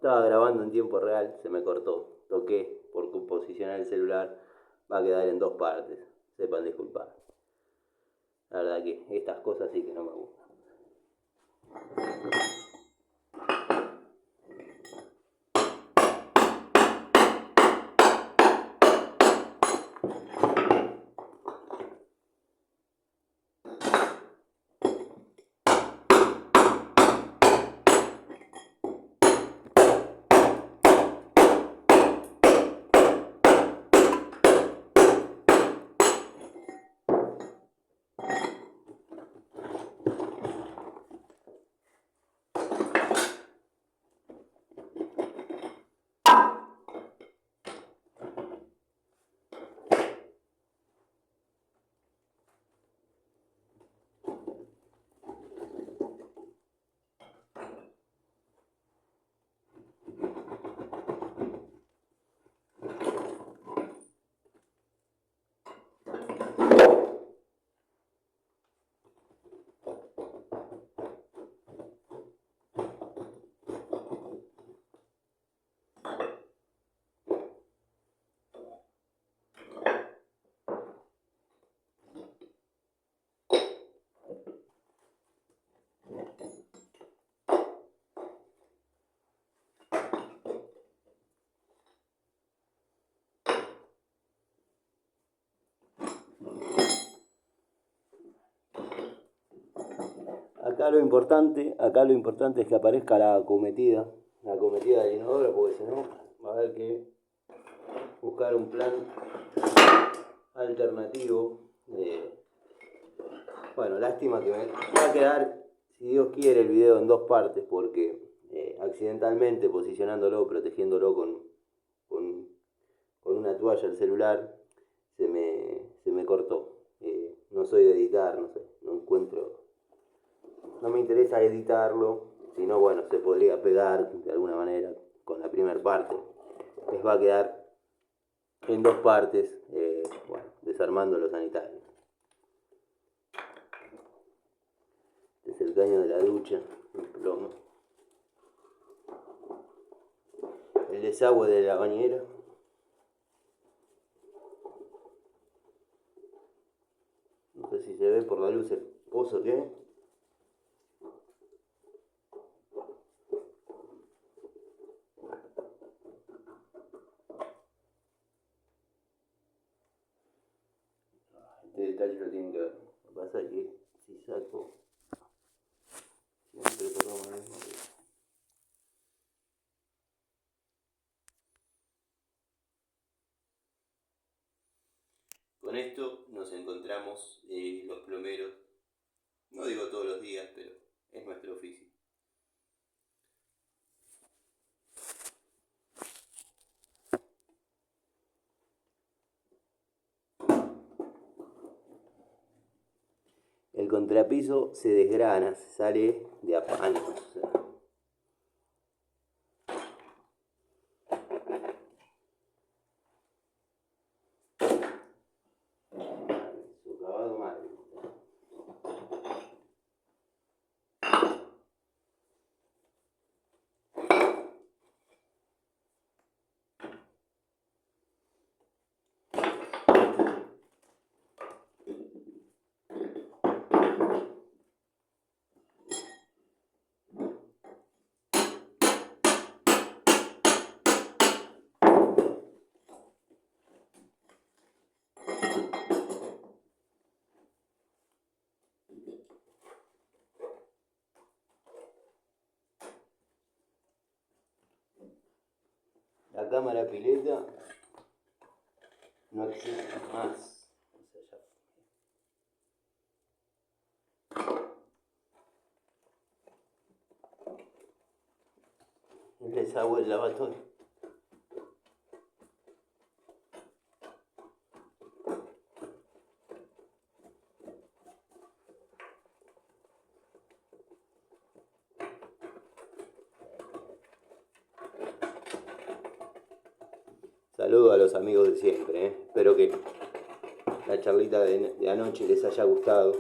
estaba grabando en tiempo real, se me cortó. Toqué por posicionar el celular. Va a quedar en dos partes. Sepan disculpar. La verdad que estas cosas sí que no me gustan. Acá lo importante es que aparezca la acometida del inodoro, porque si no va a haber que buscar un plan alternativo. Bueno, lástima que me va a quedar, si Dios quiere, el video en dos partes, porque accidentalmente posicionándolo, protegiéndolo con una toalla el celular, se me cortó. No soy de editar, no sé, no encuentro, no me interesa editarlo, sino bueno, se podría pegar de alguna manera con la primera parte. Les va a quedar en dos partes, bueno, desarmando los sanitarios. Este es el caño de la ducha, el plomo. El desagüe de la bañera. No sé si se ve por la luz el pozo que hay. Este detalle lo tienen que ver. Lo que pasa es que si saco, siempre tocamos el mismo. Con esto nos encontramos los plomeros, no digo todos los días, pero es nuestro oficio. El contrapiso se desgrana, se sale de a palos. Su acabado mal. La cámara pileta no existe más. El desagüe del lavatorio. Saludo a los amigos de siempre, Espero que la charlita de anoche les haya gustado.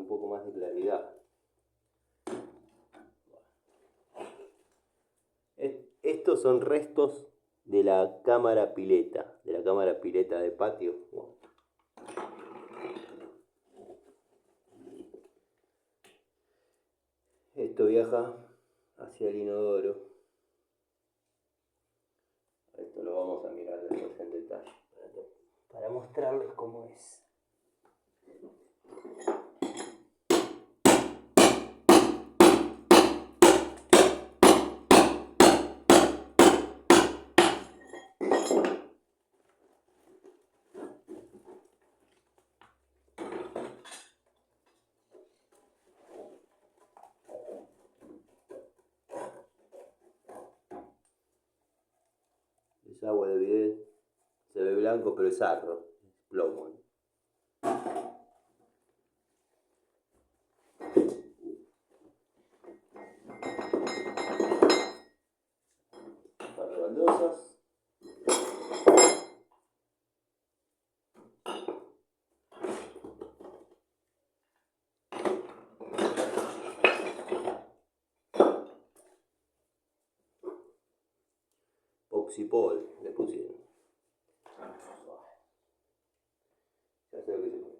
un poco más de claridad. Estos son restos de la cámara pileta, de patio. Esto viaja hacia el inodoro. Esto lo vamos a mirar después en detalle para mostrarles cómo es. Es agua de bidet, se ve blanco pero es sarro, es plomo. Para baldosas. Oxipol le pusieron. Ya sé lo que se puede.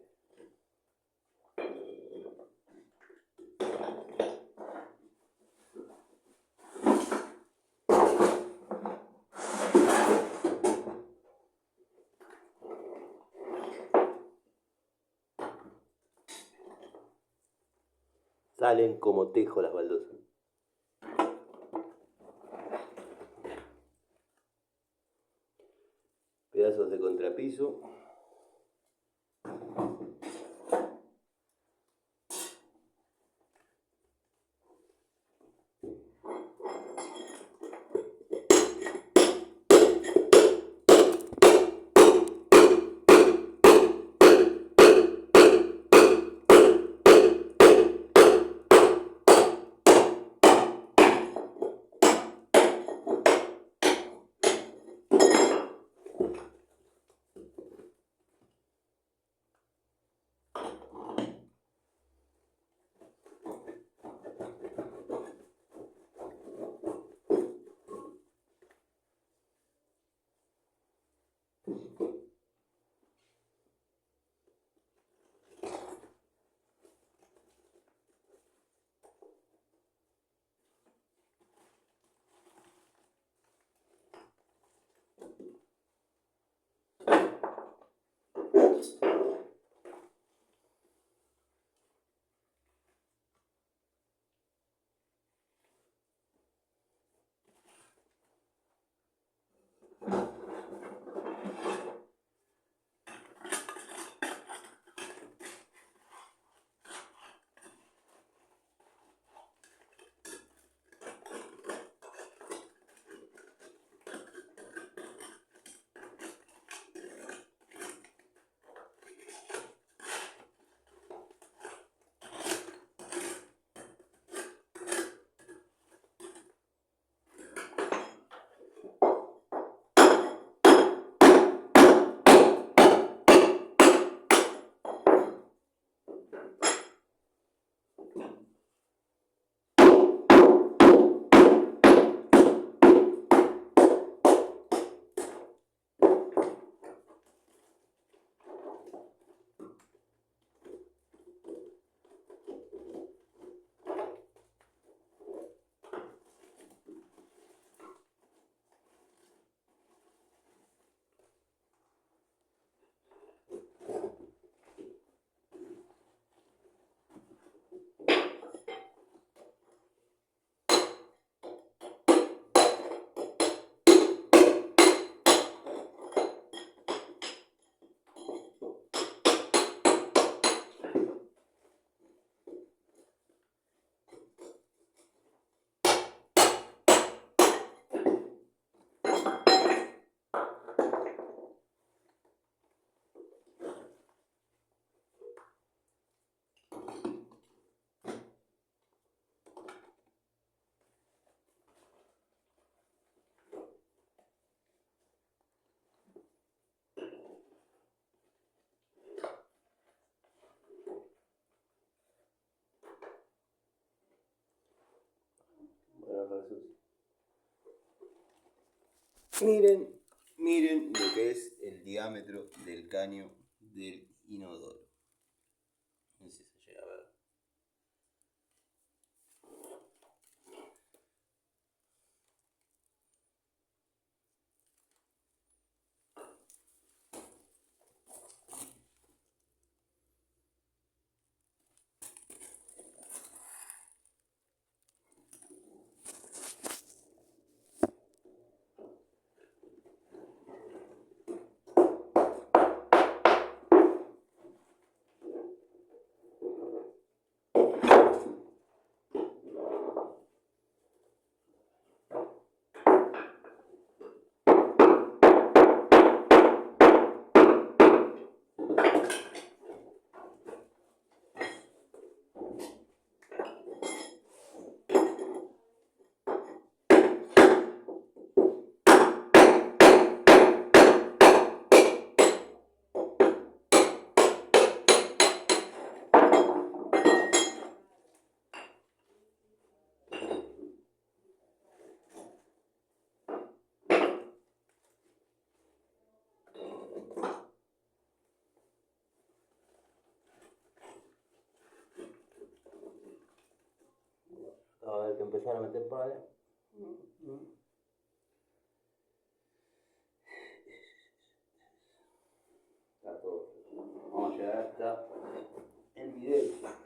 Salen como tejo las baldosas. Pedazos de contrapiso. sucio. Miren lo que es el diámetro del caño del inodoro. No sé si se llega a ver. A ver, que empezar a meter pala. Está todo. Vamos a llegar hasta el video.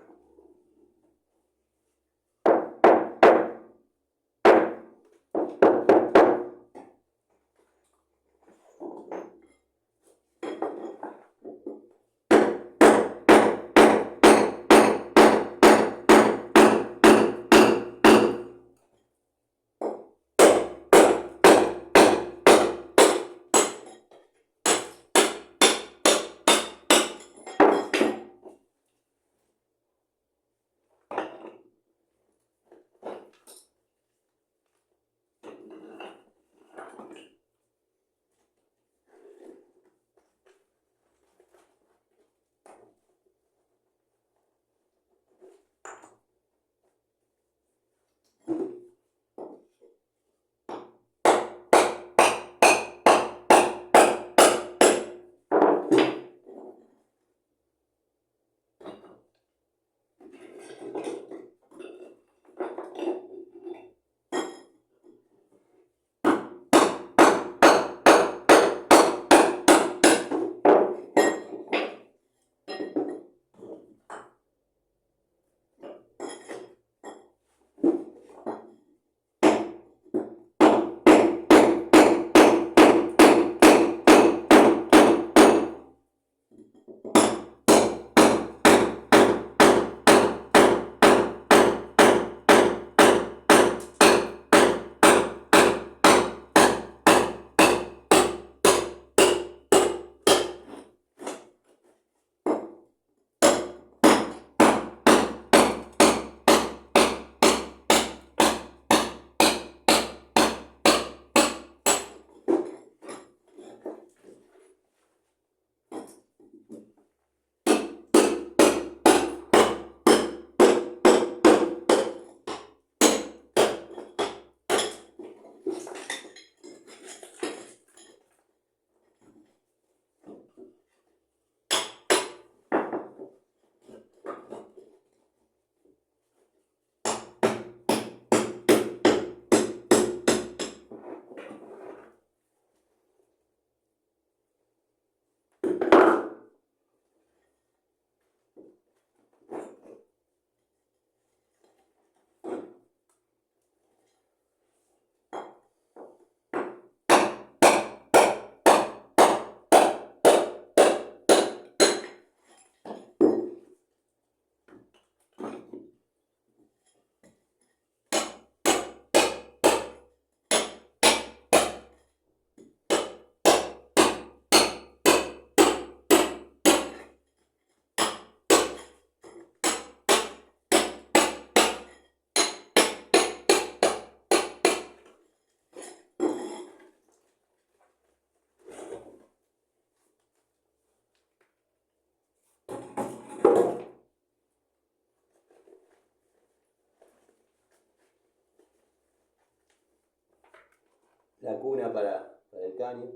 la cuna para el caño.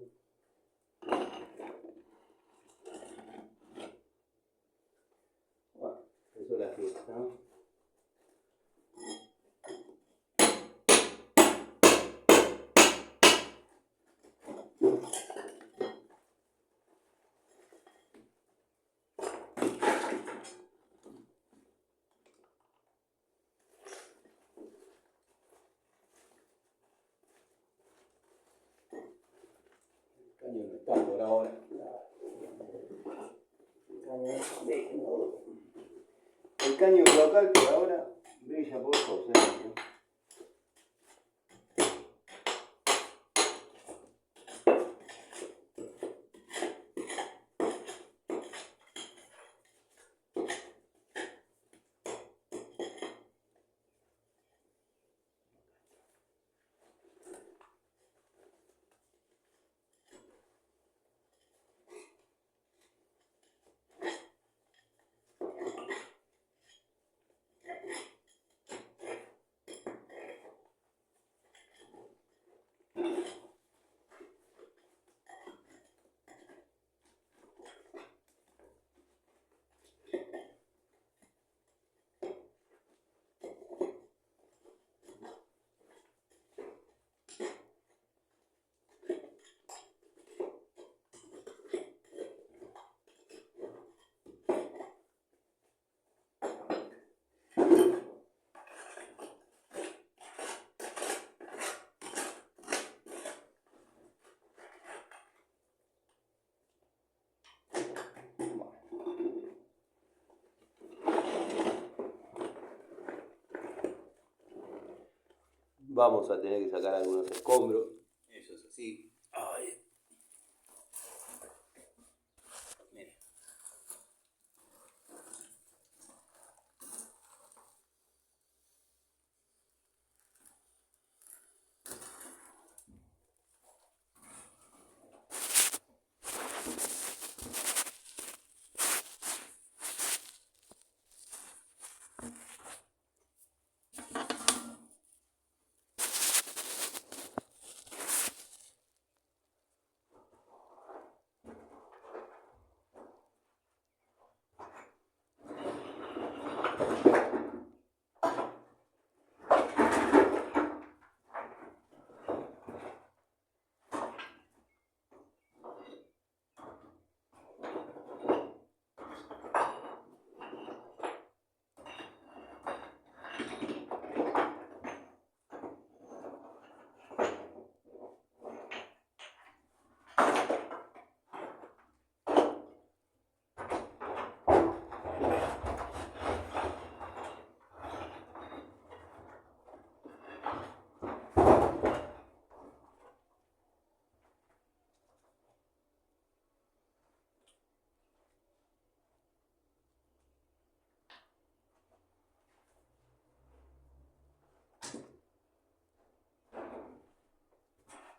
Bueno, eso es la fiesta, ¿no? El caño no está por ahora. El caño local por ahora brilla por su ausencia. Vamos a tener que sacar algunos escombros. Eso es así. Ay. Miren.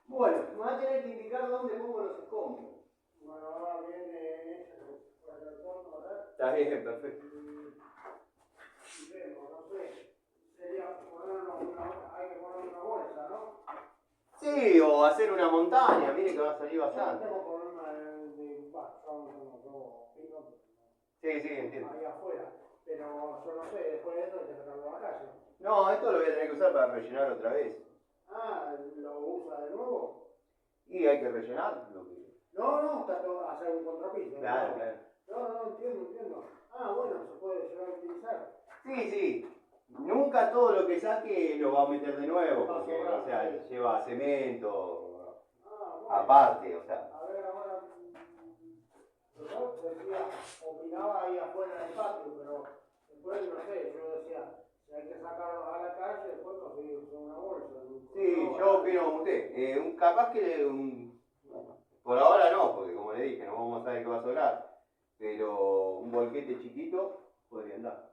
Bueno, me va a tener que indicar dónde pongo los escombros. Bueno, ahora viene para el fondo, ¿verdad? Está bien, perfecto. Y vemos, no sé, sería hay que poner una bolsa, ¿no? Sí, o hacer una montaña, mire que va a salir No bastante. tengo problema son dos pinos Sí, entiendo. ahí afuera, pero yo no sé, después de eso hay que sacarlo a la calle. No, esto lo voy a tener que usar para rellenar otra vez. Ah, ¿lo usa de nuevo? Y hay que rellenar lo que... No, está todo, hacer un contrapiso. Claro, claro. No, entiendo. Ah, bueno, se puede llegar a utilizar. Sí. Nunca todo lo que saque lo va a meter de nuevo, Va a porque, sobrar, o sea, sí. lleva cemento, Ah, bueno. aparte, o sea. A ver, ahora, yo decía, opinaba ahí afuera en el patio, pero después no sé, yo decía, si hay que sacarlo a la calle, después conseguirse una bolsa. Sí, yo opino como usted. Capaz que bueno, por ahora no, porque como le dije, no vamos a saber qué va a sobrar. Pero un bolquete chiquito podría andar.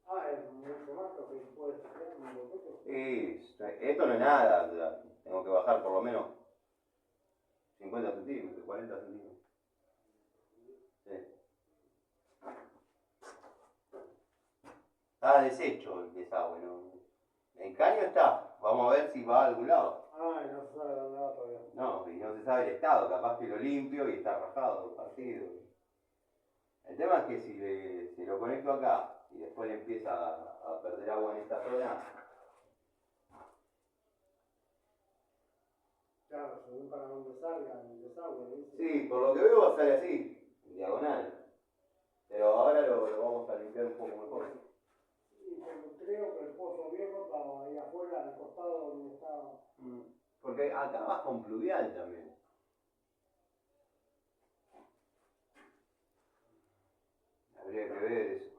Ah, es mucho más lo que puede ser un boquete. Esto no es nada, o sea, tengo que bajar por lo menos 50 centímetros, 40 centímetros. Sí. Está deshecho el desagüe, ¿no? El caño está, vamos a ver si va a algún lado. Ay, no sé dónde va. capaz que lo limpio y está rajado, partido. El tema es que si lo conecto acá y después le empieza a perder agua en esta zona. Claro, según para dónde salga el desagüe, ¿viste? Sí, por lo que veo va a salir así, en diagonal. Pero ahora lo vamos a limpiar un poco mejor. Sí, pero creo que el pozo viejo estaba ahí afuera, al costado donde estaba. Porque acá baja un pluvial también. Habría que ver eso.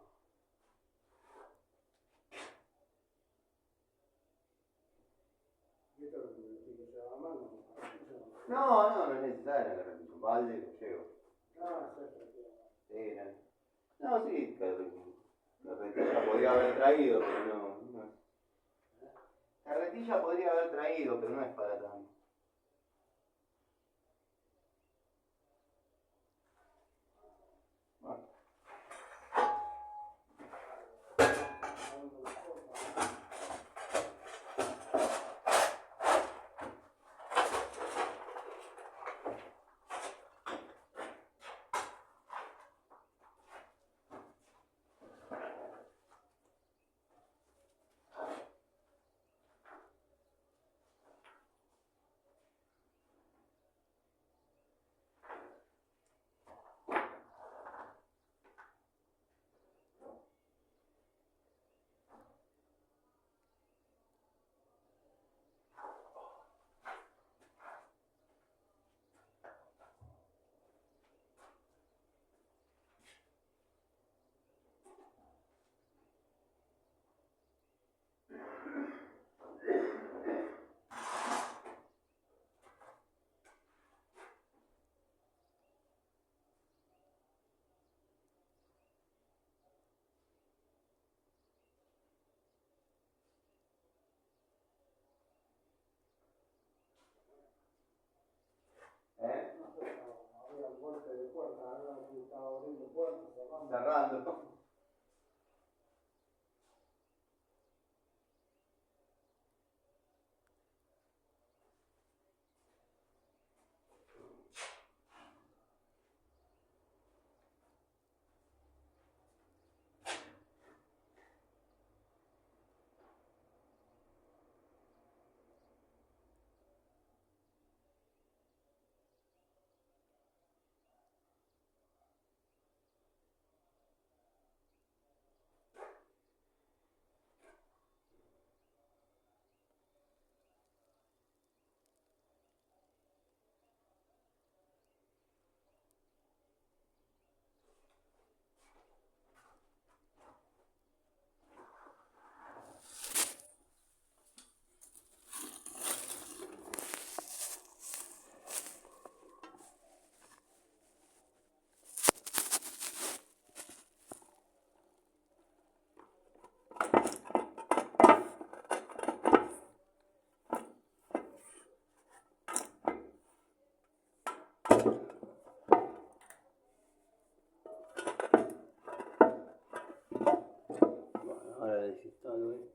¿Y esto es lo que se va a mano? No es necesario agarrar un balde, lo llevo. Ah, sí. Sí, no, sí, carretilla podría haber traído, pero no. Carretilla podría haber traído, pero no es para tanto. Bueno. Había un golpe de puerta, ahora que estaba abriendo puertas, Cerrando. Ahora desinstalo esto.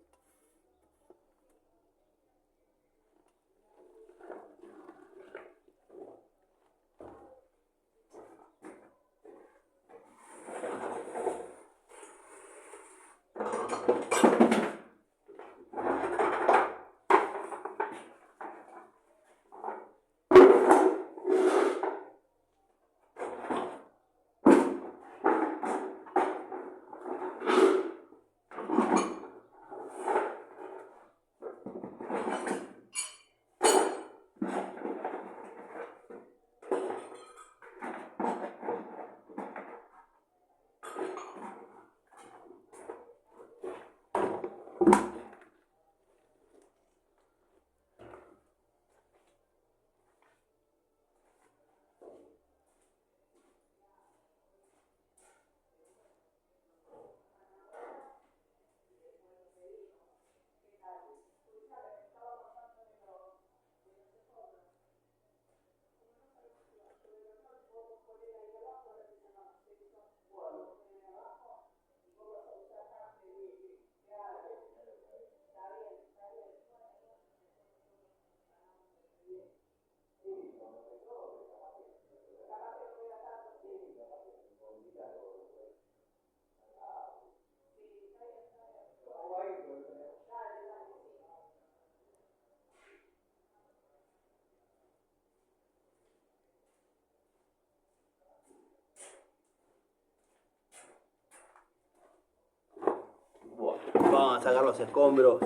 a sacar los escombros.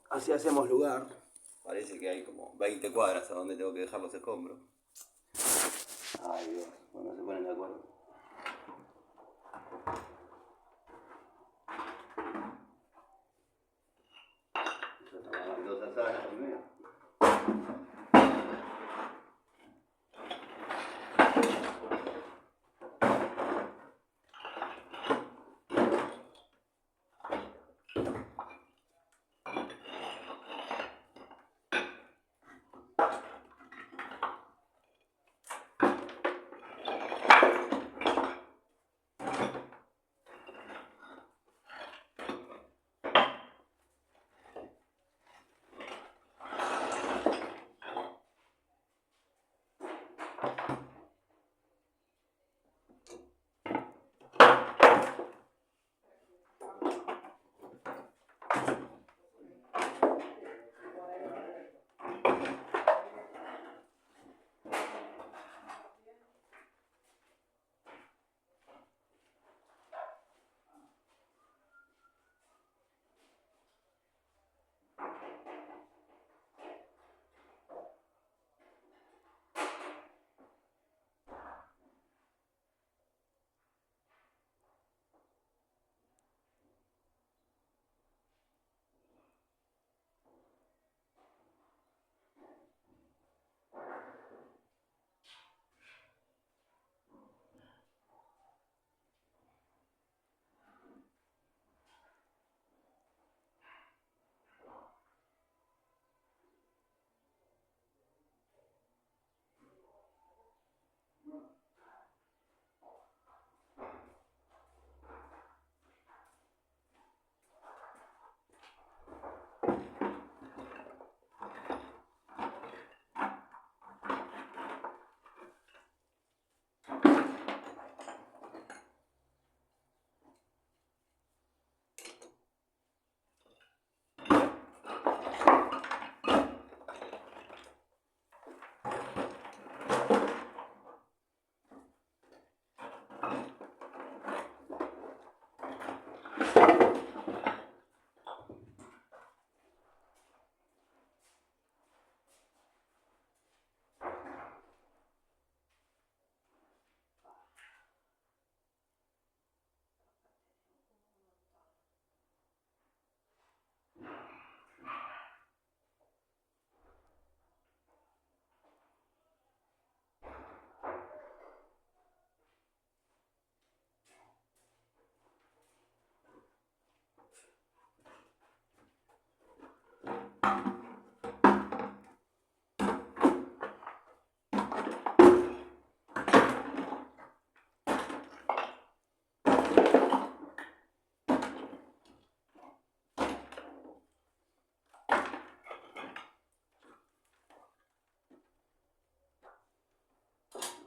Así hacemos lugar. Parece que hay como 20 cuadras a donde tengo que dejar los escombros. Ay Dios, bueno, se ponen de acuerdo. Dos asadas primero.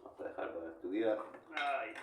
Vamos a dejar para estudiar. Ay.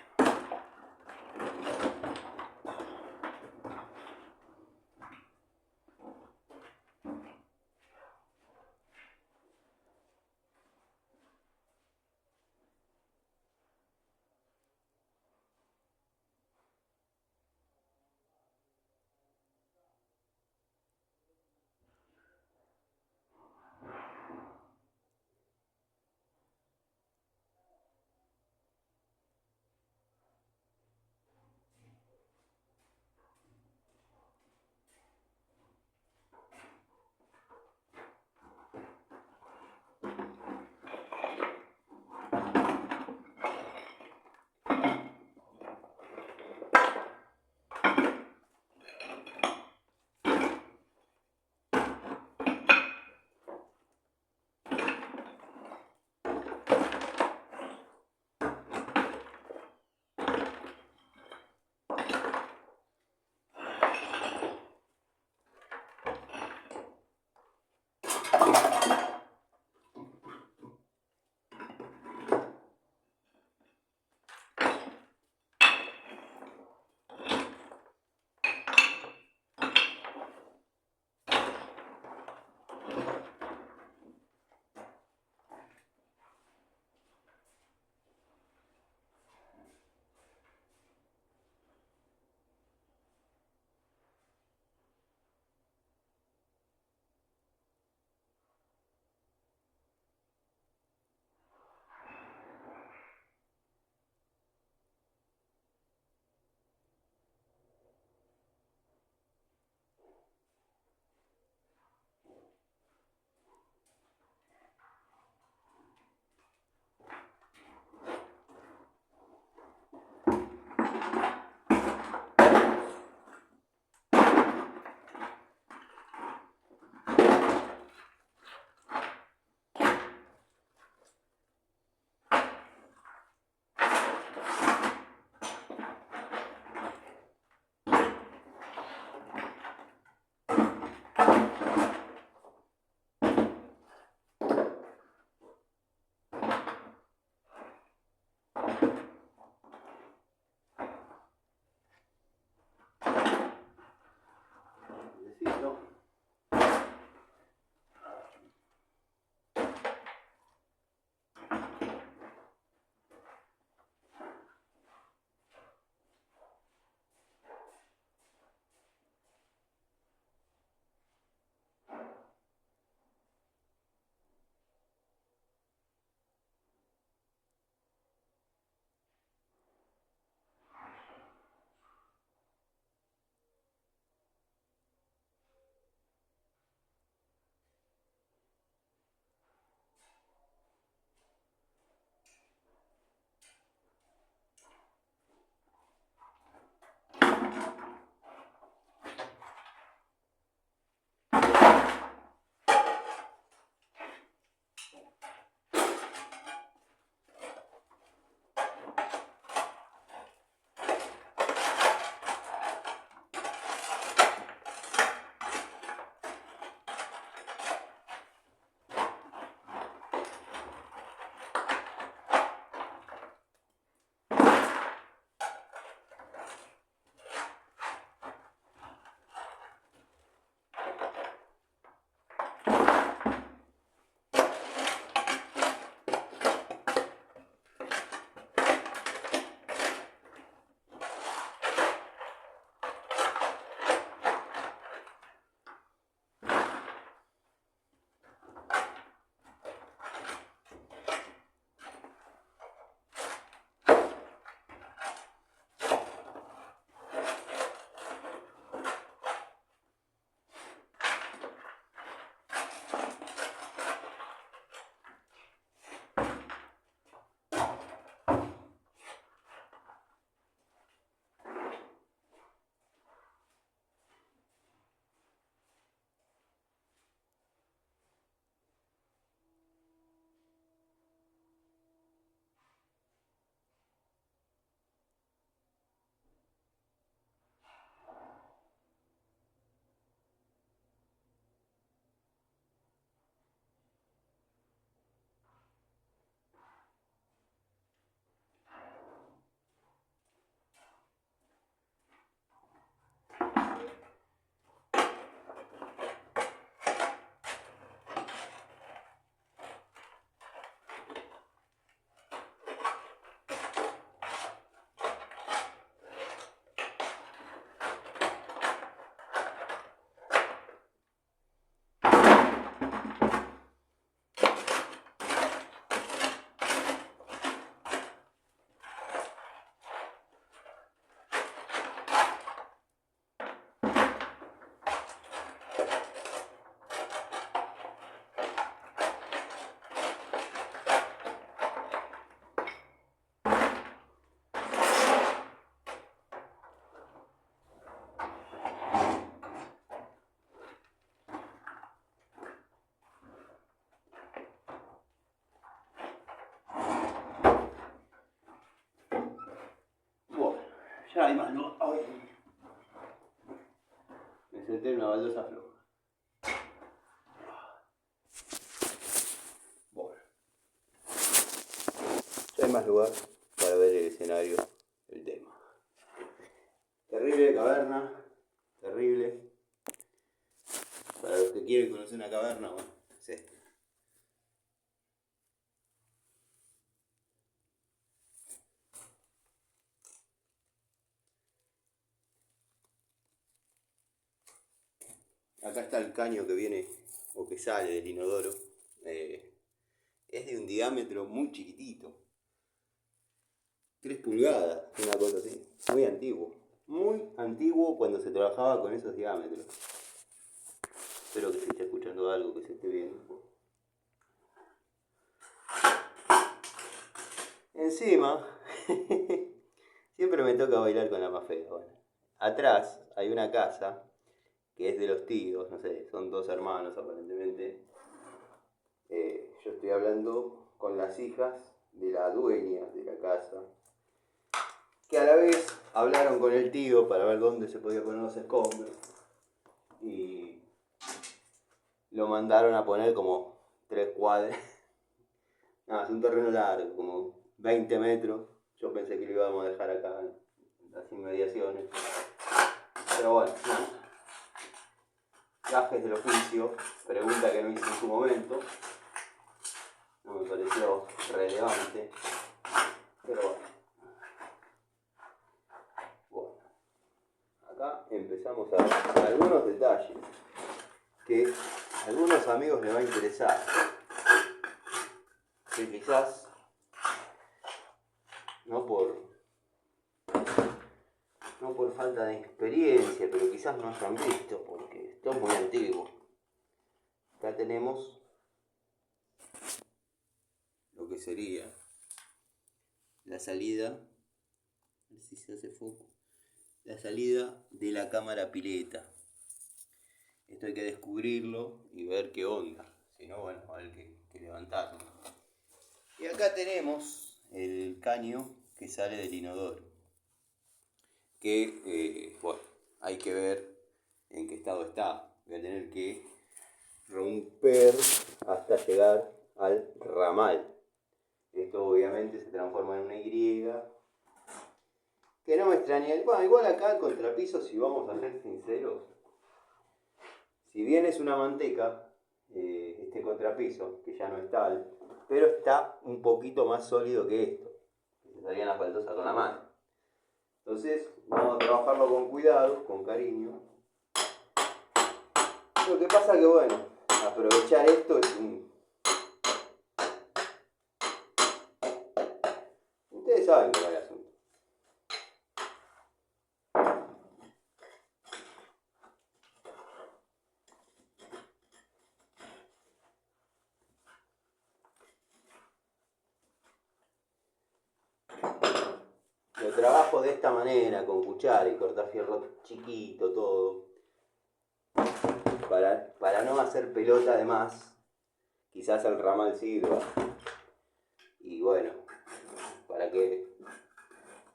Ya hay más, ¿no? Ay. Me senté en una baldosa floja. Bueno. Ya hay más lugar para ver el escenario del tema. Terrible caverna, terrible. Para los que quieren conocer una caverna, bueno, es esta. Acá está el caño que viene o que sale del inodoro. Es de un diámetro muy chiquitito. 3 pulgadas, una cosa así. Muy antiguo. Muy antiguo cuando se trabajaba con esos diámetros. Espero que se esté escuchando algo, que se esté viendo. Encima, siempre me toca bailar con la más fea. Bueno, atrás hay una casa que es de los tíos, no sé, son 2 hermanos aparentemente. Yo estoy hablando con las hijas de la dueña de la casa, que a la vez hablaron con el tío para ver dónde se podía poner los escombros y lo mandaron a poner como 3 cuadras. Nada, es un terreno largo, como 20 metros. Yo pensé que lo íbamos a dejar acá en las inmediaciones. Pero bueno, nada. Gajes del oficio, pregunta que no hice en su momento. No me pareció relevante. Pero bueno. Acá empezamos a ver algunos detalles que a algunos amigos les va a interesar. Que quizás no por falta de experiencia, pero quizás no hayan visto, porque esto es muy antiguo. Acá tenemos lo que sería la salida, a ver si se hace foco, la salida de la cámara pileta. Esto hay que descubrirlo y ver qué onda, si no, bueno, va a haber que levantarlo. Y acá tenemos el caño que sale del inodoro, que, bueno, hay que ver en qué estado está. Voy a tener que romper hasta llegar al ramal. Esto obviamente se transforma en una Y, que no me extraña. Bueno, igual acá el contrapiso, si vamos a ser sinceros, si bien es una manteca, este contrapiso, que ya no es tal, pero está un poquito más sólido que esto. Se salían las baldosas con la mano. Entonces vamos a trabajarlo con cuidado, con cariño. Lo que pasa que bueno, aprovechar esto es un... Ustedes saben cómo es el asunto. Lo trabajo de esta manera, con cuchara y cortar fierro chiquito, todo. Para no hacer pelota de más. Quizás el ramal sirva. Y bueno, para que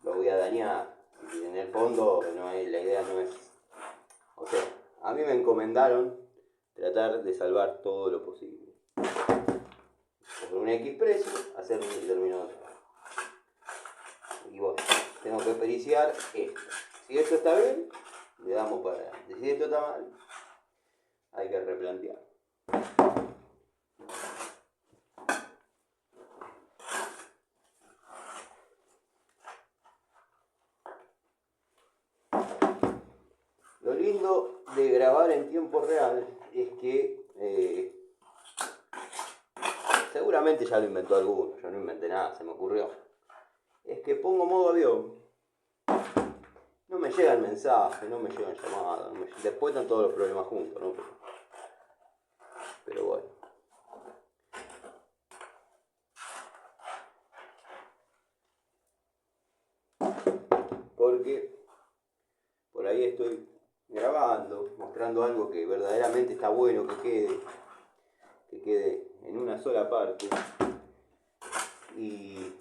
lo voy a dañar. Y en el fondo no es, la idea no es... O sea, a mí me encomendaron tratar de salvar todo lo posible. Por un X precio, hacer un determinado trabajo. Y bueno, tengo que periciar esto. Si esto está bien, le damos para adelante. Si esto está mal, hay que replantear. Lo lindo de grabar en tiempo real es que seguramente ya lo inventó alguno, yo no inventé nada, se me ocurrió. Es que pongo modo avión, no me llegan mensajes, no me llegan llamadas, después están todos los problemas juntos, ¿no? Pero bueno. Porque por ahí estoy grabando, mostrando algo que verdaderamente está bueno que quede en una sola parte. Y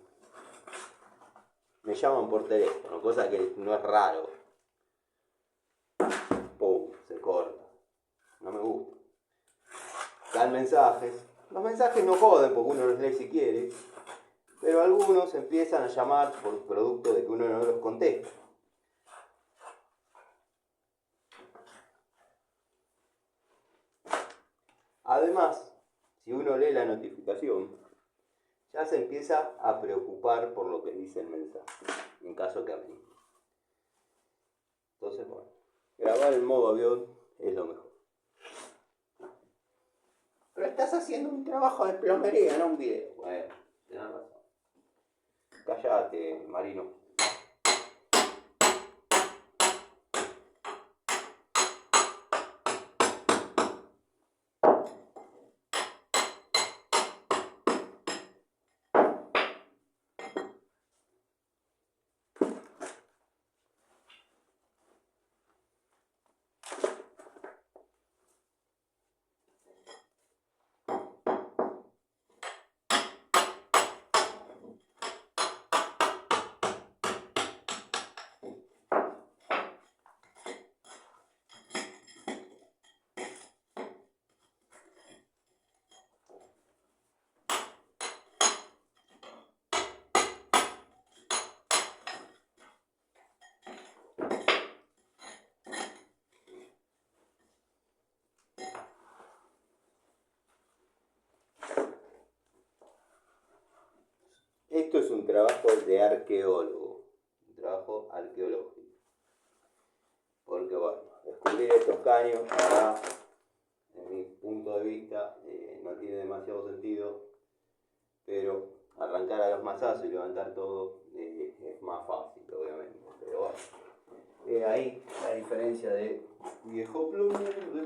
me llaman por teléfono, cosa que no es raro. Pum, se corta. No me gusta. Dan mensajes. Los mensajes no joden porque uno los lee si quiere, pero algunos empiezan a llamar por producto de que uno no los contesta. Además, si uno lee la notificación, ya se empieza a preocupar por lo que dice el mensaje, en caso que aplique. Entonces, bueno, grabar en modo avión es lo mejor. Pero estás haciendo un trabajo de plomería, no un video. Bueno, tenés razón. Cállate, Marino. Esto es un trabajo de arqueólogo, un trabajo arqueológico. Porque bueno, descubrir estos caños, acá, en mi punto de vista, no tiene demasiado sentido, pero arrancar a los mazazos y levantar todo es más fácil, obviamente. Pero bueno, ahí la diferencia de viejo plumero de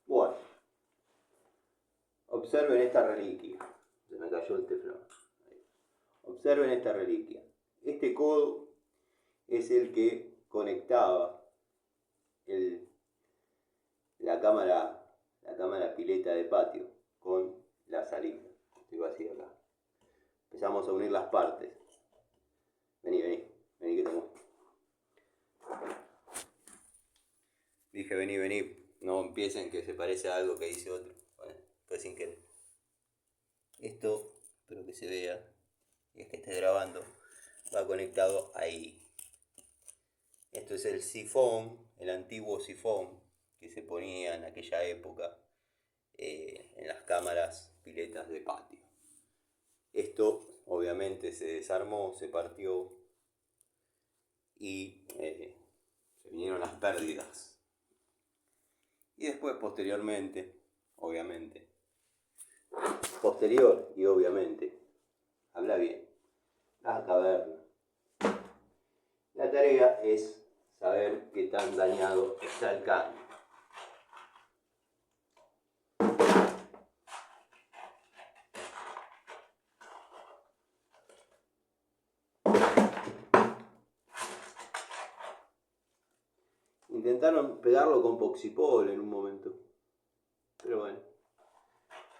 Bueno, observen esta reliquia. Se me cayó el teflón. Observen esta reliquia. Este codo es el que conectaba la cámara pileta de patio con la salida. Estoy vacío acá. Empezamos a unir las partes. Vení que te muestro. Dije vení. No empiecen que se parece a algo que dice otro. Bueno, fue sin querer. Esto, espero que se vea, y es que esté grabando, va conectado ahí. Esto es el sifón, el antiguo sifón que se ponía en aquella época en las cámaras piletas de patio. Esto obviamente se desarmó, se partió y se vinieron las pérdidas. Y después, posteriormente, habla bien, la caverna. La tarea es saber qué tan dañado está el caño. Intentaron pegarlo con poxipol en un momento, pero bueno,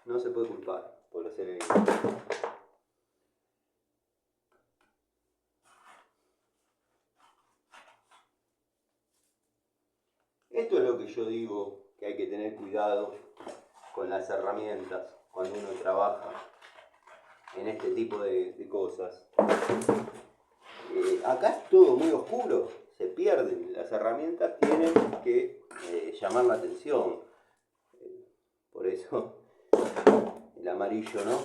no se puede culpar por hacer el intento. yo digo que hay que tener cuidado con las herramientas cuando uno trabaja en este tipo de cosas. Acá es todo muy oscuro, se pierden. Las herramientas tienen que llamar la atención. Por eso el amarillo, ¿no?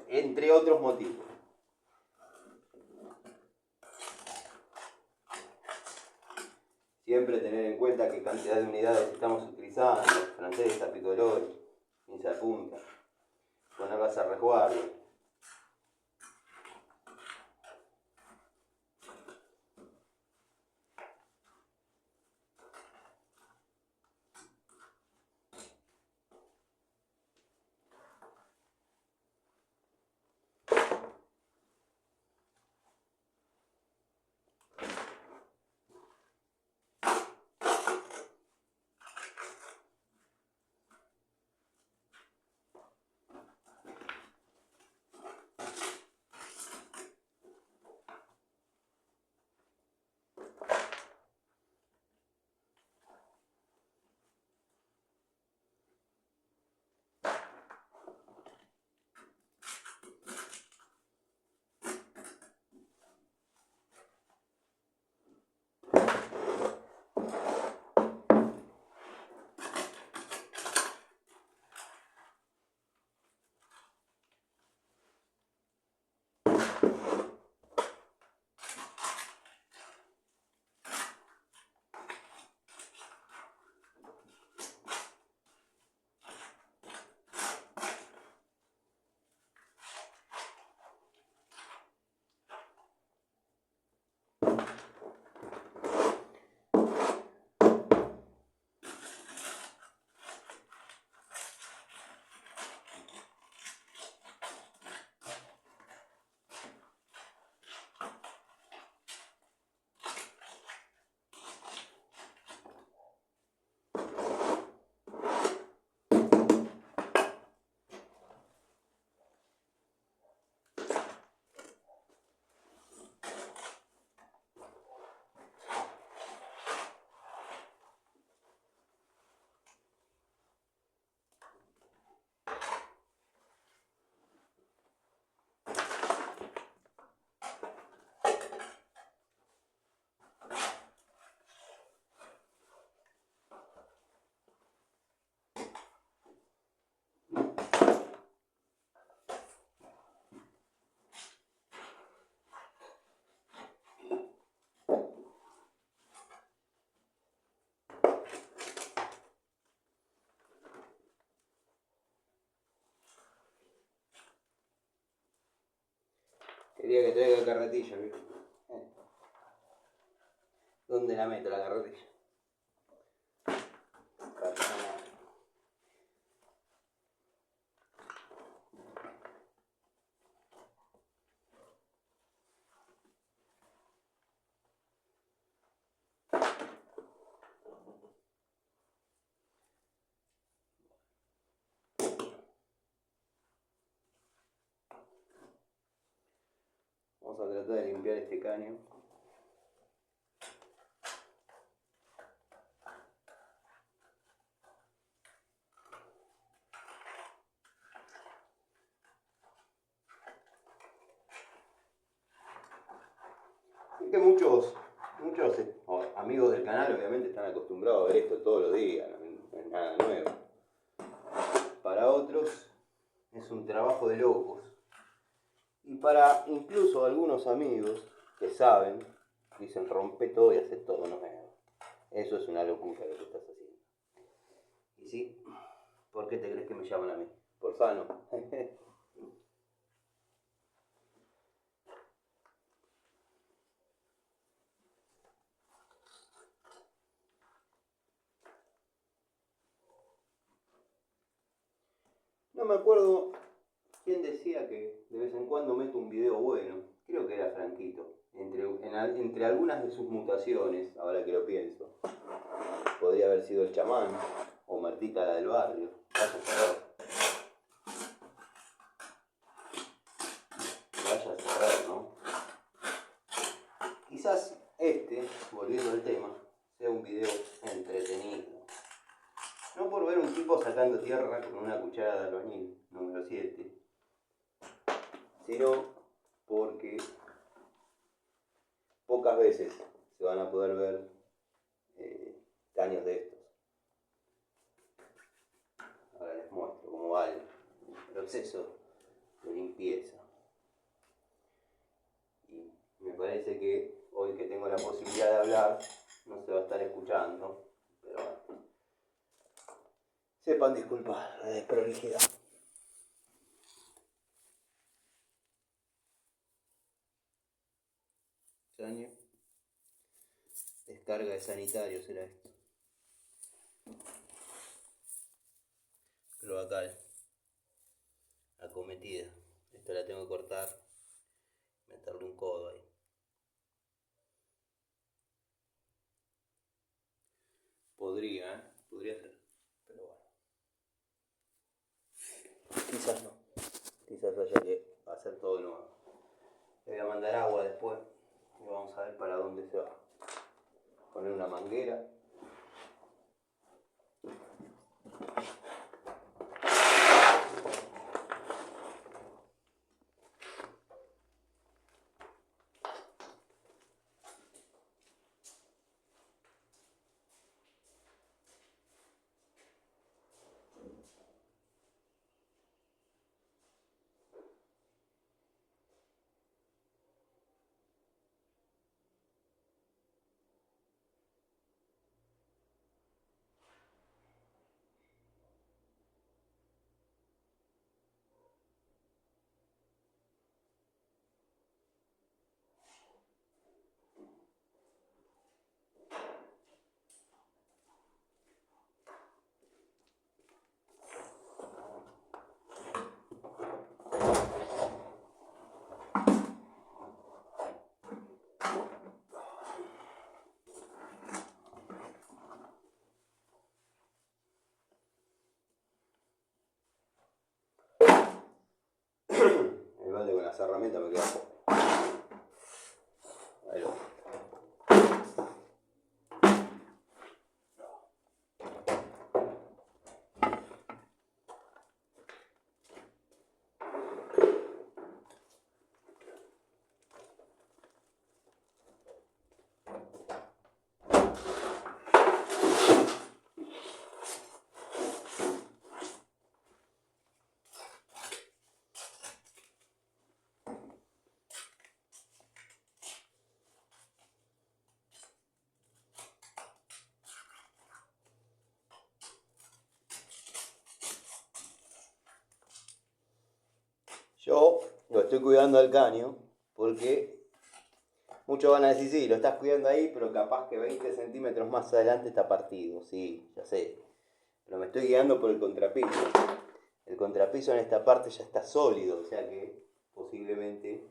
Entre otros motivos. Siempre tener en cuenta qué cantidad de unidades estamos utilizando, francesa, picolor, pinza de punta, ponerlas a resguardo. Quería que traiga carretilla, ¿viste? ¿Dónde la meto la carretilla? Vamos a tratar de limpiar este caño. Sé que muchos amigos del canal obviamente están acostumbrados a ver esto todos los días, no es nada nuevo. Para otros es un trabajo de locos. Y para incluso algunos amigos que saben, dicen rompe todo y hace todo nuevo. Eso es una locura lo que estás haciendo. Y sí, ¿por qué te crees que me llaman a mí? Por sano. No me acuerdo quién decía que de vez en cuando meto un video bueno. Creo que era Franquito. Entre algunas de sus mutaciones, ahora que lo pienso. Podría haber sido el chamán o Martita la del barrio. Vaya a saber. Vaya a saber, ¿no? Quizás volviendo al tema, sea un video entretenido. No por ver un tipo sacando tierra con una cuchara de albañil, número 7, sino porque pocas veces se van a poder ver caños de estos. Ahora les muestro cómo va el proceso de limpieza. Y me parece que hoy que tengo la posibilidad de hablar, no se va a estar escuchando, pero bueno, sepan disculpar la desprolijidad. Extraño. Descarga de sanitario será esto. Cloacal. Acometida. Esta la tengo que cortar. Meterle un codo ahí. Podría ser. Pero bueno. Quizás no. Quizás haya que hacer todo de nuevo. Le voy a mandar agua después. Y vamos a ver para dónde se va. Poner una manguera. El balde con las herramientas me queda poco. Ahí lo. Yo lo estoy cuidando al caño porque muchos van a decir, sí, lo estás cuidando ahí, pero capaz que 20 centímetros más adelante está partido. Sí, ya sé. Pero me estoy guiando por el contrapiso. El contrapiso en esta parte ya está sólido, o sea que posiblemente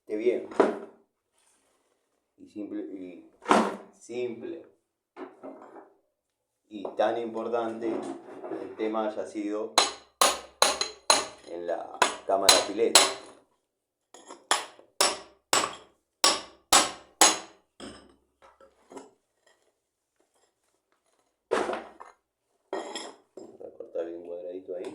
esté bien. Y simple y tan importante el tema haya sido en la cámara pileta. Voy a cortar bien un cuadradito ahí.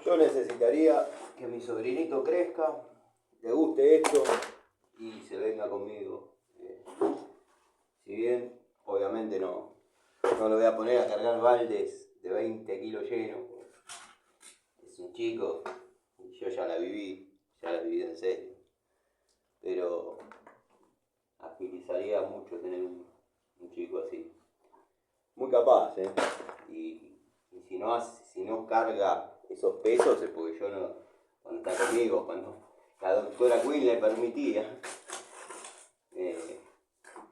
Yo necesitaría que mi sobrinito crezca, le guste esto y se venga conmigo. Si bien, obviamente no lo voy a poner a cargar baldes de 20 kilos llenos. Es un chico, y yo ya la viví en serio. Pero agilizaría mucho tener un chico así. Muy capaz, y si no carga esos pesos es porque yo no, cuando está conmigo, cuando la doctora Quinn le permitía,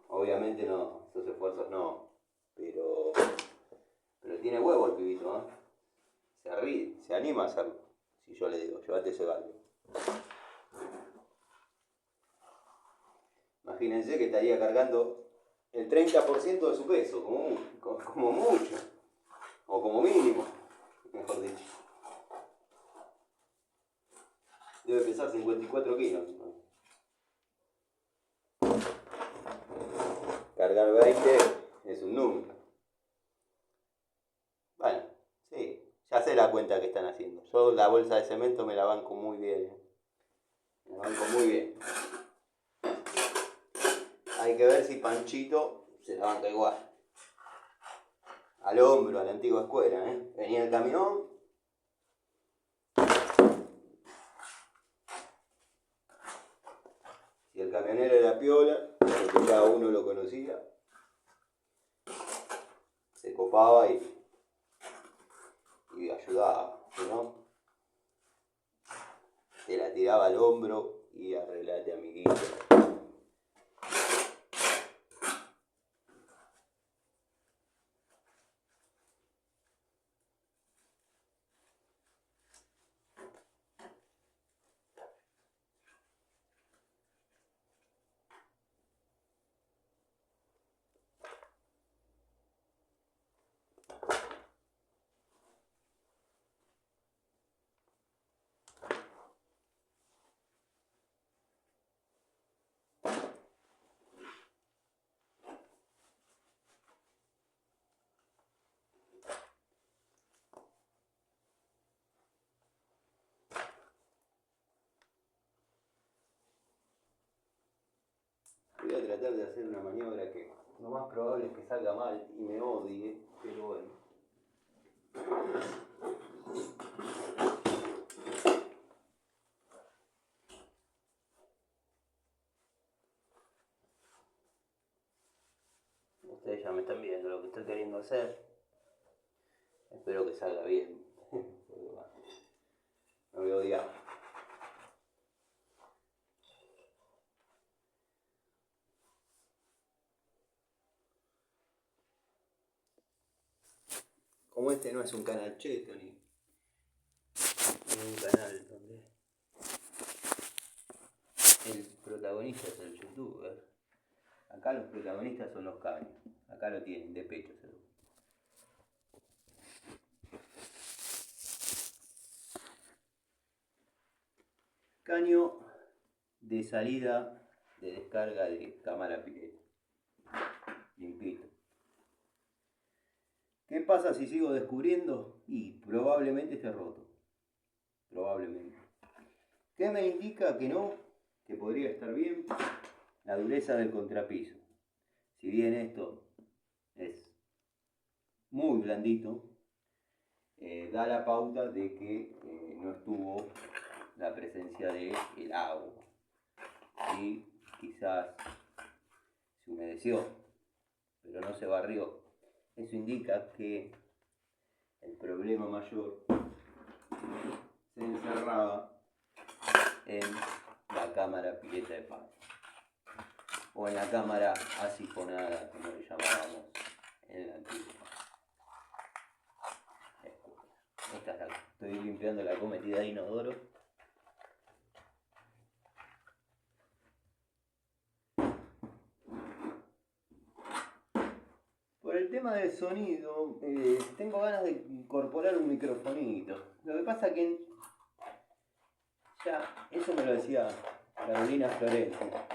obviamente no, esos esfuerzos no, pero tiene huevo el pibito, ¿eh? Se ríe, se anima a hacerlo. Si yo le digo, llévate ese balde. Imagínense que estaría cargando el 30% de su peso, como mucho, o como mínimo, mejor dicho. Debe pesar 54 kilos. Cargar 20 es un número. Bueno, sí, ya sé la cuenta que están haciendo. Yo la bolsa de cemento me la banco muy bien. Me la banco muy bien. Hay que ver si Panchito se la banca igual. Al hombro, a la antigua escuela, Venía el camión. Si el camionero era piola, porque ya uno lo conocía, se copaba y ayudaba, ¿no? Te la tiraba al hombro y arreglate, amiguito. Voy a tratar de hacer una maniobra que lo más probable es que salga mal y me odie, pero bueno. Ustedes ya me están viendo lo que estoy queriendo hacer. Espero que salga bien. No voy a odiar. Como este no es un canal cheto ni un canal donde el protagonista es el youtuber. Acá los protagonistas son los caños. Acá lo tienen de pecho. Caño de salida de descarga de cámara pileta. Limpito. ¿Qué pasa si sigo descubriendo? Y probablemente esté roto. Probablemente. ¿Qué me indica que no? Que podría estar bien. La dureza del contrapiso. Si bien esto es muy blandito, da la pauta de que no estuvo la presencia del agua. Y quizás se humedeció, pero no se barrió. Eso indica que el problema mayor se encerraba en la cámara pileta de palo, o en la cámara asifonada, como le llamábamos en la antigua. Esta es la que estoy limpiando, la cometida de inodoro. Por el tema del sonido, tengo ganas de incorporar un microfonito. Lo que pasa que ya, eso me lo decía Carolina Florencia.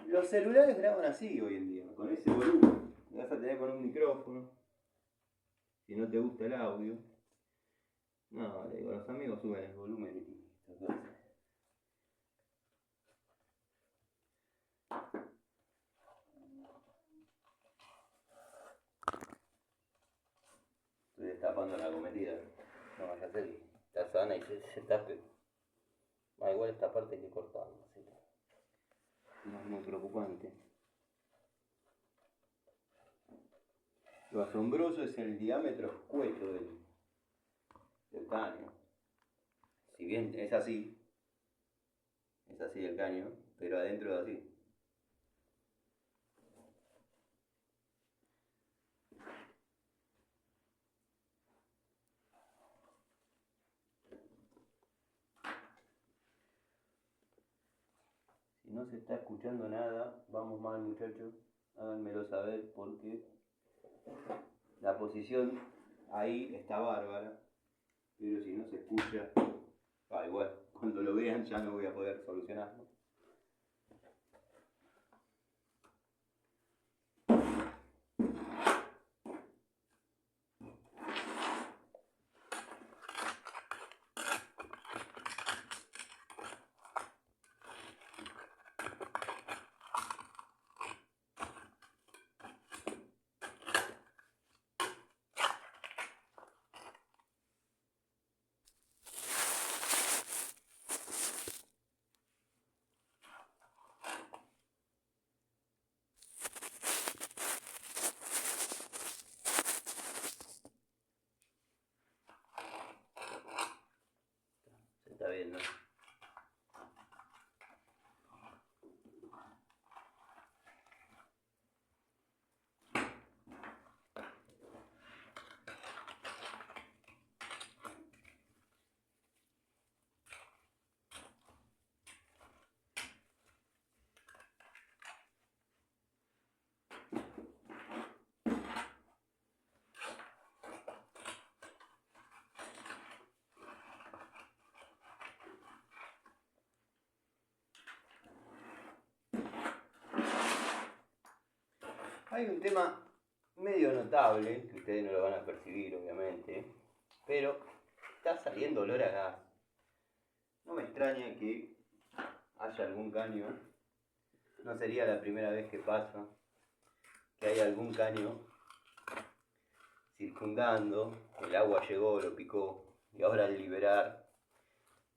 Los celulares graban así hoy en día, con ese volumen. Lo vas a tener con un micrófono, si no te gusta el audio. No, le digo, los amigos suben el volumen y listo. Estoy destapando la cometida. No vaya a ser que está sana y se tape. Ah, igual esta parte hay que cortarla, así que no es muy preocupante. Lo asombroso es el diámetro escueto del caño. Si bien es así el caño, pero adentro es así. Si no se está escuchando nada, vamos mal, muchachos. Háganmelo saber porque la posición ahí está bárbara, pero si no se escucha, igual, cuando lo vean ya no voy a poder solucionarlo. Se está viendo. Hay un tema medio notable, que ustedes no lo van a percibir obviamente, pero está saliendo olor a gas. No me extraña que haya algún caño, no sería la primera vez que pasa, que hay algún caño circundando, el agua llegó, lo picó, y ahora al liberar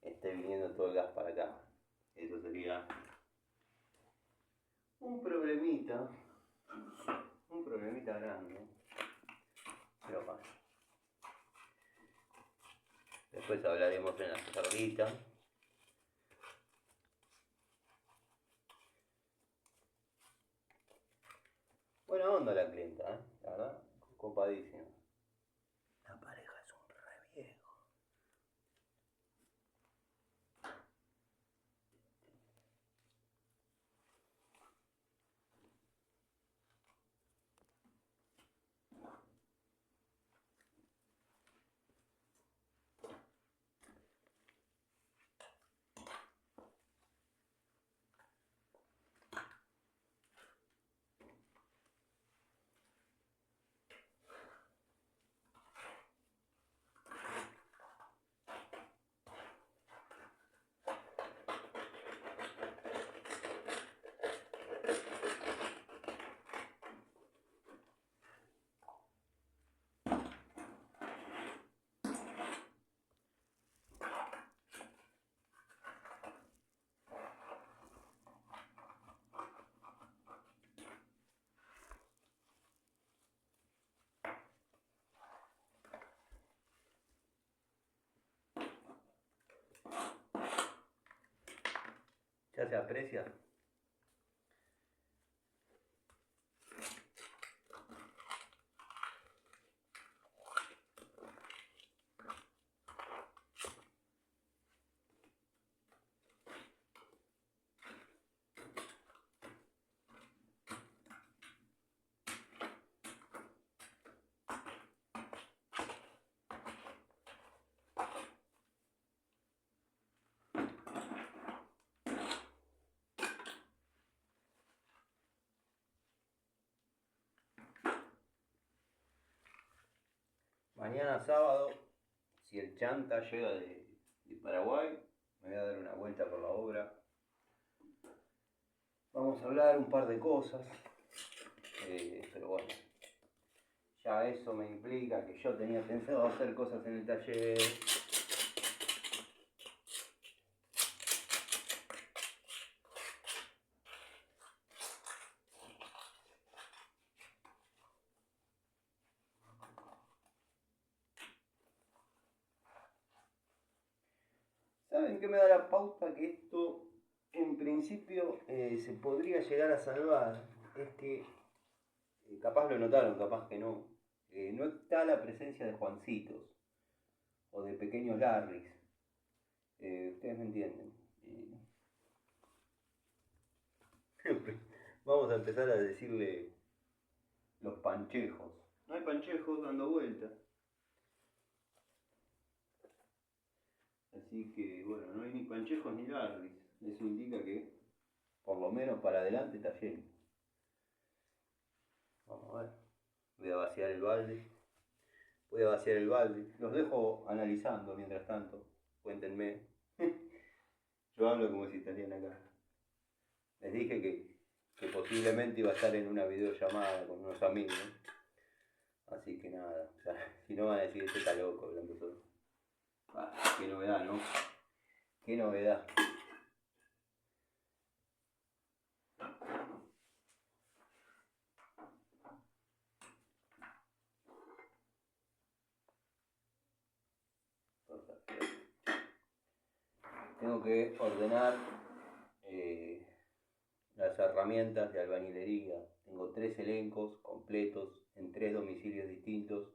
esté viniendo todo el gas para acá. Eso sería un problemita grande, pero pasa. Después hablaremos en la charlita. Buena onda la clienta, la verdad, copadísima. La pareja es un re viejo. ¿Ya se aprecia? Mañana sábado, si el chanta llega de Paraguay, me voy a dar una vuelta por la obra. Vamos a hablar un par de cosas, pero bueno, ya eso me implica que yo tenía pensado hacer cosas en el taller. ¿Saben qué me da la pauta? Que esto en principio se podría llegar a salvar. Es que capaz lo notaron, capaz que no. No está la presencia de Juancitos o de pequeños Larrys. Ustedes me entienden. Vamos a empezar a decirle los panchejos. No hay panchejos dando vuelta. Así que bueno, no hay ni panchejos ni Larrys. Eso indica que por lo menos para adelante está lleno. Vamos a ver. Voy a vaciar el balde. Los dejo analizando mientras tanto. Cuéntenme. Yo hablo como si estarían acá. Les dije que posiblemente iba a estar en una videollamada con unos amigos. Así que nada. O sea, si no van a decir, este está loco hablando solo. Qué novedad, ¿no? Qué novedad. Tengo que ordenar las herramientas de albañilería. Tengo 3 elencos completos en 3 domicilios distintos,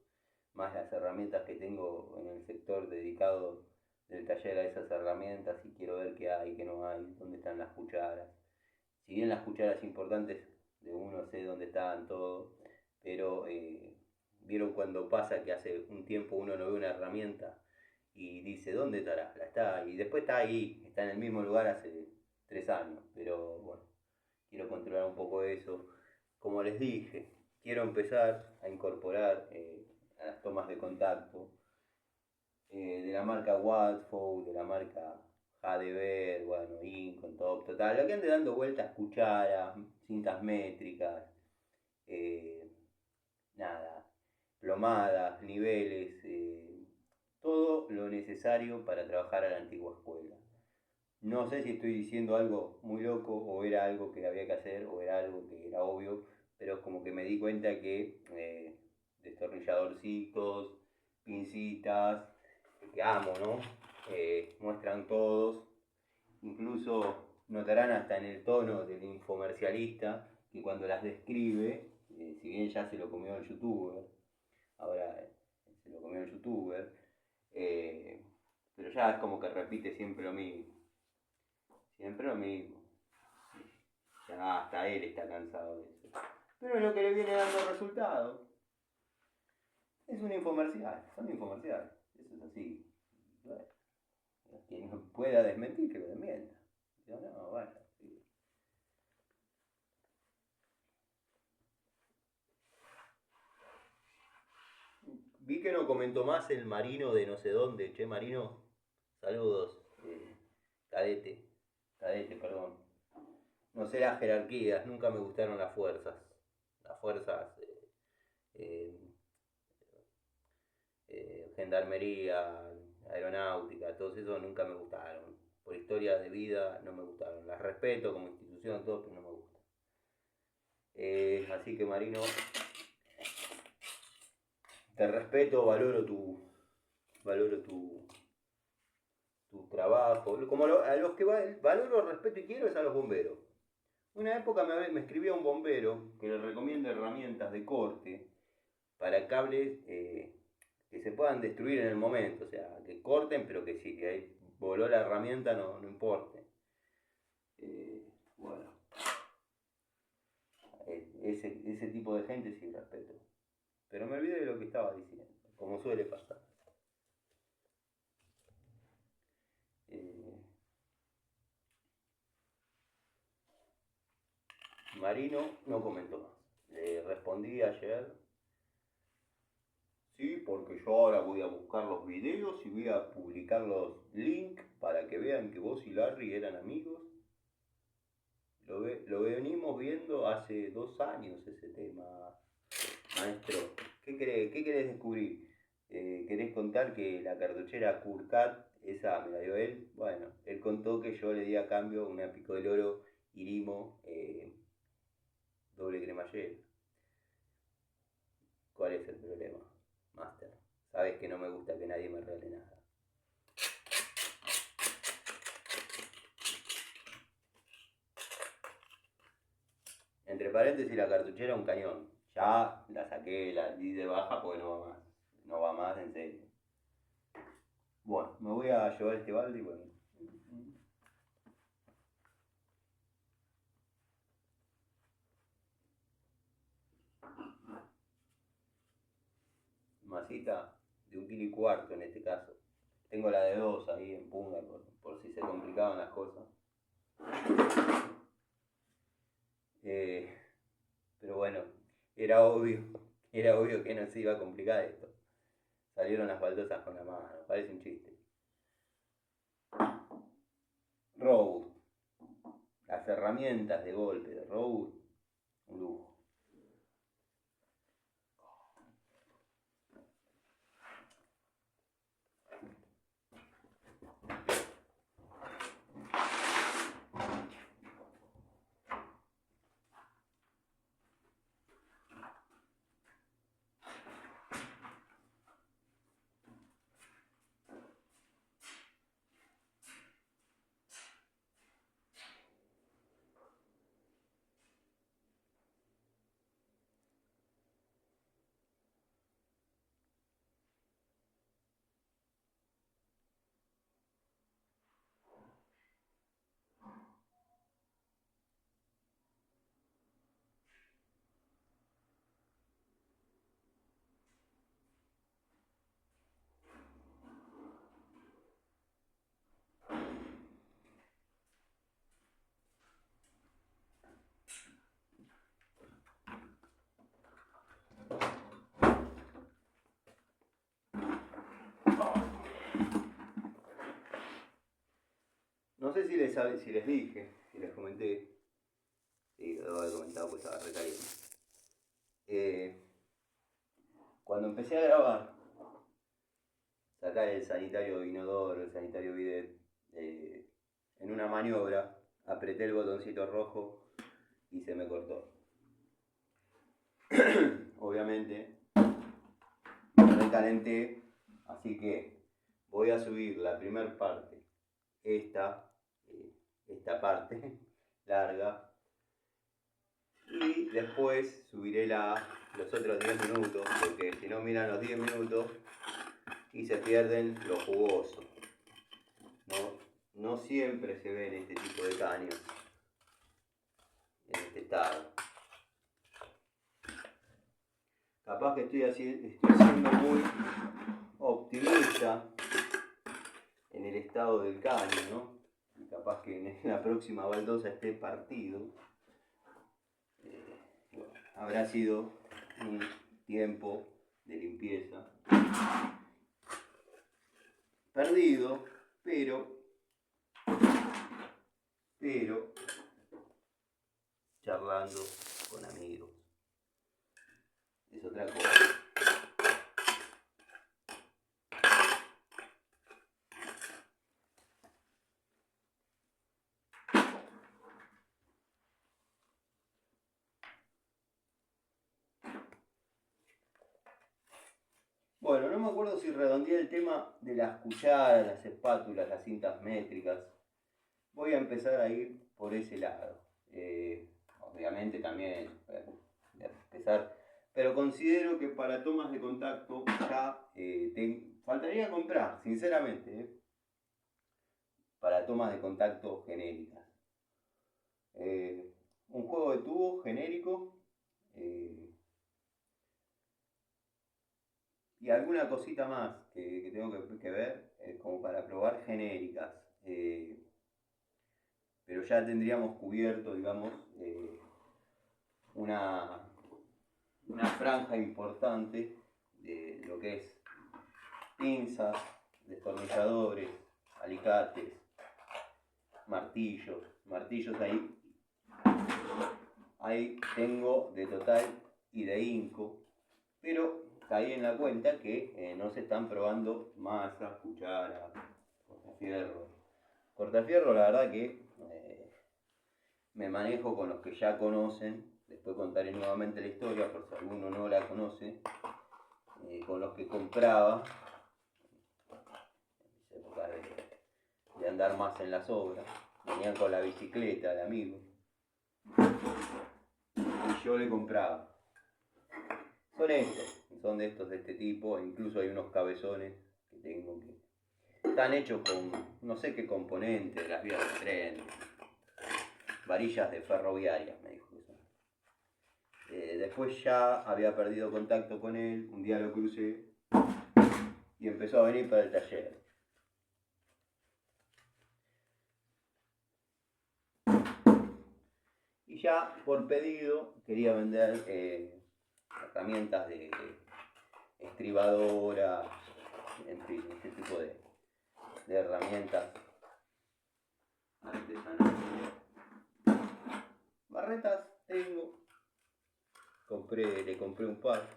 más las herramientas que tengo en el sector dedicado del taller a esas herramientas, y quiero ver qué hay, qué no hay, dónde están las cucharas. Si bien las cucharas importantes de uno sé dónde están, todo, pero vieron cuando pasa que hace un tiempo uno no ve una herramienta y dice, ¿dónde estará? La está, y después está ahí, está en el mismo lugar hace 3 años, pero bueno, quiero controlar un poco eso. Como les dije, quiero empezar a incorporar a las tomas de contacto de la marca Watford, de la marca Hadever, bueno, Incon, Top, total, lo que ande dando vueltas, cucharas, cintas métricas, nada, plomadas, niveles, todo lo necesario para trabajar a la antigua escuela. No sé si estoy diciendo algo muy loco o era algo que había que hacer o era algo que era obvio, pero como que me di cuenta que destornilladorcitos, pincitas, que amo, ¿no? Muestran todos, incluso notarán hasta en el tono del infomercialista que cuando las describe, si bien ya se lo comió el youtuber, ahora se lo comió el youtuber, pero ya es como que repite siempre lo mismo. Siempre lo mismo. Ya hasta él está cansado de eso. Pero es lo que le viene dando resultado. Es un infomercial, son infomerciales. Eso es así. Bueno, quien no pueda desmentir, que lo desmienta. Yo no, bueno. Sí. Vi que no comentó más el Marino de no sé dónde. Che, Marino, saludos. Cadete, perdón. No sé las jerarquías, nunca me gustaron las fuerzas. Las fuerzas, gendarmería, aeronáutica, todos esos nunca me gustaron. Por historia de vida no me gustaron. Las respeto como institución, todo, pero no me gustan. Así que Marino, te respeto, valoro tu trabajo. Como a los que valoro, respeto y quiero es a los bomberos. Una época me escribía un bombero que le recomienda herramientas de corte para cables que se puedan destruir en el momento, o sea, que corten, pero que si que ahí voló la herramienta no importe. Bueno, ese tipo de gente sí respeto. Pero me olvidé de lo que estaba diciendo, como suele pasar. Marino no comentó más. Le respondí ayer. Sí, porque yo ahora voy a buscar los videos y voy a publicar los links para que vean que vos y Larry eran amigos. Lo venimos viendo hace 2 años ese tema, maestro. ¿Qué querés descubrir? ¿Querés contar que la cartuchera Kurkat, esa me la dio él? Bueno, él contó que yo le di a cambio una Pico del Oro Irimo doble cremallera. ¿Cuál es el problema, Master? Sabes que no me gusta que nadie me regale nada. Entre paréntesis, la cartuchera un cañón. Ya la saqué, la di de baja porque no va más. No va más, en serio. Bueno, me voy a llevar este balde y bueno. Masita de 1,4 kg en este caso. Tengo la de 2 ahí en punta por si se complicaban las cosas. Pero bueno, era obvio que no se iba a complicar esto. Salieron las baldosas con la mano, parece un chiste. Robust. Las herramientas de golpe de Robust, un lujo. No sé si les dije, si les comenté. Sí, lo había comentado pues estaba recaliente. Cuando empecé a grabar, sacar el sanitario inodoro, el sanitario bidet, en una maniobra, apreté el botoncito rojo y se me cortó. Obviamente, me recalenté, así que voy a subir la primera parte, esta parte larga, y después subiré los otros 10 minutos, porque si no miran los 10 minutos y se pierden lo jugoso. No siempre se ven este tipo de caños en este estado. Capaz que estoy siendo muy optimista en el estado del caño, ¿no? Y capaz que en la próxima baldosa esté partido. Bueno, habrá sido un tiempo de limpieza perdido, pero charlando con amigos es otra cosa. Bueno, no me acuerdo si redondeé el tema de las cucharas, las espátulas, las cintas métricas. Voy a empezar a ir por ese lado. Obviamente también voy a empezar, pero considero que para tomas de contacto ya faltaría comprar, sinceramente, para tomas de contacto genéricas. Un juego de tubo genérico y alguna cosita más que tengo que ver, como para probar genéricas. Pero ya tendríamos cubierto, digamos, una franja importante de lo que es pinzas, destornilladores, alicates, martillos ahí tengo de total y de Inco, pero caí en la cuenta que no se están probando masas, cucharas, cortafierro. Cortafierro, la verdad que me manejo con los que ya conocen, después contaré nuevamente la historia por si alguno no la conoce, con los que compraba en mis épocas de andar más en las obras, venían con la bicicleta de amigo y yo le compraba. Son de estos de este tipo, incluso hay unos cabezones que tengo que están hechos con no sé qué componente de las vías del tren, varillas de ferroviarias, me dijo que son. Después ya había perdido contacto con él, un día lo crucé y empezó a venir para el taller. Y ya por pedido quería vender herramientas de estribadora, en fin, este tipo de herramientas artesanales. Barretas tengo, le compré un par.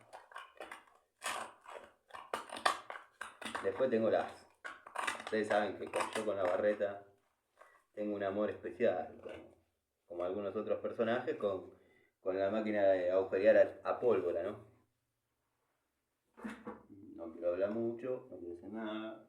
Después tengo las. Ustedes saben que yo con la barreta tengo un amor especial, como algunos otros personajes, con la máquina de agujerear a pólvora, ¿no? No quiero hablar mucho, no quiero decir nada.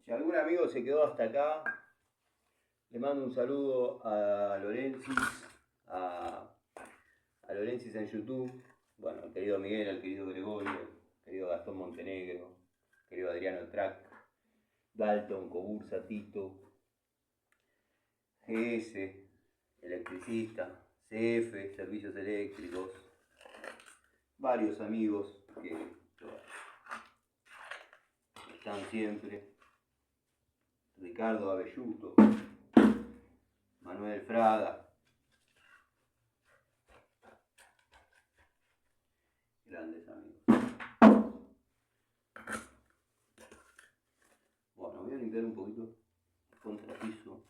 Si algún amigo se quedó hasta acá, le mando un saludo a Lorenzis, a Lorenzis en YouTube, bueno, al querido Miguel, al querido Gregorio, al querido Gastón Montenegro, al querido Adriano Track, Dalton, Cobursa, Tito, GS, electricista, CF, servicios eléctricos, varios amigos que están siempre, Ricardo Abelluto, Manuel Fraga, grandes amigos. Bueno, voy a limpiar un poquito el contrapiso.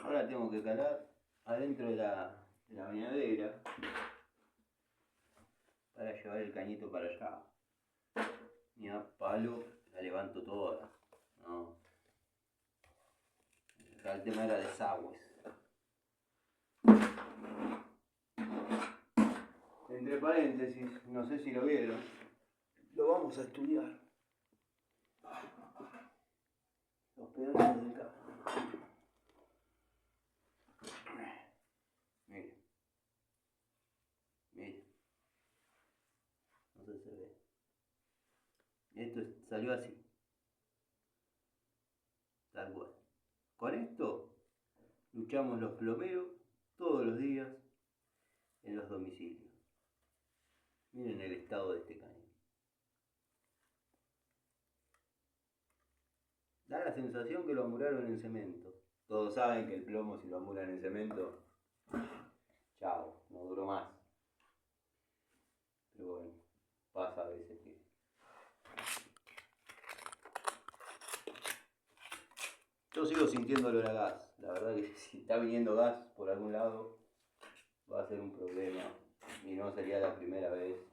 Ahora tengo que calar adentro de la bañadera para llevar el cañito para allá. Ni a palo la levanto toda. No. Acá el tema era desagües. Entre paréntesis, no sé si lo vieron, lo vamos a estudiar. Los pedazos de acá. Miren. Miren. No sé si se ve. Esto salió así. Tal cual. Con esto luchamos los plomeros todos los días en los domicilios. Miren el estado de este caño. Da la sensación que lo amuraron en cemento. Todos saben que el plomo, si lo amuran en cemento, chao, no duró más. Pero bueno, pasa a veces que... Yo sigo sintiendo olor a gas. La verdad que si está viniendo gas por algún lado, va a ser un problema. Y no sería la primera vez.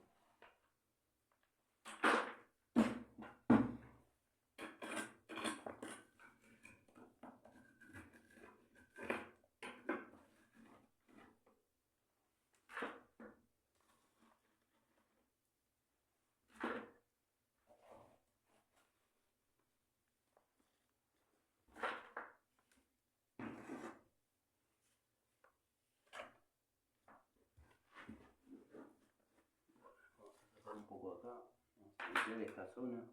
poco acá. Vamos a limpiar esta zona.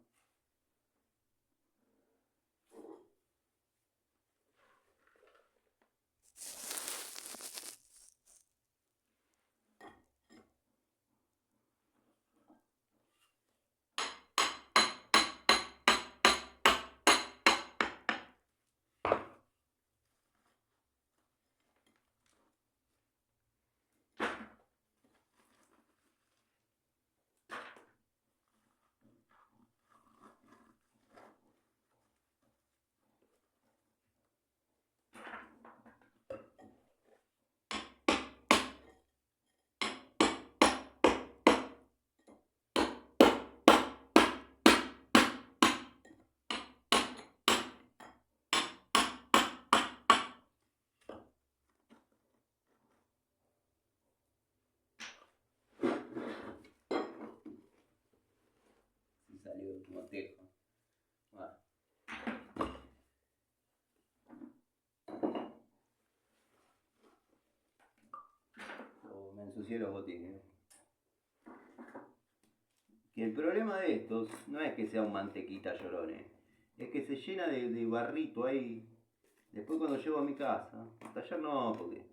Salió como tejo. Bueno. Me ensucié los botines. Que el problema de estos no es que sea un mantequita llorón, es que se llena de barrito ahí. Después cuando llego a mi casa, el taller no, porque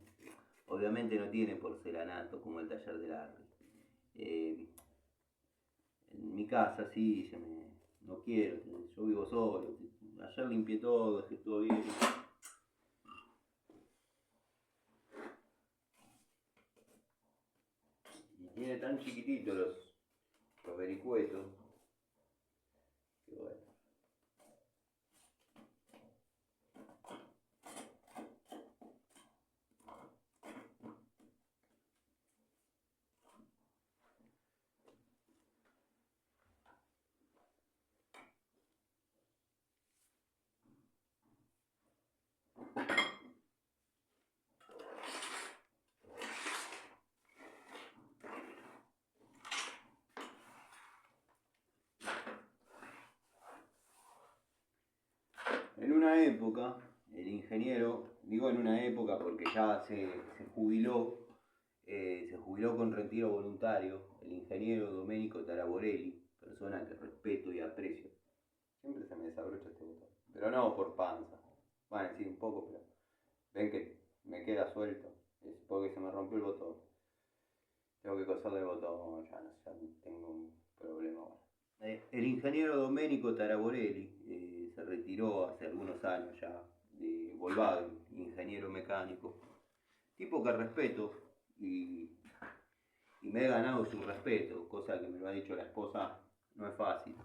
obviamente no tiene porcelanato como el taller del Larry. En mi casa sí, no quiero, yo vivo solo. Ayer limpié todo, dejé todo bien. Y tiene tan chiquititos los vericuetos. Que bueno. En una época, el ingeniero, digo en una época porque ya se jubiló con retiro voluntario, el ingeniero Domenico Taraborelli, persona que respeto y aprecio. Siempre se me desabrocha este botón, pero no por panza. Bueno, sí, un poco, pero ven que me queda suelto, es porque se me rompió el botón. Tengo que coserle el botón, ya tengo un problema. El ingeniero Domenico Taraborelli se retiró hace algunos años ya de Volkswagen, ingeniero mecánico. Tipo que respeto y me he ganado su respeto, cosa que me lo ha dicho la esposa, no es fácil.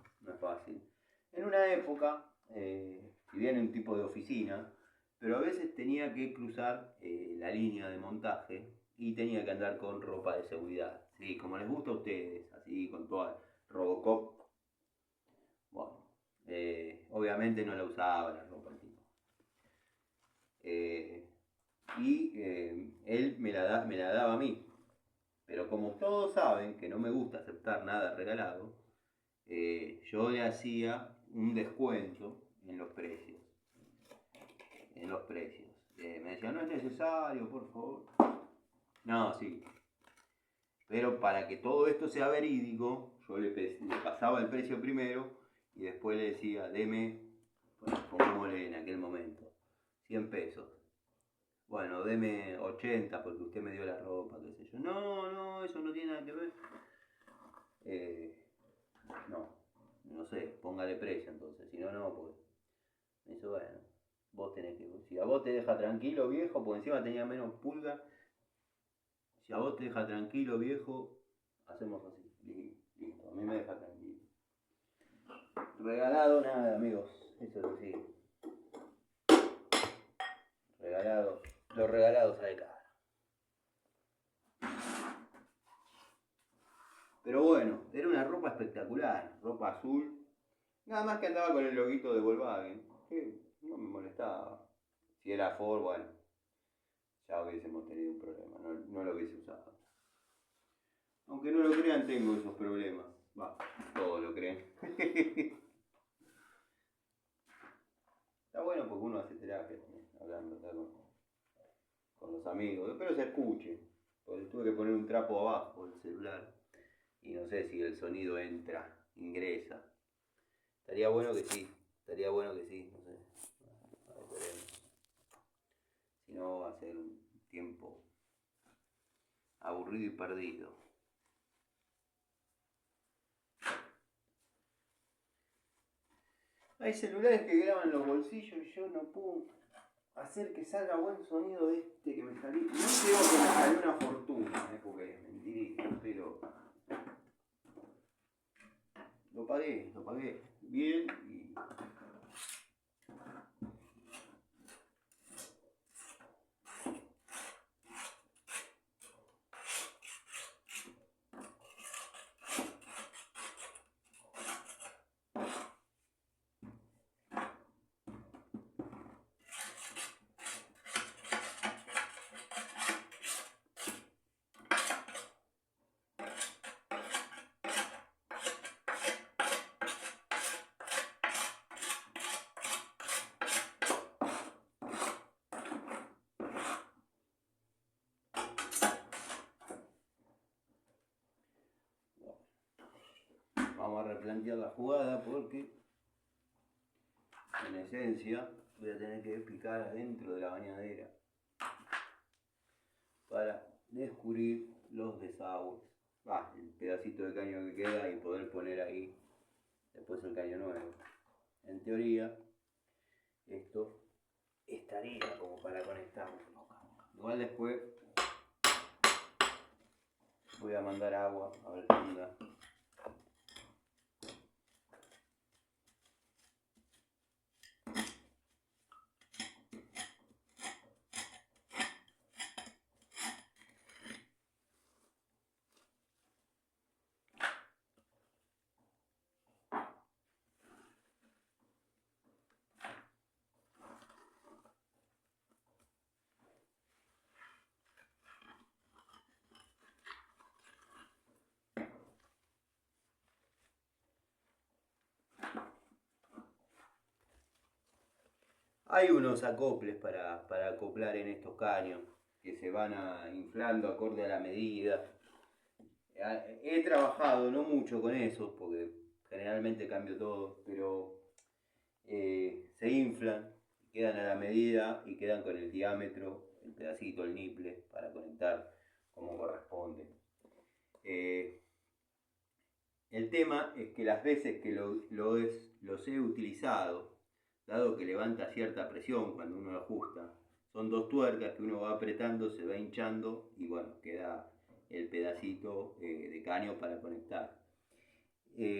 En una época, si bien un tipo de oficina, pero a veces tenía que cruzar la línea de montaje y tenía que andar con ropa de seguridad, sí, como les gusta a ustedes, así con toda Robocop. Bueno, obviamente no la usaba la ropa el tipo. Él me la daba a mí. Pero como todos saben que no me gusta aceptar nada regalado, yo le hacía un descuento en los precios. Me decía, no es necesario, por favor. No, sí. Pero para que todo esto sea verídico, yo le pasaba el precio primero y después le decía, deme, pongámosle en aquel momento, 100 pesos. Bueno, deme 80 porque usted me dio la ropa, qué sé yo. No, eso no tiene nada que ver. No sé, póngale precio entonces, si no, pues. Me dice, bueno, vos tenés que. Si a vos te deja tranquilo, viejo, porque encima tenía menos pulga. Si a vos te deja tranquilo, viejo, hacemos así. Listo, a mí me deja tranquilo. Regalado nada, amigos, eso es así. Los regalados sale caro. Pero bueno, era una ropa espectacular, ropa azul. Nada más que andaba con el loguito de Volkswagen, que no me molestaba. Si era Ford, bueno, ya hubiésemos tenido un problema, no lo hubiese usado. Aunque no lo crean, tengo esos problemas. Va, todos lo creen. Está bueno porque uno hace terapia también, hablando con los amigos. Espero se escuche, porque tuve que poner un trapo abajo del celular. y no sé si el sonido ingresa. Estaría bueno que sí, no sé. A ver, veremos. Si no, va a ser un tiempo aburrido y perdido. Hay celulares que graban los bolsillos y yo no puedo hacer que salga buen sonido de este que me salió. No creo que me salió una fortuna, porque es mentirita, pero lo pagué bien y vamos a replantear la jugada porque en esencia voy a tener que picar adentro de la bañadera para descubrir los desagües, el pedacito de caño que queda y poder poner ahí después el caño nuevo. En teoría esto estaría como para conectarlo. Igual después voy a mandar agua a ver qué onda. Hay unos acoples para acoplar en estos caños que se van inflando acorde a la medida. He trabajado no mucho con eso porque generalmente cambio todo, pero se inflan, quedan a la medida y quedan con el diámetro, el pedacito, el niple para conectar como corresponde. El tema es que las veces que los he utilizado, dado que levanta cierta presión cuando uno lo ajusta, son dos tuercas que uno va apretando, se va hinchando y bueno, queda el pedacito de caño para conectar.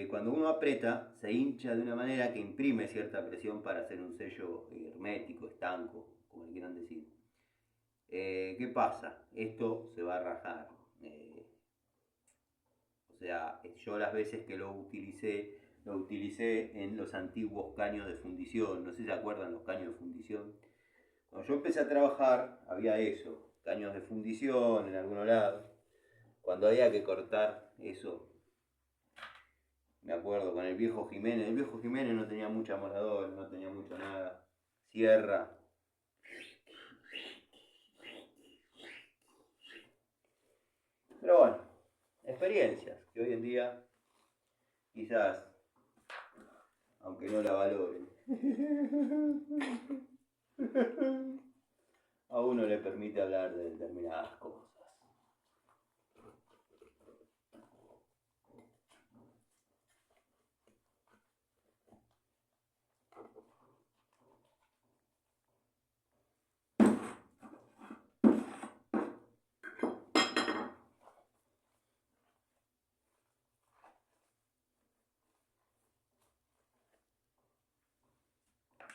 Cuando uno aprieta, se hincha de una manera que imprime cierta presión para hacer un sello hermético, estanco, como le quieran decir. ¿Qué pasa? Esto se va a rajar. O sea, yo las veces que lo utilicé en los antiguos caños de fundición. No sé si se acuerdan los caños de fundición. Cuando yo empecé a trabajar, había eso, caños de fundición en algún lado. Cuando había que cortar eso, me acuerdo con el viejo Jiménez. El viejo Jiménez no tenía mucha moradora, no tenía mucho nada. Sierra. Pero bueno, experiencias que hoy en día quizás, aunque no la valoren, a uno le permite hablar de determinadas cosas.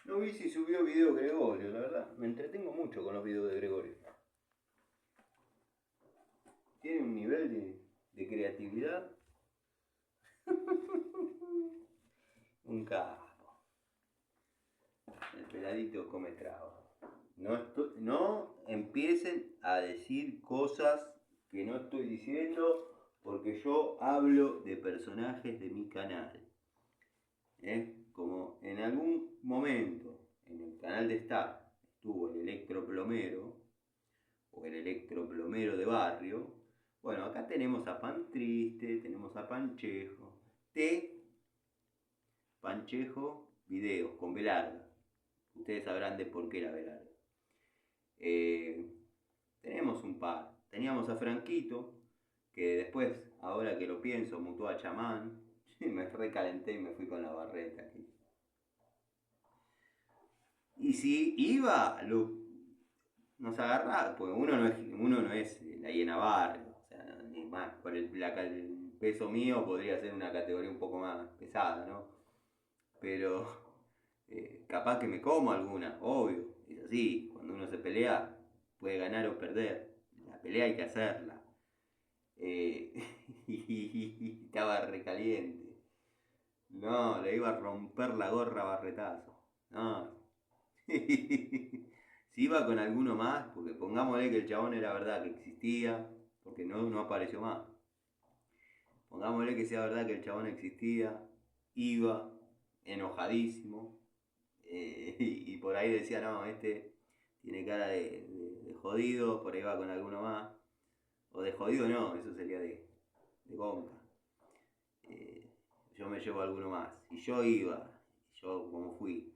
No vi si subió video Gregorio, la verdad. Me entretengo mucho con los videos de Gregorio. Tiene un nivel de creatividad. Un capo. El peladito come trago. No empiecen a decir cosas que no estoy diciendo porque yo hablo de personajes de mi canal. Como en algún momento en el canal de Star estuvo el electroplomero o el electroplomero de barrio, Bueno, acá tenemos a Pan Triste, tenemos a Panchejo. Panchejo, videos, con B larga. Ustedes sabrán de por qué la B larga. Tenemos un par. Teníamos a Franquito, que después, ahora que lo pienso, mutó a chamán. Me recalenté y me fui con la barreta aquí. Y si iba, nos agarraba, porque uno no es la hiena barrio, o sea, ni más, por el peso mío podría ser una categoría un poco más pesada, ¿no? Pero capaz que me como alguna, obvio, es así, cuando uno se pelea puede ganar o perder, la pelea hay que hacerla. Y estaba recaliente. No, le iba a romper la gorra a barretazo. No. Si iba con alguno más, porque pongámosle que el chabón era verdad que existía, porque no apareció más. Pongámosle que sea verdad que el chabón existía, iba enojadísimo, y por ahí decía, no, este tiene cara de jodido, por ahí va con alguno más. O de jodido no, eso sería de gonca. Yo me llevo alguno más. Si yo iba, yo como fui,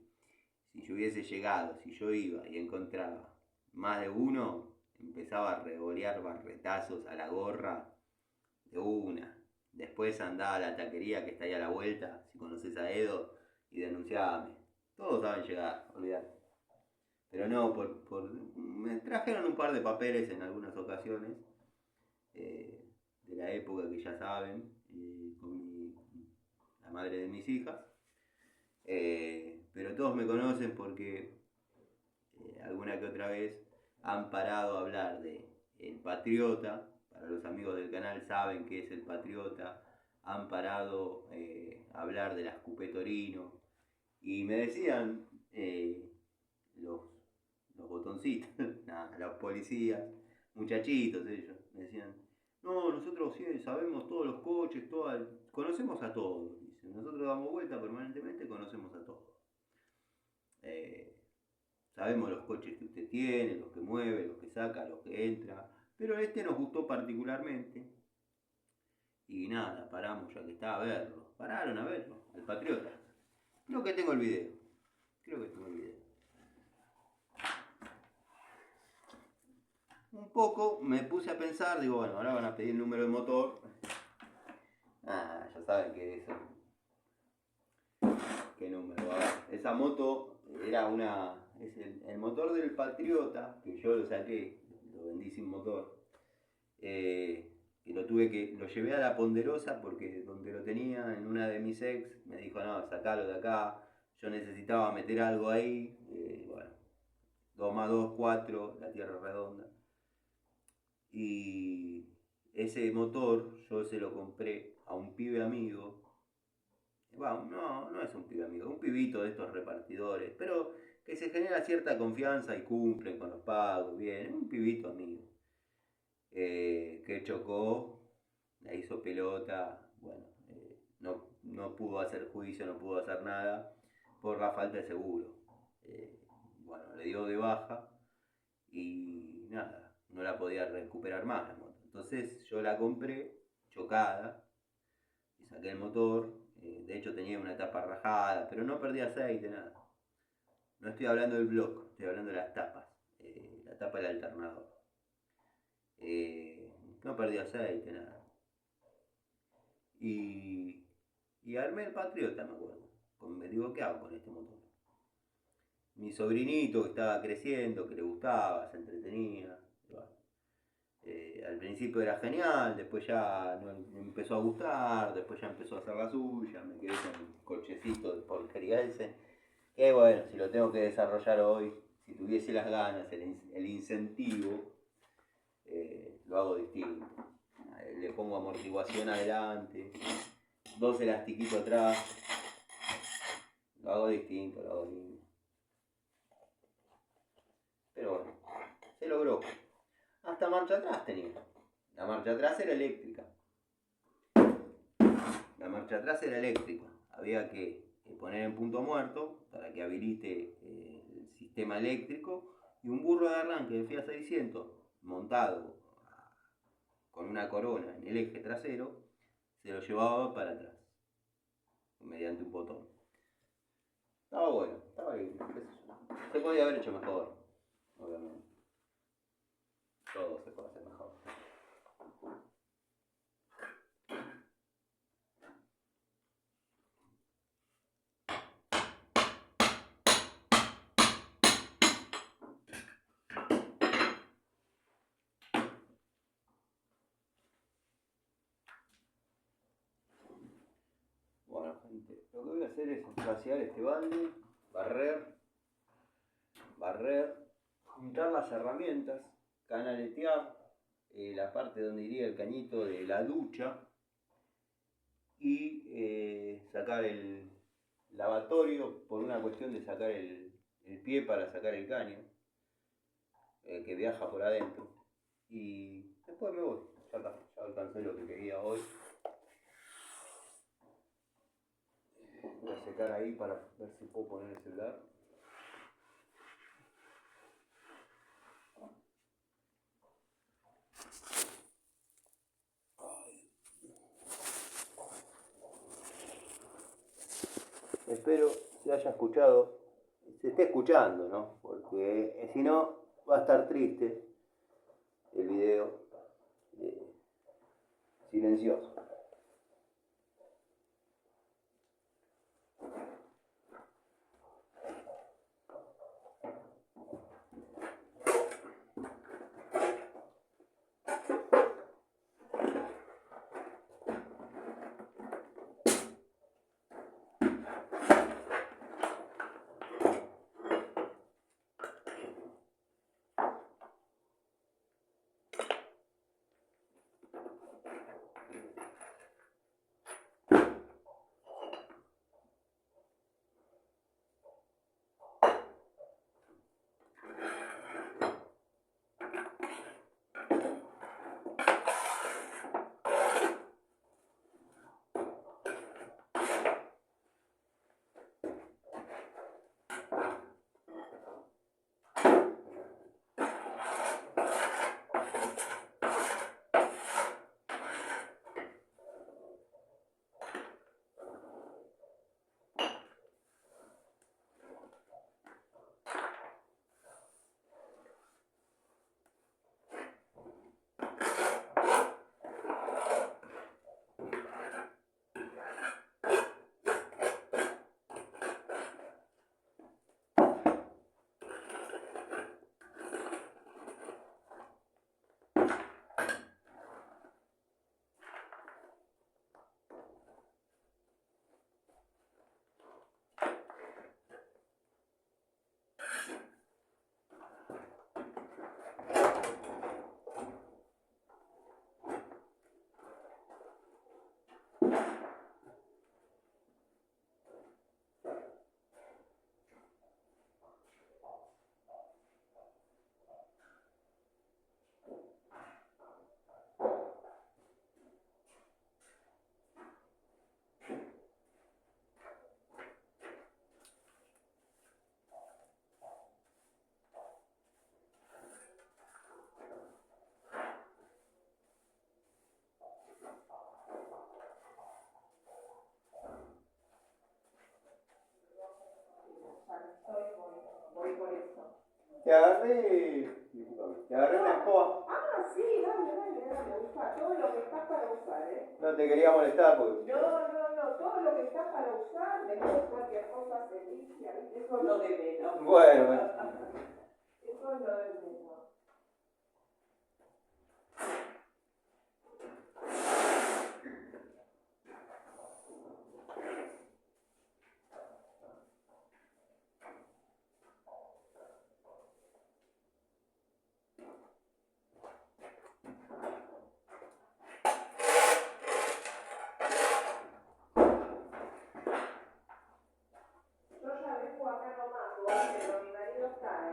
si yo hubiese llegado, si yo iba y encontraba más de uno, empezaba a revolear barretazos a la gorra de una. Después andaba a la taquería que está ahí a la vuelta, si conoces a Edo, y denunciame. Todos saben llegar, olvidate. Pero no, me trajeron un par de papeles en algunas ocasiones, de la época que ya saben, con la madre de mis hijas. Pero todos me conocen porque alguna que otra vez han parado a hablar de El Patriota. Para los amigos del canal saben qué es El Patriota. Han parado a hablar de la Escupetorino. Y me decían los botoncitos, nada, los policías, muchachitos ellos, me decían, no, nosotros sí sabemos todos los coches, conocemos a todos. Dicen, nosotros damos vuelta permanentemente, conocemos a todos. Sabemos los coches que usted tiene, los que mueve, los que saca, los que entra, pero este nos gustó particularmente. Y nada, paramos ya que está a verlo. Pararon a verlo, al Patriota. Creo que tengo el video. Un poco me puse a pensar, digo, bueno, ahora van a pedir el número de motor. Ya saben que eso. ¿Qué número? A ver, esa moto era es el motor del Patriota, que yo lo saqué, lo vendí sin motor. Y lo llevé a la Ponderosa porque donde lo tenía, en una de mis ex, me dijo, no, sacalo de acá. Yo necesitaba meter algo ahí, bueno, 2 más 2, 4, la tierra redonda. Y ese motor yo se lo compré a un pibe amigo. Bueno, no es un pibe amigo, un pibito de estos repartidores, pero que se genera cierta confianza y cumple con los pagos, bien, un pibito amigo. Que chocó, la hizo pelota, bueno, no pudo hacer juicio, no pudo hacer nada por la falta de seguro. Bueno, le dio de baja y nada, no la podía recuperar más la moto. Entonces yo la compré chocada y saqué el motor. De hecho tenía una tapa rajada, pero no perdía aceite, nada. No estoy hablando del block, estoy hablando de las tapas. La tapa del alternador. No perdí aceite, nada. Y armé el Patriota, me acuerdo. Me digo, ¿qué hago con este motor? Mi sobrinito que estaba creciendo, que le gustaba, se entretenía. Al principio era genial, después ya no empezó a gustar, después ya empezó a hacer la suya, me quedé con el cochecito de porquería ese. Que bueno, si lo tengo que desarrollar hoy, si tuviese las ganas, el incentivo, lo hago distinto. Le pongo amortiguación adelante, 2 elastiquitos atrás, lo hago distinto, lo hago lindo. Pero bueno, se logró. Hasta marcha atrás tenía. La marcha atrás era eléctrica. Había que poner en punto muerto para que habilite el sistema eléctrico y un burro de arranque de Fiat 600 montado con una corona en el eje trasero, se lo llevaba para atrás, mediante un botón. Estaba bueno, estaba bien, se podía haber hecho mejor, obviamente. Todo se puede hacer mejor. Bueno, gente, lo que voy a hacer es vaciar este balde, barrer, juntar las herramientas, canaletear la parte donde iría el cañito de la ducha y sacar el lavatorio por una cuestión de sacar el pie para sacar el caño que viaja por adentro. Y después me voy, ya alcancé lo que quería hoy. Voy a secar ahí para ver si puedo poner el celular. Espero se haya escuchado, se esté escuchando, ¿no? Porque si no va a estar triste el video silencioso. Te agarré una escoba. Ah, sí, dale, usa todo lo que está para usar, ¿eh? No te quería molestar porque... No, todo lo que está para usar, después cualquier cosa se limpia, ¿viste? Eso es lo de menos. Bueno. Eso es lo de menos.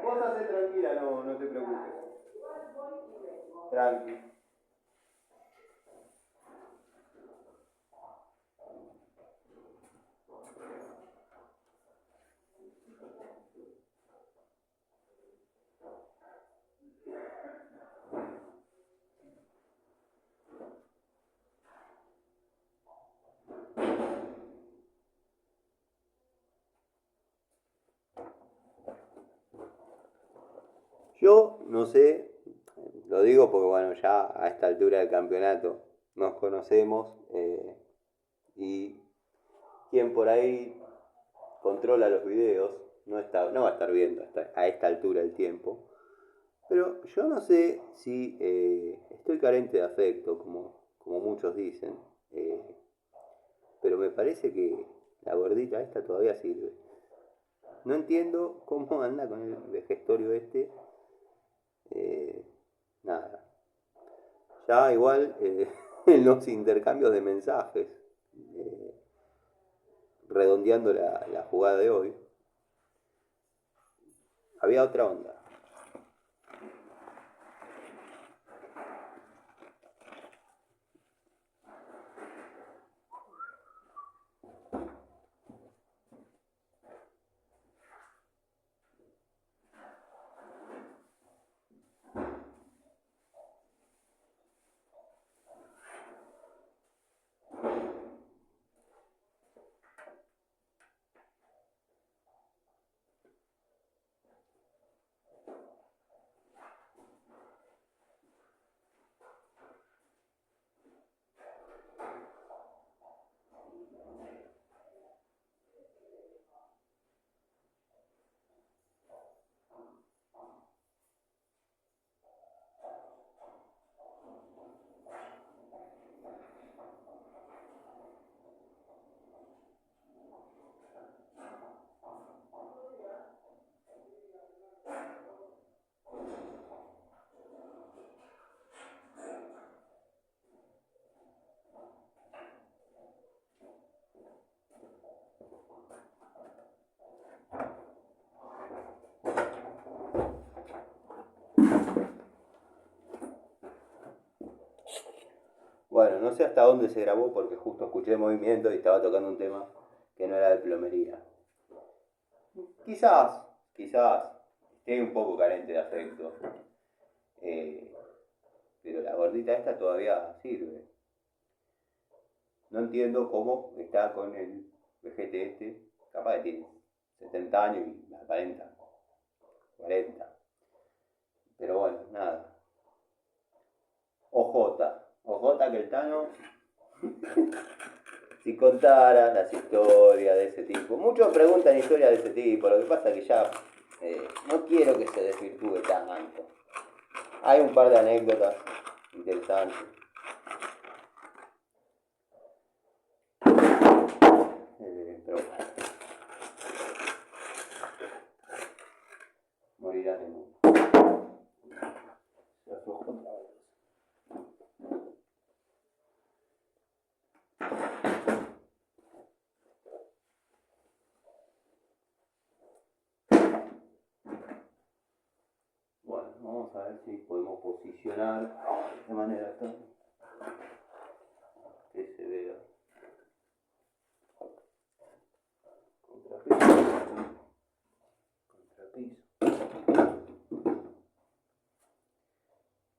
Vos hacé tranquila, no te preocupes. Igual voy y vengo. Tranqui. Yo no sé, lo digo porque bueno, ya a esta altura del campeonato nos conocemos y quien por ahí controla los videos no va a estar viendo a esta altura del tiempo. Pero yo no sé si estoy carente de afecto, como muchos dicen, eh, pero me parece que la gordita esta todavía sirve. No entiendo cómo anda con el vejestorio este. eh, Nada. Ya igual en los intercambios de mensajes, eh, redondeando la jugada de hoy, había otra onda. Bueno, no sé hasta dónde se grabó porque justo escuché el movimiento y estaba tocando un tema que no era de plomería. Quizás esté un poco carente de afecto, eh, pero la gordita esta todavía sirve. No entiendo cómo está con el vejete este, capaz que tiene 70 años y aparenta 40. Pero bueno, nada. OJ que el Tano, si contara las historias de ese tipo. Muchos preguntan historias de ese tipo, lo que pasa es que ya no quiero que se desvirtúe tanto. Hay un par de anécdotas interesantes. Pero bueno, morirán en uno. Se aflojó otra vez. Bueno, vamos a ver si podemos posicionar de manera tal que se vea contrapiso.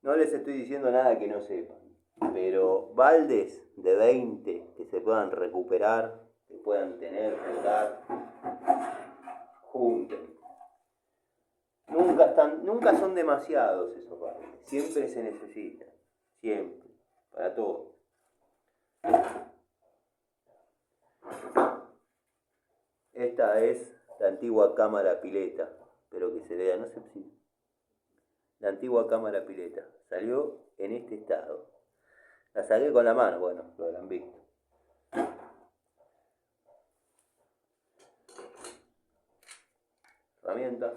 No les estoy diciendo nada que no sepan, pero baldes de 20 que se puedan recuperar, que puedan tener, juntar, junten. Nunca son demasiados esos baldes, siempre se necesitan, siempre, para todo. Esta es la antigua cámara pileta, pero que se vea, no sé si... La antigua cámara pileta salió en este estado. La saqué con la mano, bueno, lo habrán visto. Herramientas.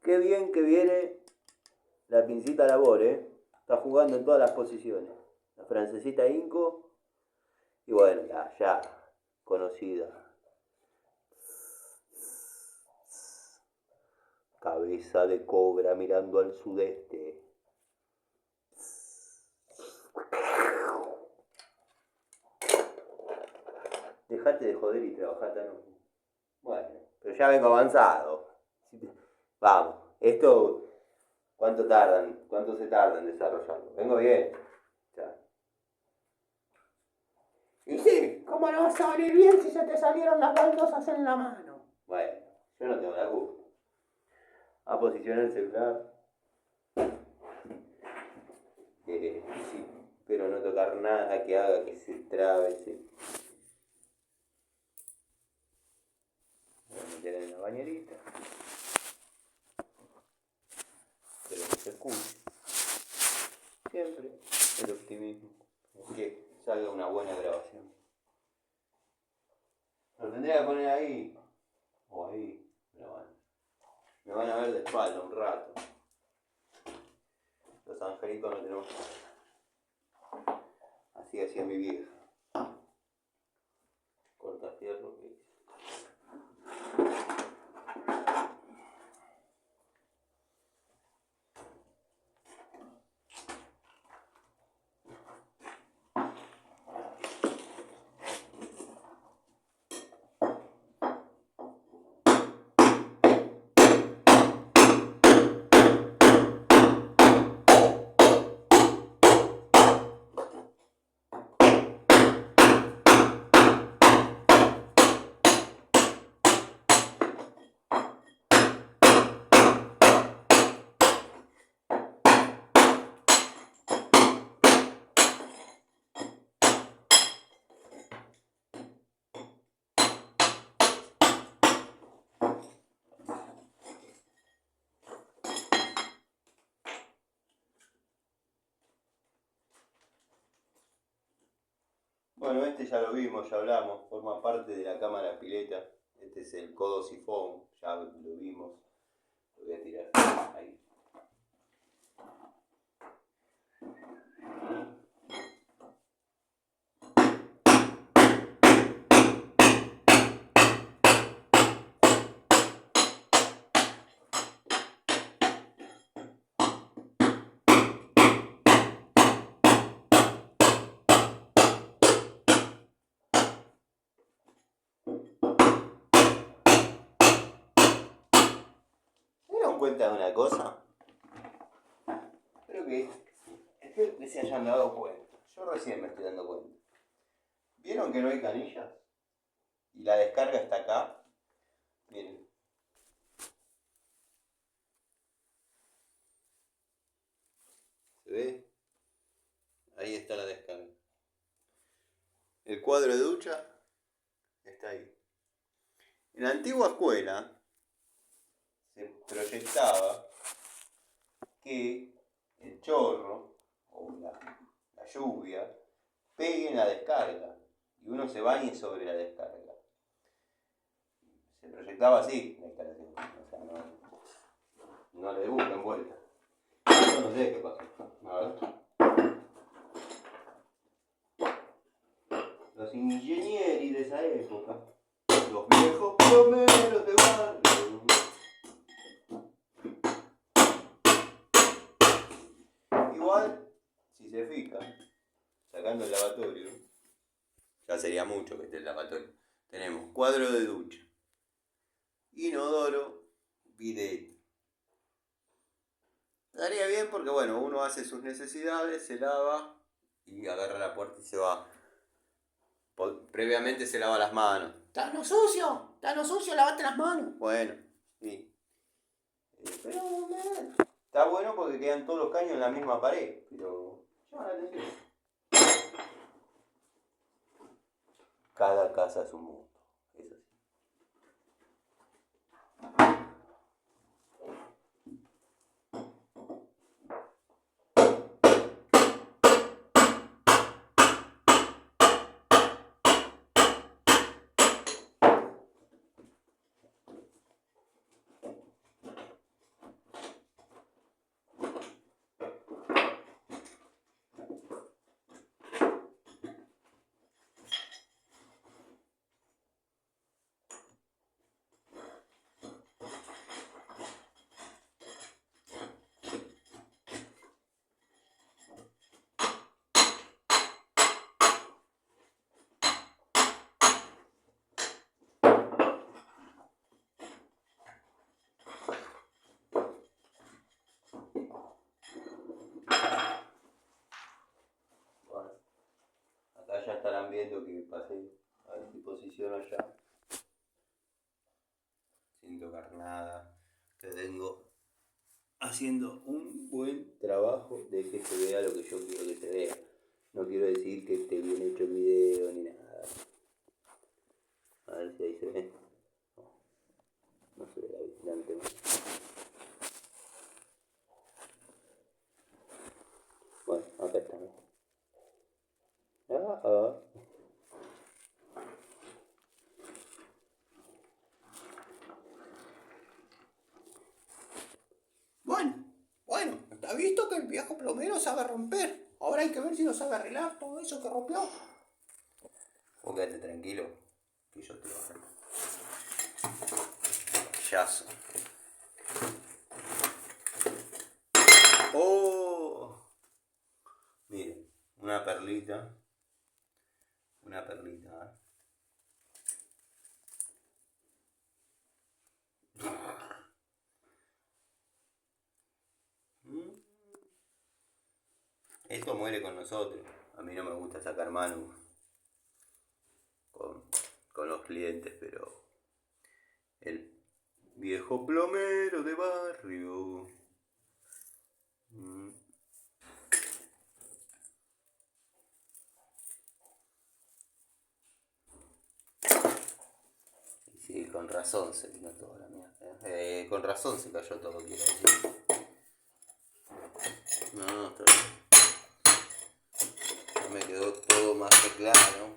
Qué bien que viene la pincita labor, Está jugando en todas las posiciones. La francesita Inco y bueno, la ya conocida cabeza de cobra mirando al sudeste. Dejate de joder y trabajate, ¿no? Bueno, pero ya vengo avanzado. Vamos, esto, ¿cuánto se tarda en desarrollarlo? Vengo bien. Ya. Y sí, ¿cómo no vas a venir bien si se te salieron las baldosas en la mano? Bueno, Yo no tengo la culpa. A posicionar el celular. Sí, pero no tocar nada que haga que se trabe. Voy a meter en la bañerita. Pero que se escuche. Siempre el optimismo. Que salga una buena grabación. Lo tendría que poner ahí. O ahí. Me van a ver de espalda un rato. Los angelitos no tenemos. Así hacía mi vieja. Corta fierro que hice. Bueno, este ya lo vimos, ya hablamos, forma parte de la cámara pileta. Este es el codo sifón, ya lo vimos. Lo voy a tirar ahí. ¿Se dieron cuenta de una cosa? Espero que se hayan dado cuenta. Yo recién me estoy dando cuenta. ¿Vieron que no hay canillas? Y la descarga está acá. Miren. ¿Se ve? Ahí está la descarga. El cuadro de ducha está ahí. En la antigua escuela se proyectaba que el chorro o la lluvia pegue en la descarga y uno se bañe sobre la descarga. Se proyectaba así la instalación, o sea, no le busquen vuelta. Yo no sé qué pasó, la verdad. Los ingenieros de esa época, los viejos plomeros de barrio. Igual, si se fijan, sacando el lavatorio, ya sería mucho que esté el lavatorio. Tenemos cuadro de ducha, inodoro, bidet. Estaría bien porque bueno, uno hace sus necesidades, se lava y agarra la puerta y se va. Previamente se lava las manos. ¡Está no sucio! ¡Lavate las manos! Bueno, sí. Pero está bueno porque quedan todos los caños en la misma pared. Pero llama la atención. Cada casa es un mundo. Es así. Ya estarán viendo que pasé a ver si posiciono allá sin tocar. mostrar nada, que vengo haciendo un buen trabajo de que se vea lo que yo quiero que se vea. No quiero decir que esté bien hecho el video ni nada. A ver si ahí se ve. No se ve la vigilante. Bueno, acá estamos. Bueno, está visto que el viejo plomero sabe romper. Ahora hay que ver si lo sabe arreglar todo eso que rompió. Vos quedate tranquilo, que yo te lo arreglo. Yazo. ¡Oh! Miren, una perlita. Una perlita, Esto muere con nosotros. A mí no me gusta sacar mano con los clientes, pero el viejo plomero de barrio. Sí, con razón se vino toda la mierda. Con razón se cayó todo, quiero decir. No, está bien. Ya me quedó todo más que claro.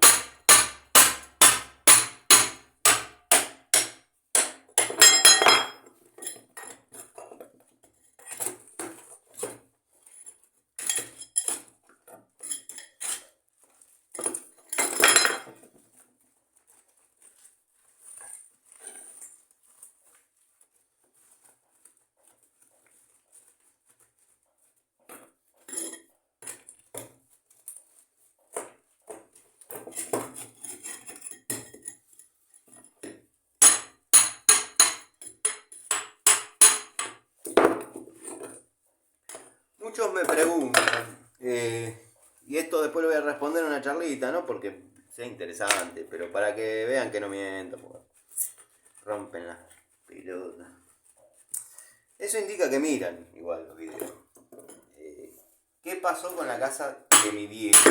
Muchos me preguntan, y esto después lo voy a responder en una charlita, ¿no? Porque sea interesante, pero para que vean que no miento, rompen las pelotas. Eso indica que miran igual los videos. ¿Qué pasó con la casa de mi viejo?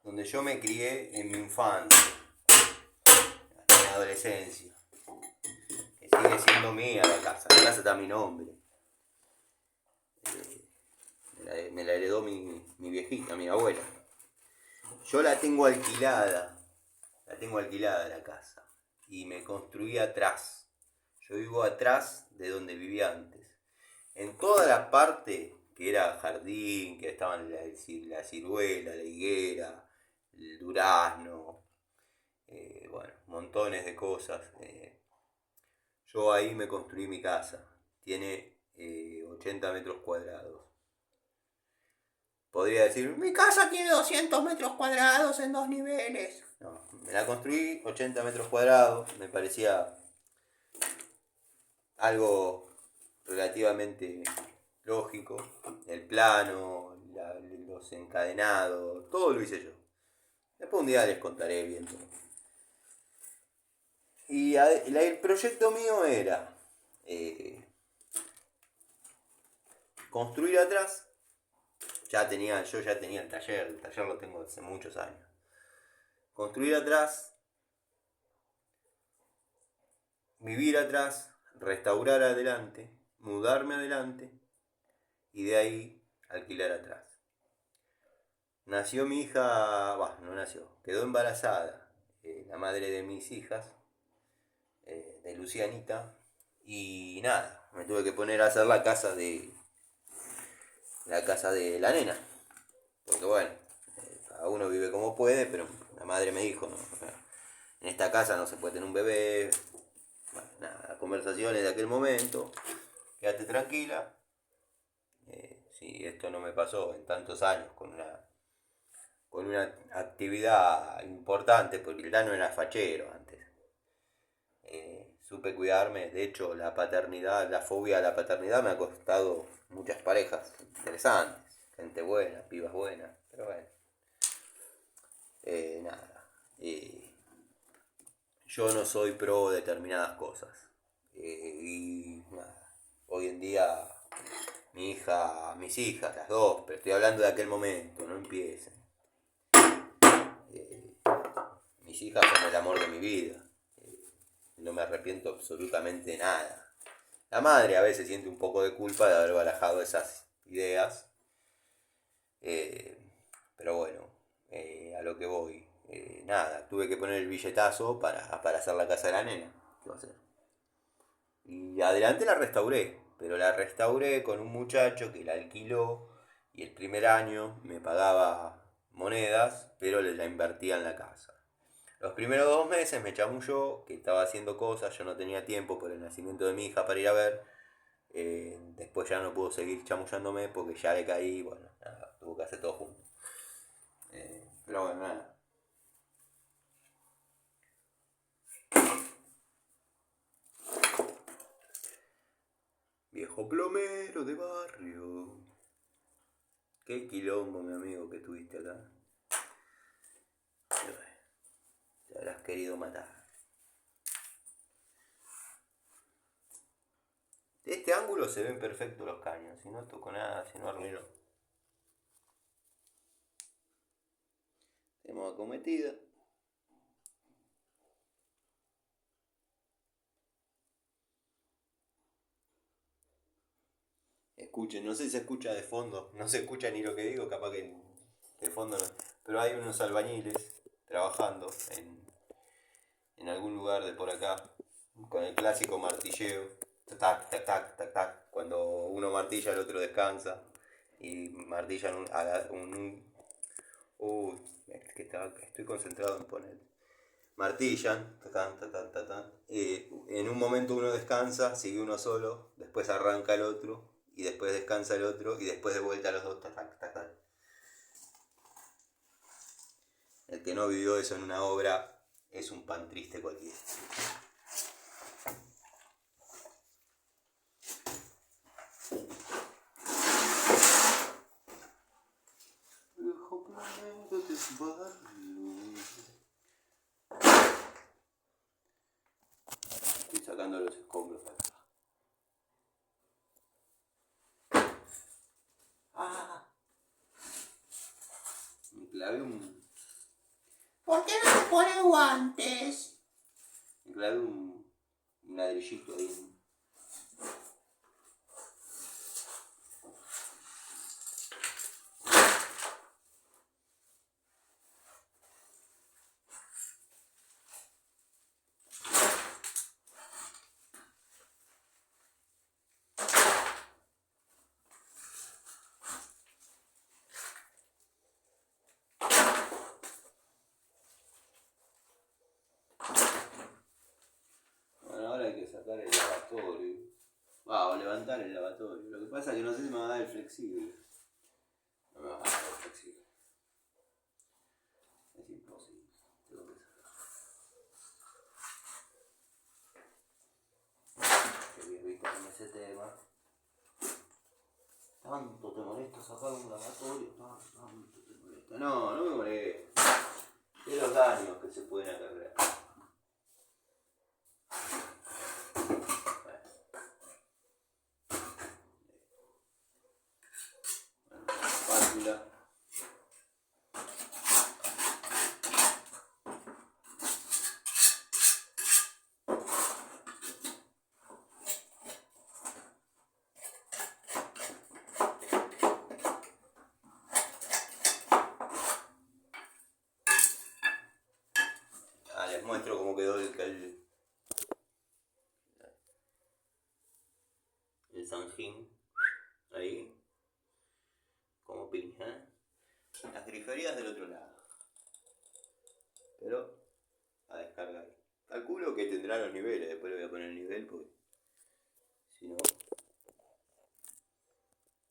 Donde yo me crié en mi infancia, en mi adolescencia. Que sigue siendo mía la casa está a mi nombre. Me la heredó mi viejita, mi abuela. Yo la tengo alquilada la casa. Y me construí atrás. Yo vivo atrás de donde vivía antes. En toda la parte que era jardín, que estaban la ciruela, la higuera, el durazno, bueno, montones de cosas. Yo ahí me construí mi casa. Tiene 80 metros cuadrados. Podría decir, mi casa tiene 200 metros cuadrados en 2 niveles. No, me la construí 80 metros cuadrados. Me parecía algo relativamente lógico. El plano, los encadenados, todo lo hice yo. Después un día les contaré bien todo. Y el proyecto mío era construir atrás. Yo ya tenía el taller lo tengo hace muchos años. Construir atrás, vivir atrás, restaurar adelante, mudarme adelante y de ahí alquilar atrás. Nació mi hija, no nació, quedó embarazada, la madre de mis hijas, de Lucianita, y nada, me tuve que poner a hacer la casa de la nena, porque bueno, cada uno vive como puede, pero la madre me dijo, no, en esta casa no se puede tener un bebé. Bueno, nada, conversaciones de aquel momento, quédate tranquila. Si esto no me pasó en tantos años con una actividad importante, porque ya no era fachero antes. Supe cuidarme, de hecho la fobia a la paternidad me ha costado muchas parejas interesantes, gente buena, pibas buenas, pero bueno. Nada. Yo no soy pro determinadas cosas. Y nada, hoy en día mis hijas, las dos, pero estoy hablando de aquel momento, no empiecen. Mis hijas son el amor de mi vida. No me arrepiento absolutamente de nada. La madre a veces siente un poco de culpa de haber barajado esas ideas. Pero bueno, a lo que voy. Nada, tuve que poner el billetazo para hacer la casa de la nena. ¿Qué va a hacer? Y adelante la restauré. Pero la restauré con un muchacho que la alquiló. Y el primer año me pagaba monedas, pero le la invertía en la casa. Los primeros 2 meses me chamulló que estaba haciendo cosas, yo no tenía tiempo por el nacimiento de mi hija para ir a ver. Después ya no pudo seguir chamullándome porque ya le caí, bueno, nada, tuvo que hacer todo junto. Pero bueno, nada. Viejo plomero de barrio. Qué quilombo, mi amigo, que tuviste acá. Te habrás querido matar. De este ángulo se ven perfectos los caños. Si no toco nada, si no arruino. Tenemos acometida. Escuchen, no sé si se escucha de fondo. No se escucha ni lo que digo, capaz que de fondo no. Pero hay unos albañiles trabajando en algún lugar de por acá. Con el clásico martilleo. Tac, tac, tac, tac, tac. Cuando uno martilla, el otro descansa. Y martillan uy, es que estoy concentrado en poner. Martillan, tac, tac, tac, tac, tac. En un momento uno descansa, sigue uno solo, después arranca el otro, y después descansa el otro, y después de vuelta los dos, tac, tac, tac, tac. El que no vivió eso en una obra es un pan triste cualquiera. Estoy sacando los escombros acá. ¡Ah! Me clavé ¿Por qué no te pones guantes? un ladrillito ahí. Ahora hay que sacar el lavatorio. O levantar el lavatorio. Lo que pasa es que no sé si me va a dar el flexible. No me va a dar el flexible. Es imposible. Tengo que sacar. Que bien visto con ese tema. Tanto te molesta sacar un lavatorio. Tanto te molesta. No, no me molesta. Es los daños que se pueden acarrear. Espátula. Les muestro cómo quedó el zanjín. Ahí. Como pincha. Las griferías del otro lado. Pero a descargar. Calculo que tendrá los niveles. Después le voy a poner el nivel porque si no va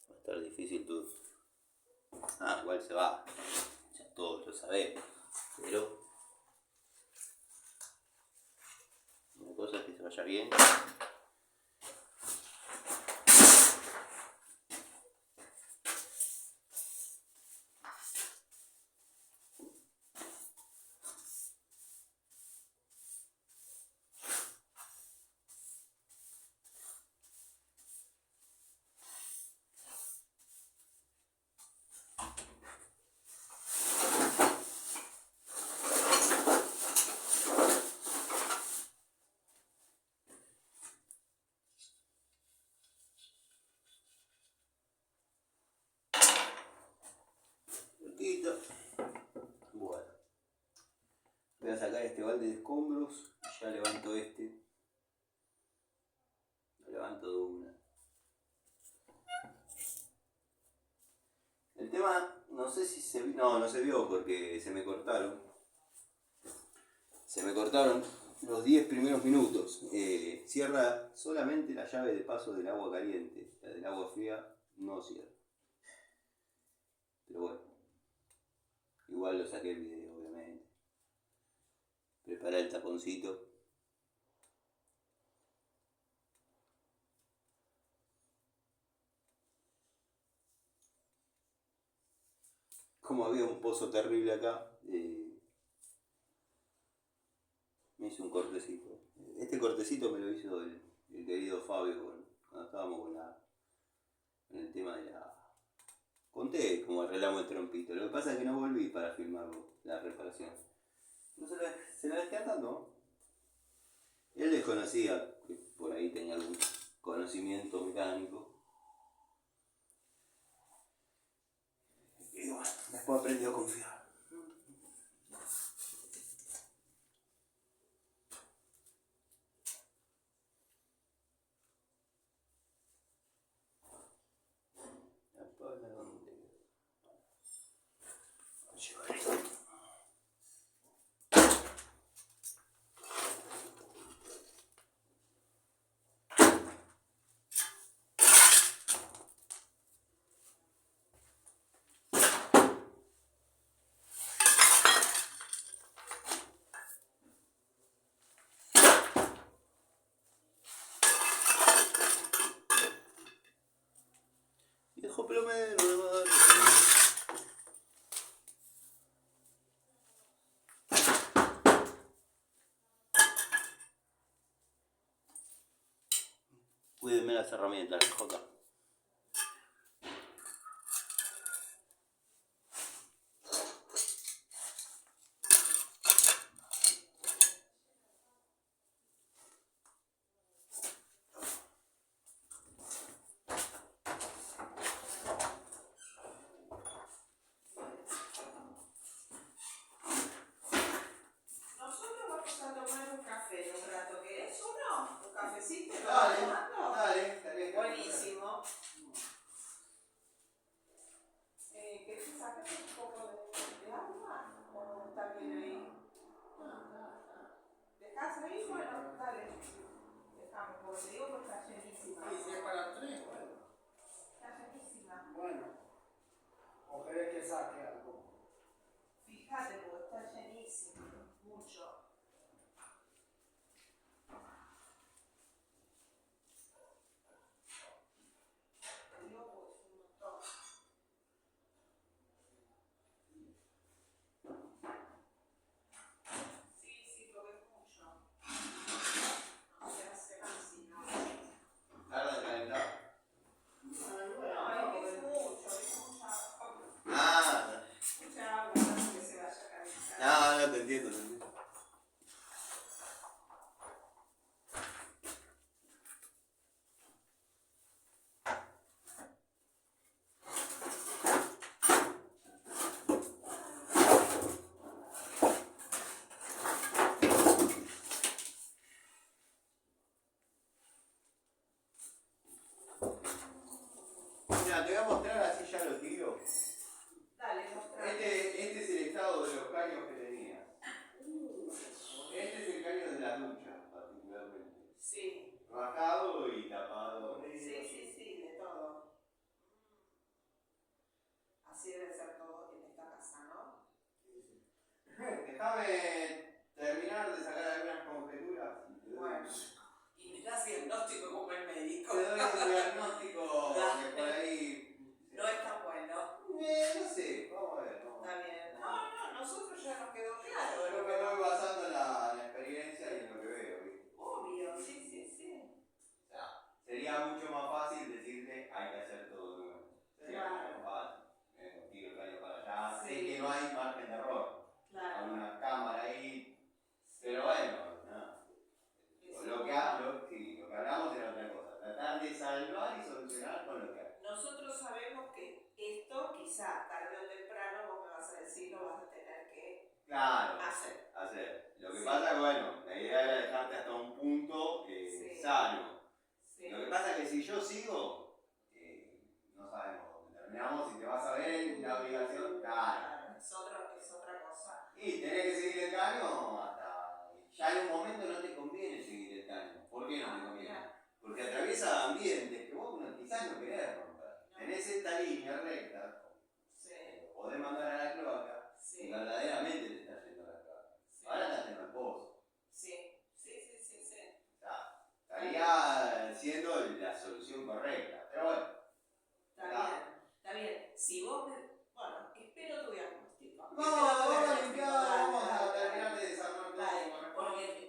a estar difícil todo. Igual se va. Ya todos lo sabemos. Pero una cosa es que se vaya bien. balde de escombros y ya levanto este. Lo levanto de una. El tema, no sé si se vio, no se vio porque se me cortaron. Se me cortaron los 10 primeros minutos. Cierra solamente la llave de paso del agua caliente. La del agua fría no cierra. Pero bueno, igual lo saqué el video, obviamente. Preparé el taponcito. Como había un pozo terrible acá, me hice un cortecito. Este cortecito me lo hizo el querido Fabio cuando estábamos con el tema de la... Conté cómo arreglamos el trompito. Lo que pasa es que no volví para filmarlo, la reparación. No se la dejé andando. Él desconocía que por ahí tenía algún conocimiento mecánico. Y bueno, después aprendió a confiar. Viejo plomero de barrio. Cuídenme las herramientas, Jota. Nosotros vamos a tomar un café en un rato, ¿querés uno? ¿Un cafecito? ¿Lo Dale, vas tomando? dale, dale. Buenísimo. ¿Querés sacar un poco de agua? ¿O está bien ahí? ¿Dejás ahí? Bueno, dale. Dejame, porque te digo que está llenísima. Sí, si es para 3, bueno. Está llenísima. Bueno. ¿O querés que saque algo? Fíjate, porque está llenísima. Mucho. Te digo porque es un montón. Sí, sí, porque es mucho. No se hace así, ¿no? Tarda en calentar. No, es mucha agua. Ah, Mucha agua para que se vaya a calentar. no, te entiendo, te entiendo. Mira, te voy a mostrar así ya lo tiro. Dale, mostrame. Este es el estado de los caños que tenía. Este es el caño de la ducha, particularmente. Sí. Rajado y tapado. Sí, de todo. Así debe ser todo en esta casa, ¿no? Déjame terminar de sacar algunas conjeturas. Bueno. Y me das diagnóstico como el médico. Te doy un diagnóstico que por ahí... No es tan bueno. No sé, vamos a ver. Está bien. No, nosotros ya nos quedó claro. Yo me voy basando en la experiencia y en lo que veo, ¿viste? Obvio, sí. O sea, sería mucho más fácil decirte hay que hacer todo nuevo. Sería Claro. mucho más fácil. Tiro el caño para allá. Sí. Sé que no hay margen de error. Hay Claro. una cámara ahí. Pero bueno, nada. Lo que hablamos era otra cosa. Tratar de salvar y solucionar con lo que hay. Nosotros sabemos que esto quizá tarde o temprano vos me vas a decir lo vas a tener que Claro. hacer. Lo que Sí. pasa pasa, bueno, la idea era dejarte hasta un punto sano. Sí. Lo que pasa es que si yo sigo, no sabemos dónde terminamos. Si te vas a ver en la obligación, claro. Es otra cosa. Y tenés que seguir el caño hasta. Ya en un momento no te conviene seguir el caño. ¿Por qué no te conviene? Porque atraviesa ambientes que vos quizás no querés romper. Tenés esta línea recta, podés mandar a la cloaca, y verdaderamente te estás yendo a la cloaca. Ahora estás en el pozo. Sí. O sea, estaría siendo la solución correcta. Pero bueno. Está bien. Si vos bueno, espero tu diagnóstico. Vamos a terminar de desarmar todo.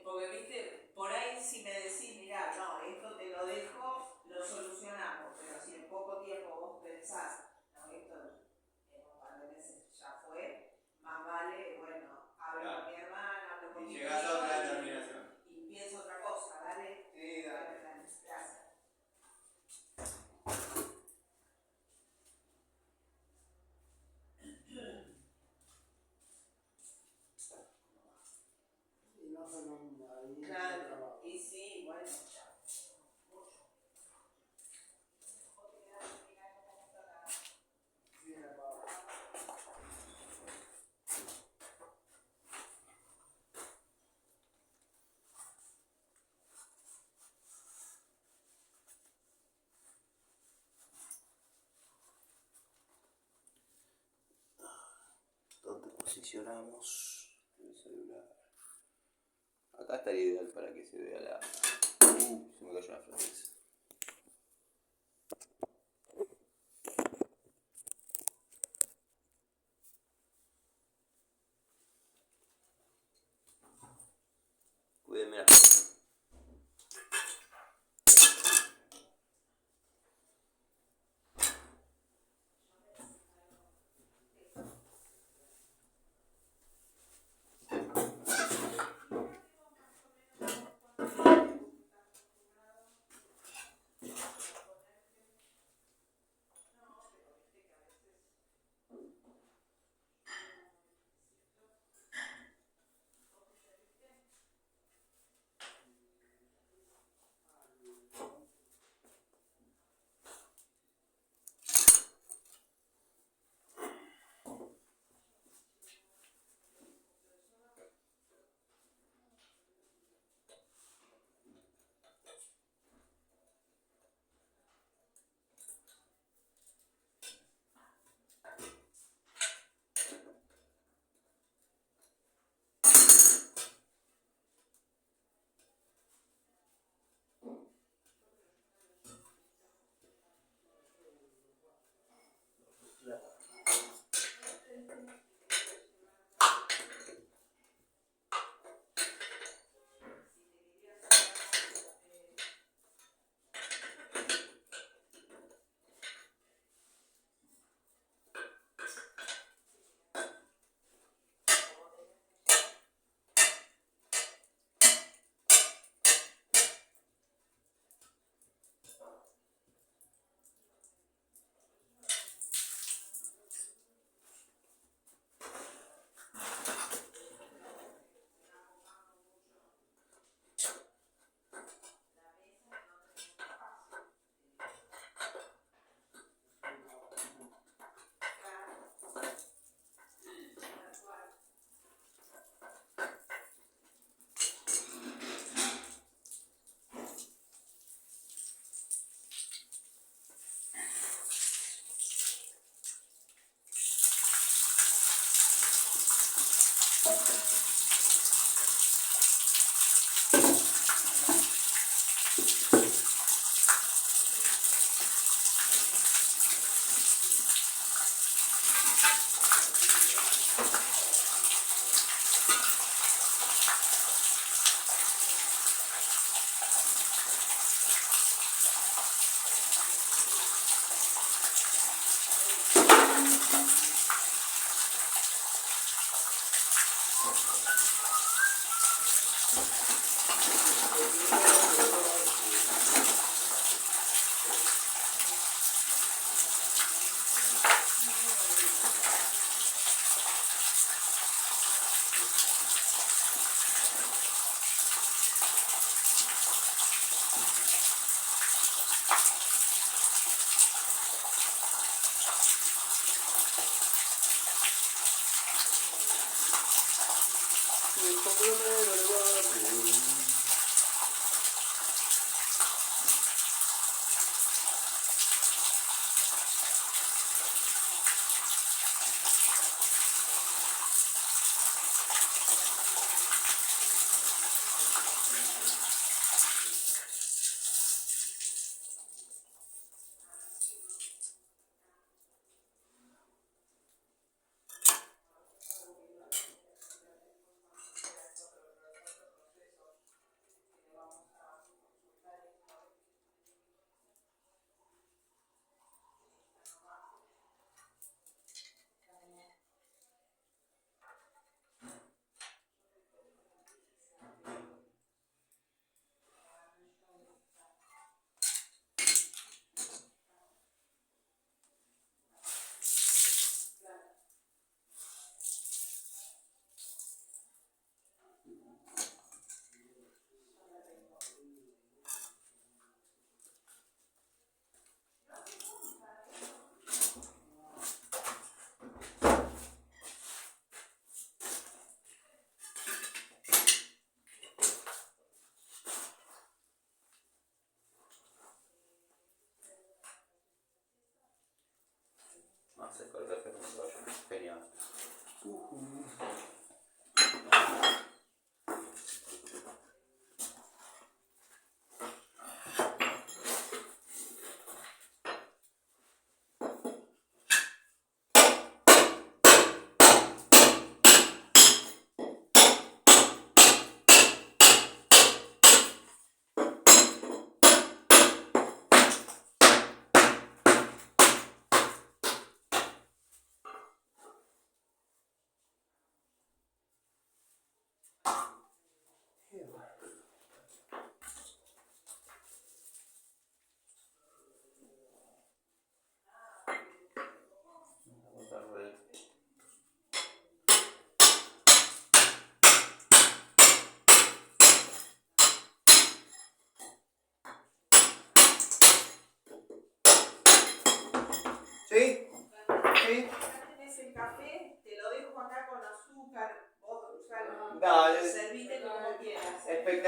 Porque viste, por ahí si me decís, mirá, no, esto te lo dejo, lo solucionamos, pero si en poco tiempo vos pensás, no, esto en un par de meses ya fue, más vale, bueno, hablo con mi hermana, hablo con mi Y llegás a otra determinación. y pienso otra cosa, dale. Sí, dale. Gracias. Y no se nombra ahí. Claro, y sí, bueno, ya. ¿Dónde posicionamos el celular? Acá estaría ideal para que se vea la. Se me cayó la frase. Cuídenme la.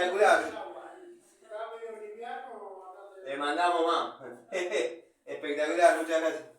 espectacular. Está medio liviano, acá te... Le mandamos más. Espectacular, muchas gracias.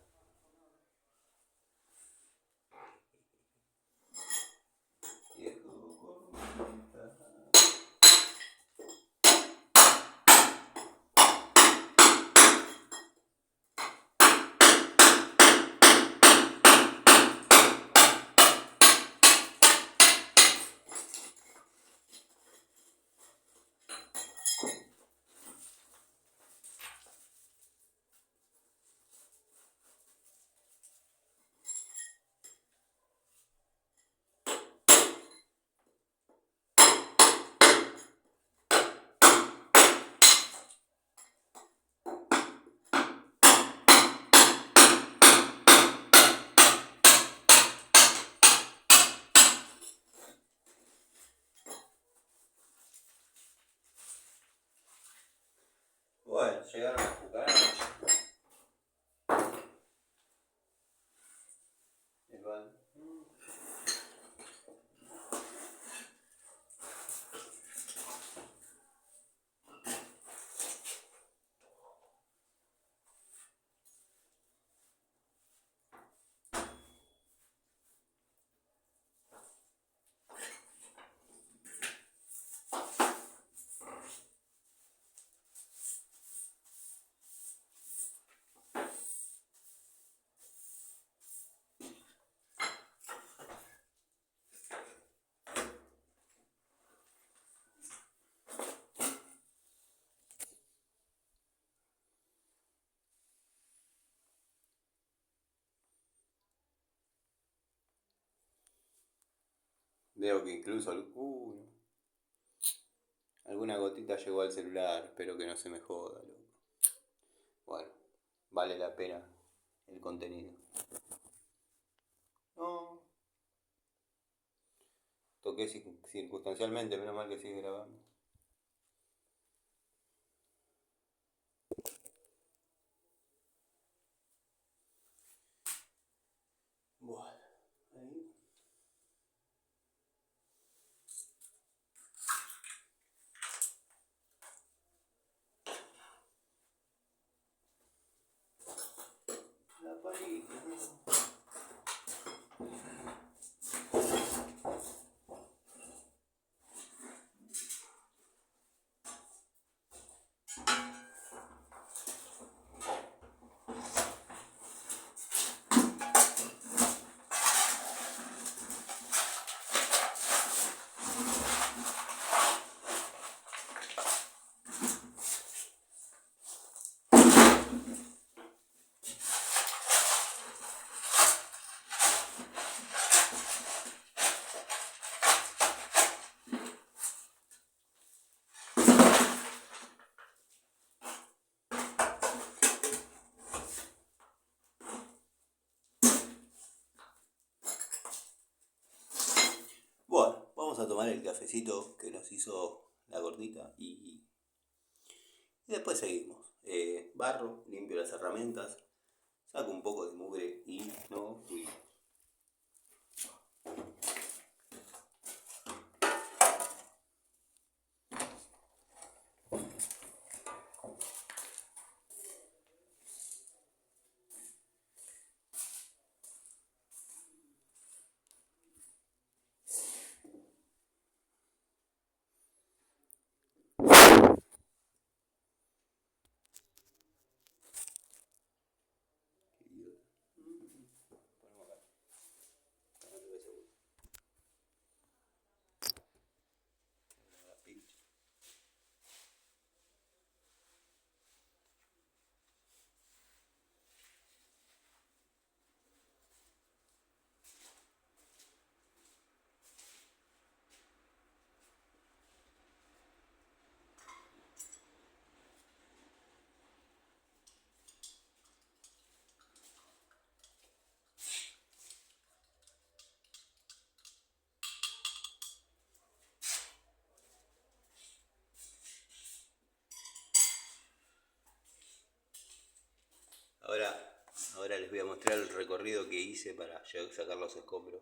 Bueno, llegaron las cucarachas. Igual. Veo que incluso alguna gotita llegó al celular, espero que no se me joda, loco. Bueno, vale la pena el contenido. No. Toqué circunstancialmente, menos mal que sigue grabando. Bueno, ahí. La parita, ¿no? Bueno, vamos a tomar el cafecito que nos hizo la gordita y después seguimos. Barro, limpio las herramientas, saco un poco de mugre y no fuimos. Ahora les voy a mostrar el recorrido que hice para sacar los escombros.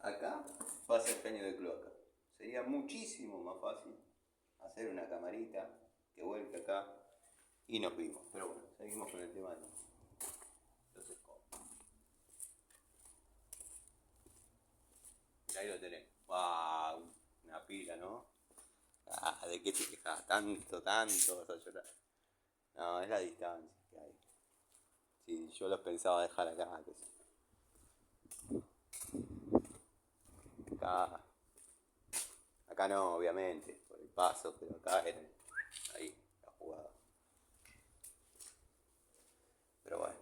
acá pasa el caño de cloaca. Sería muchísimo más fácil hacer una camarita que vuelque acá y nos vimos. Pero bueno, seguimos con el tema de los escobos. Y ahí lo tenés. ¡Wow! Una pila, ¿no? Ah, ¿de qué te quejas? Tanto vas a llorar. No, es la distancia que hay. Sí, yo los pensaba dejar acá. Acá no, obviamente, por el paso, pero acá era ahí la jugada. Pero bueno.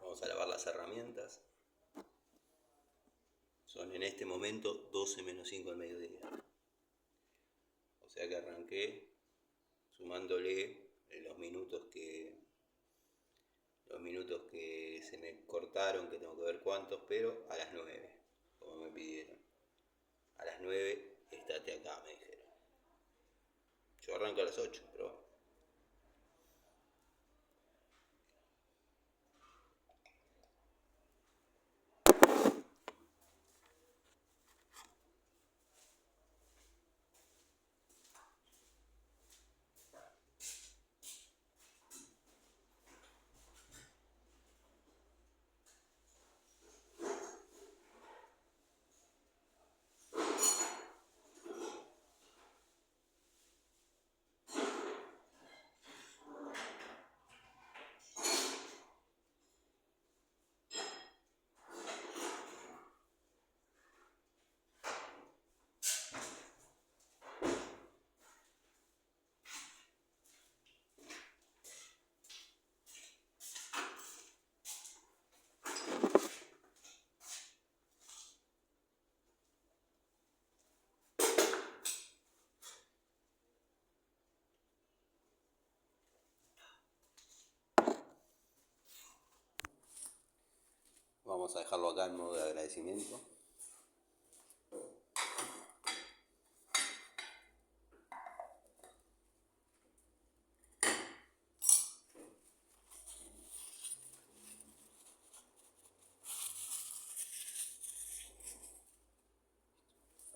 Vamos a lavar las herramientas. Son en este momento 12 menos 5 al mediodía. O sea que arranqué sumándole los minutos que se me cortaron, que tengo que ver cuántos, pero a las 9, como me pidieron. A las 9 estate acá, me dijeron. Yo arranco a las 8, pero bueno. Vamos a dejarlo acá en modo de agradecimiento.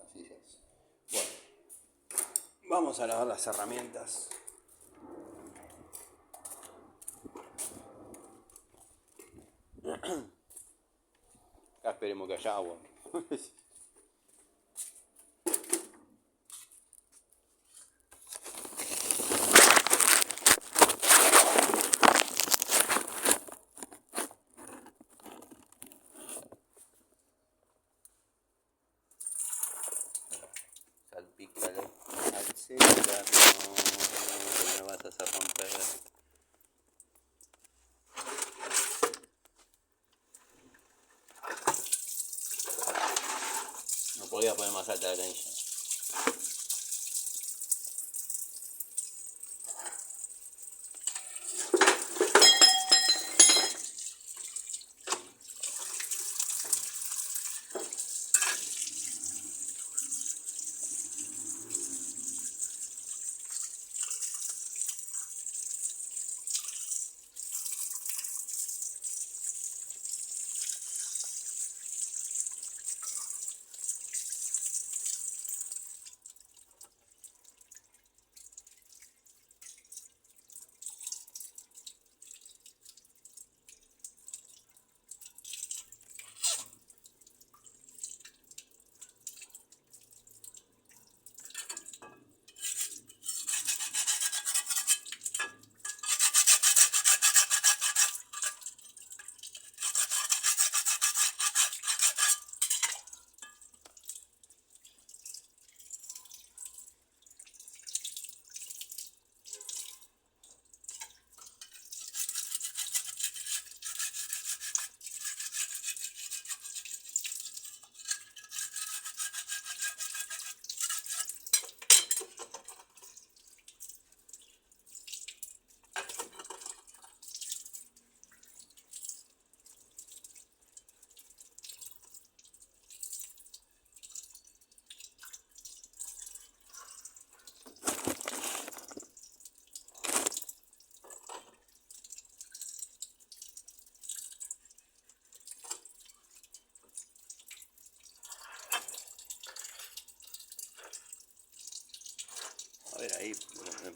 Así es. Bueno, vamos a lavar las herramientas. Acá esperemos que haya agua. Salpícalo al celular, no me vas a hacer romper. No podía poner más alta la canilla.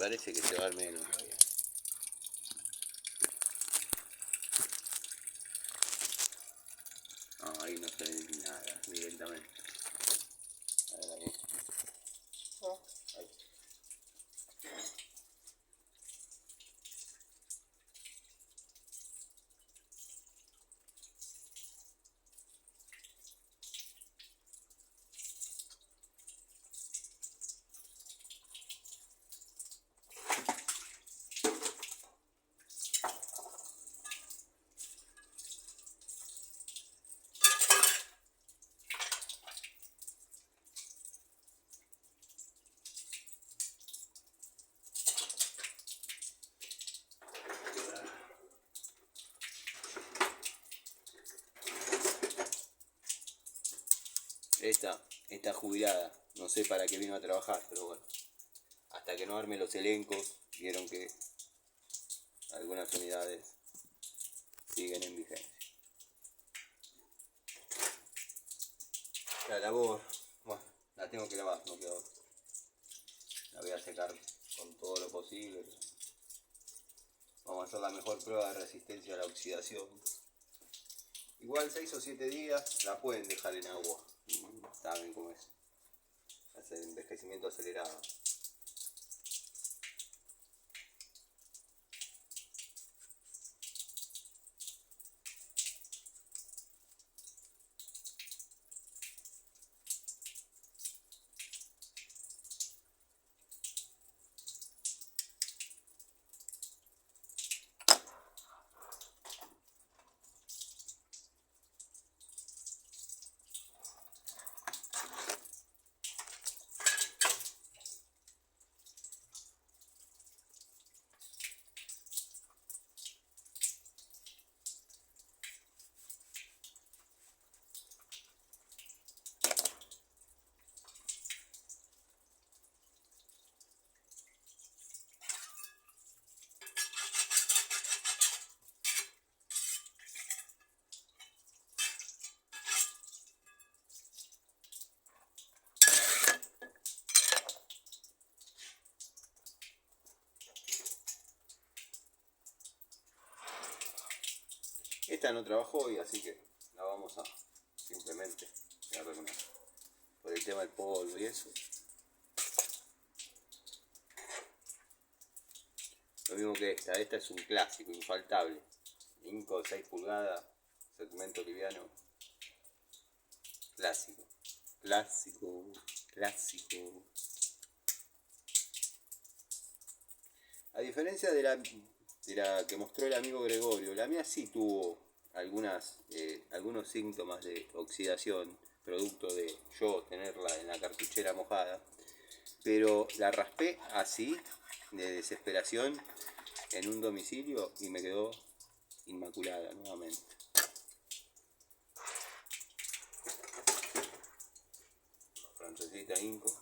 parece que se va al menos todavía. No, ahí no se ve nada directamente. A ver ahí. Oh, ahí. Esta jubilada, no sé para qué vino a trabajar, pero bueno, hasta que no arme los elencos, vieron que algunas unidades siguen en vigencia. La labor, bueno, la tengo que lavar, no queda otra. La voy a secar con todo lo posible. Vamos a hacer la mejor prueba de resistencia a la oxidación. Igual 6 o 7 días la pueden dejar en agua. Saben cómo es. Hace envejecimiento acelerado. Esta no trabajó hoy, así que la vamos a simplemente por el tema del polvo y eso. Lo mismo que esta es un clásico, infaltable. Inco 6 pulgadas, segmento liviano. Clásico, clásico, clásico. A diferencia de la que mostró el amigo Gregorio, la mía sí tuvo algunos síntomas de oxidación, producto de yo tenerla en la cartuchera mojada, pero la raspé así, de desesperación, en un domicilio y me quedó inmaculada nuevamente. Francesita Inco.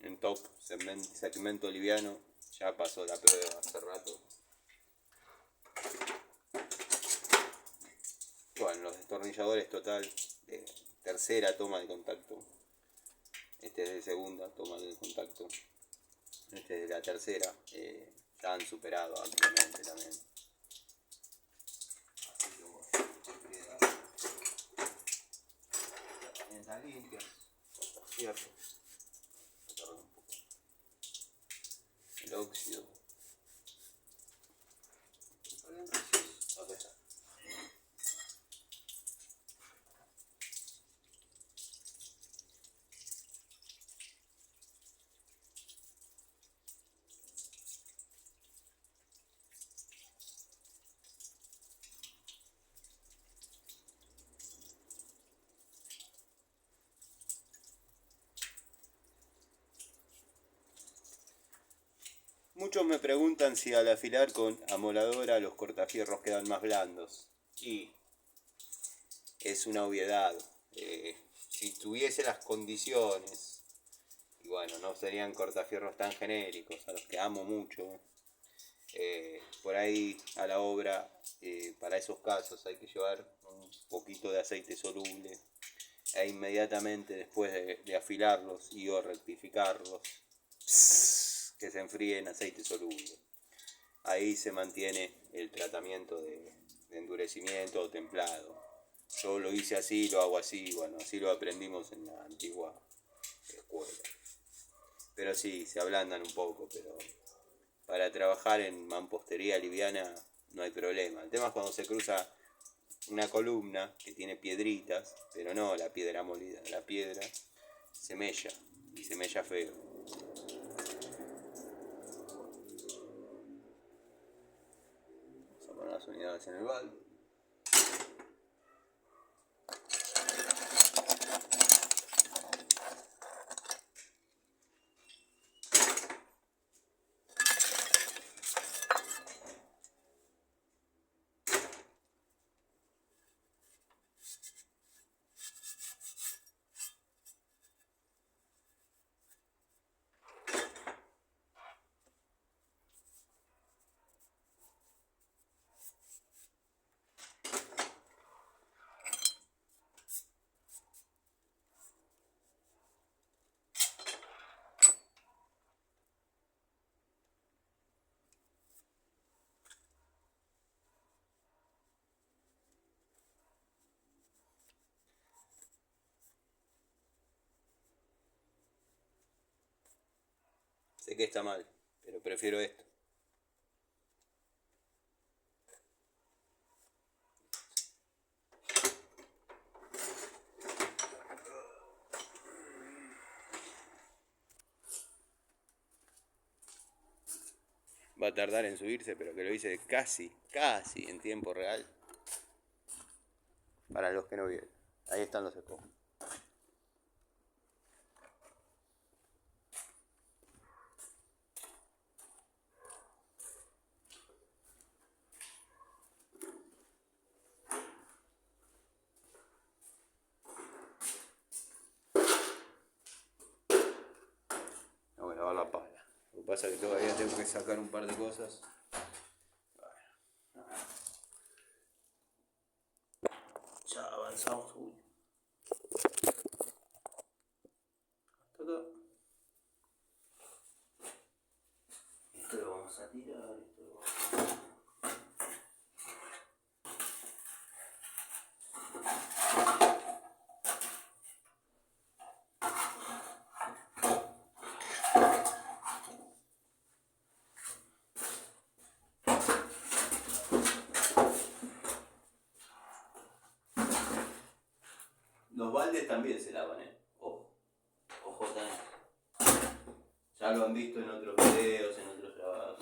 En top, segmento liviano, ya pasó la prueba hace rato. Bueno, los destornilladores total, de tercera toma de contacto. Este es de segunda toma de contacto. Este es de la tercera, ya han superado ampliamente también. Así que bueno, queda herramientas limpias, cierto. El óxido. Acá está. Muchos me preguntan si al afilar con amoladora los cortafierros quedan más blandos. Y es una obviedad. Si tuviese las condiciones, y bueno, no serían cortafierros tan genéricos, a los que amo mucho. Por ahí a la obra, para esos casos hay que llevar un poquito de aceite soluble e inmediatamente después de afilarlos y o rectificarlos, que se enfríe en aceite soluble. Ahí se mantiene el tratamiento de endurecimiento o templado. Yo lo hice así, lo hago así, bueno, así lo aprendimos en la antigua escuela. Pero sí, se ablandan un poco, pero para trabajar en mampostería liviana no hay problema. El tema es cuando se cruza una columna que tiene piedritas, pero no la piedra molida, la piedra se mella, y se mella feo. Vamos a poner las unidades en el balde. Sé que está mal, pero prefiero esto. Va a tardar en subirse, pero que lo hice casi en tiempo real. Para los que no vieron. Ahí están los escobos. No voy a lavar la pala. Lo que pasa es que todavía tengo que sacar un par de cosas. Ya avanzamos. Uy. Hasta acá. Esto lo vamos a tirar. Esto lo vamos a tirar. Los baldes también se lavan, ojo, ojo también. Ya lo han visto en otros videos, en otros trabajos.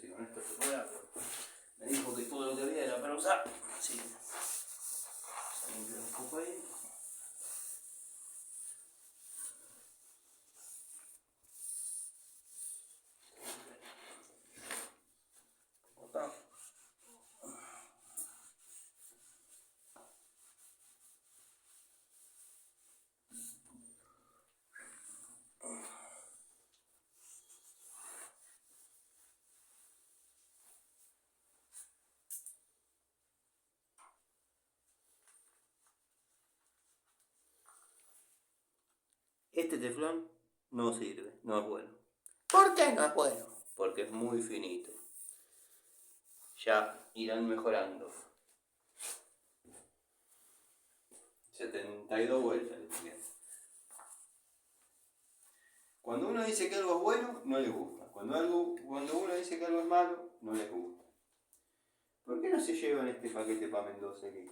si con esto se puede, pero me dijo que todo lo que había era para usar. Así que vamos a limpiar un poco ahí. Acá. Este teflón no sirve, no es bueno. ¿Por qué no es bueno? Porque es muy finito. Ya irán mejorando. 72 vueltas le tiré. Cuando uno dice que algo es bueno, no le gusta. Cuando uno dice que algo es malo, no les gusta. ¿Por qué no se llevan este paquete para Mendoza aquí?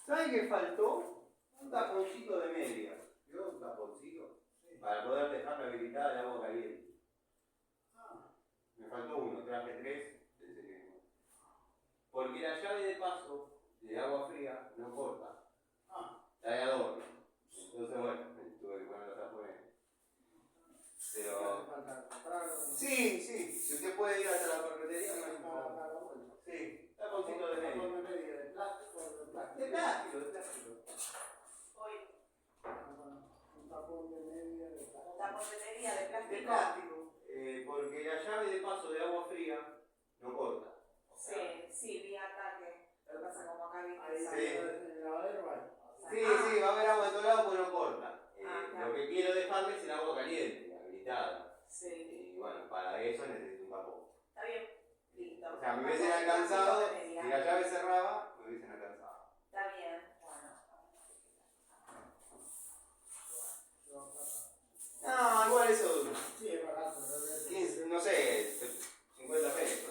¿Saben qué faltó? Un taponcito de media. ¿Vio un taponcito? Sí. Para poder dejarla habilitada el agua caliente. Me faltó uno, traje 3. Porque la llave de paso de agua fría no corta. La de adorno. Entonces, bueno, tuve que ponerlos afuera. Pero. Sí, sí. Si usted puede ir hasta la ferretería, no hay problema. Sí, taponcito de media. ¿De plástico o de plástico? De plástico, de plástico. Hoy, Un tapón de media de plástico. tapón de media de plástico. De plástico. Porque la llave de paso de agua fría no corta. Sí, sí, vi acá que lo que pasa como acá viste. Ahí en la ladera, Sí, sí, va a haber agua en todo lado, pues no corta. Claro. Lo que quiero dejarle es el agua caliente, habilitada. Sí. Y bueno, para eso necesito un tapón. Está bien, listo. O sea, me hubiesen alcanzado, si la llave cerraba, me hubiesen alcanzado. Está bien, bueno. No, igual eso, sí, es barato. 15, no sé, 50 pesos.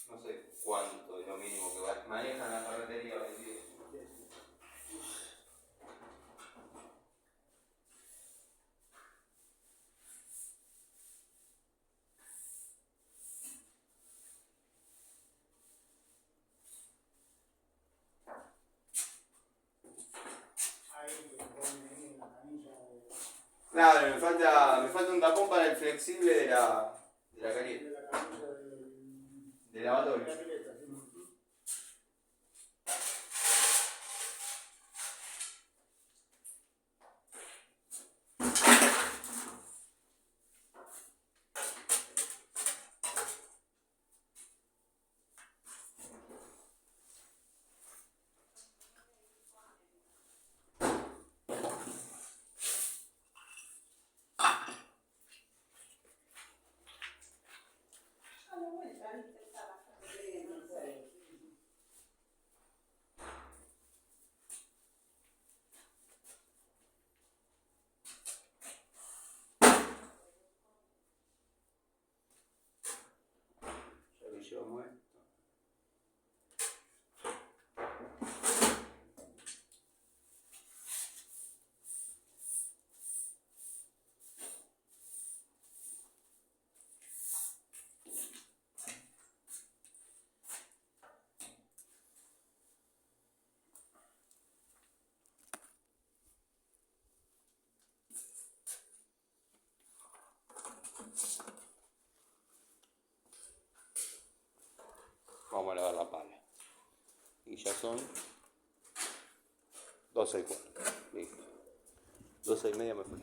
No sé cuánto es lo mínimo que manejan la ferretería hoy en día. Claro, me falta un tapón para el flexible de la caliente. De la camisa De lavatorio. de la pileta, sí. la lista está bastante bien, no sé. Ya que llevamos esto. Vamos a lavar la pala. Y ya son 12:04. Listo. 12:30 me fui.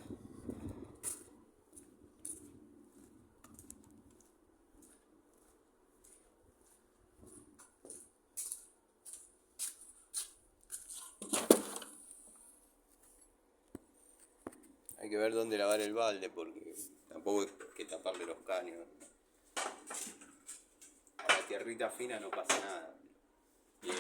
Hay que ver dónde lavar el balde porque tampoco hay que taparle los caños. A la tierrita fina no pasa nada. Bien.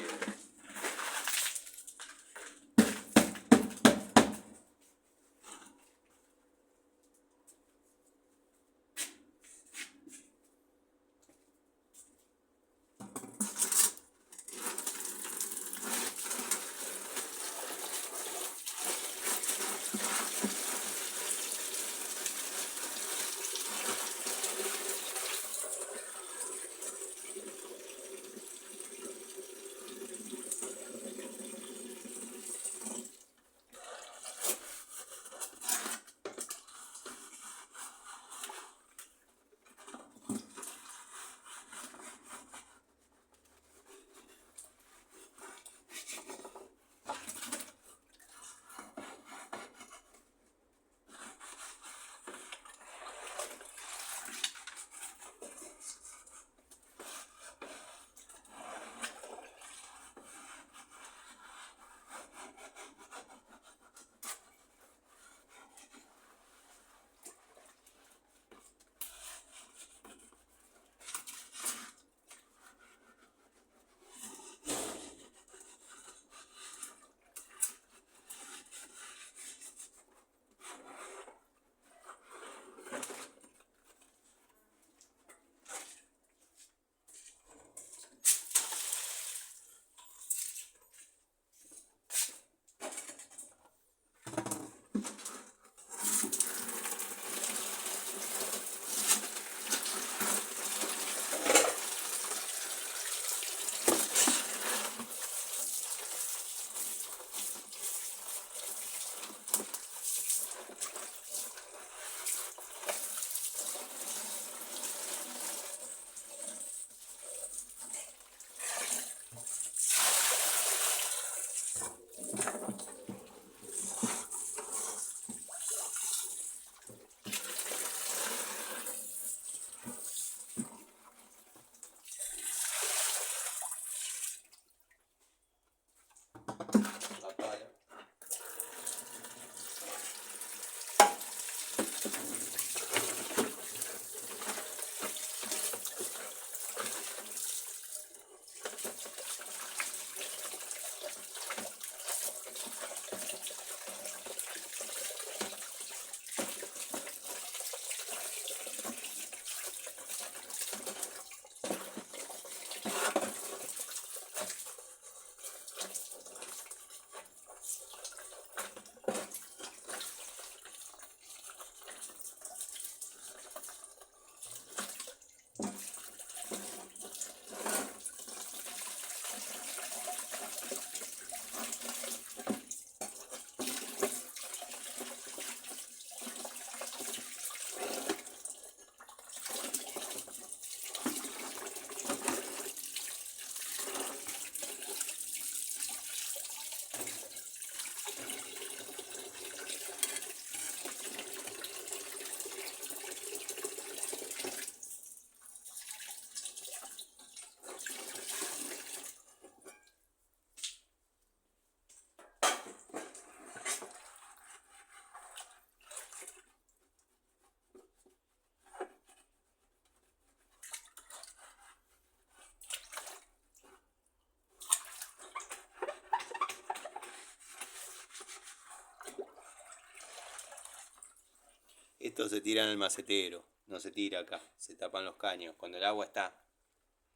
Esto se tira en el macetero, no se tira acá, se tapan los caños. Cuando el agua está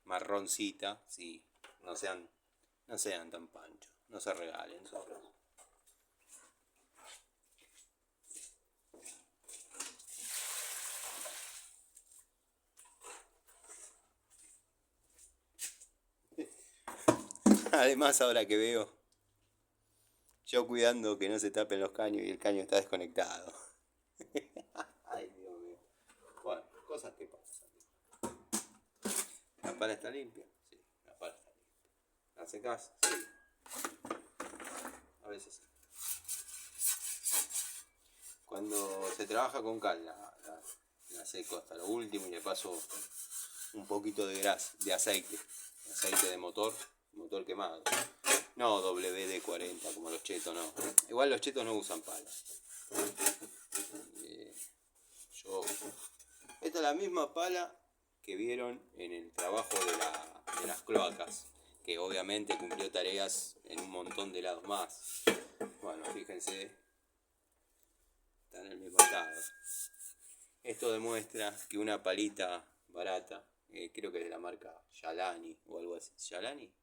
marroncita, sí, no sean tan panchos, no se regalen solos. Además, ahora que veo, yo cuidando que no se tapen los caños y el caño está desconectado. Ay, Dios mío. Bueno, cosas que pasan. ¿La pala está limpia? Sí, la pala está limpia. ¿La secás? Sí. A veces sí. Cuando se trabaja con cal, la seco hasta lo último y le paso un poquito de grasa, de aceite de motor quemado. No WD-40 como los chetos, no. Igual los chetos no usan pala. Esta es la misma pala que vieron en el trabajo de las cloacas, que obviamente cumplió tareas en un montón de lados más. Bueno, fíjense, está en el mismo lado. Esto demuestra que una palita barata, creo que es de la marca Yalani o algo así. ¿Yalani?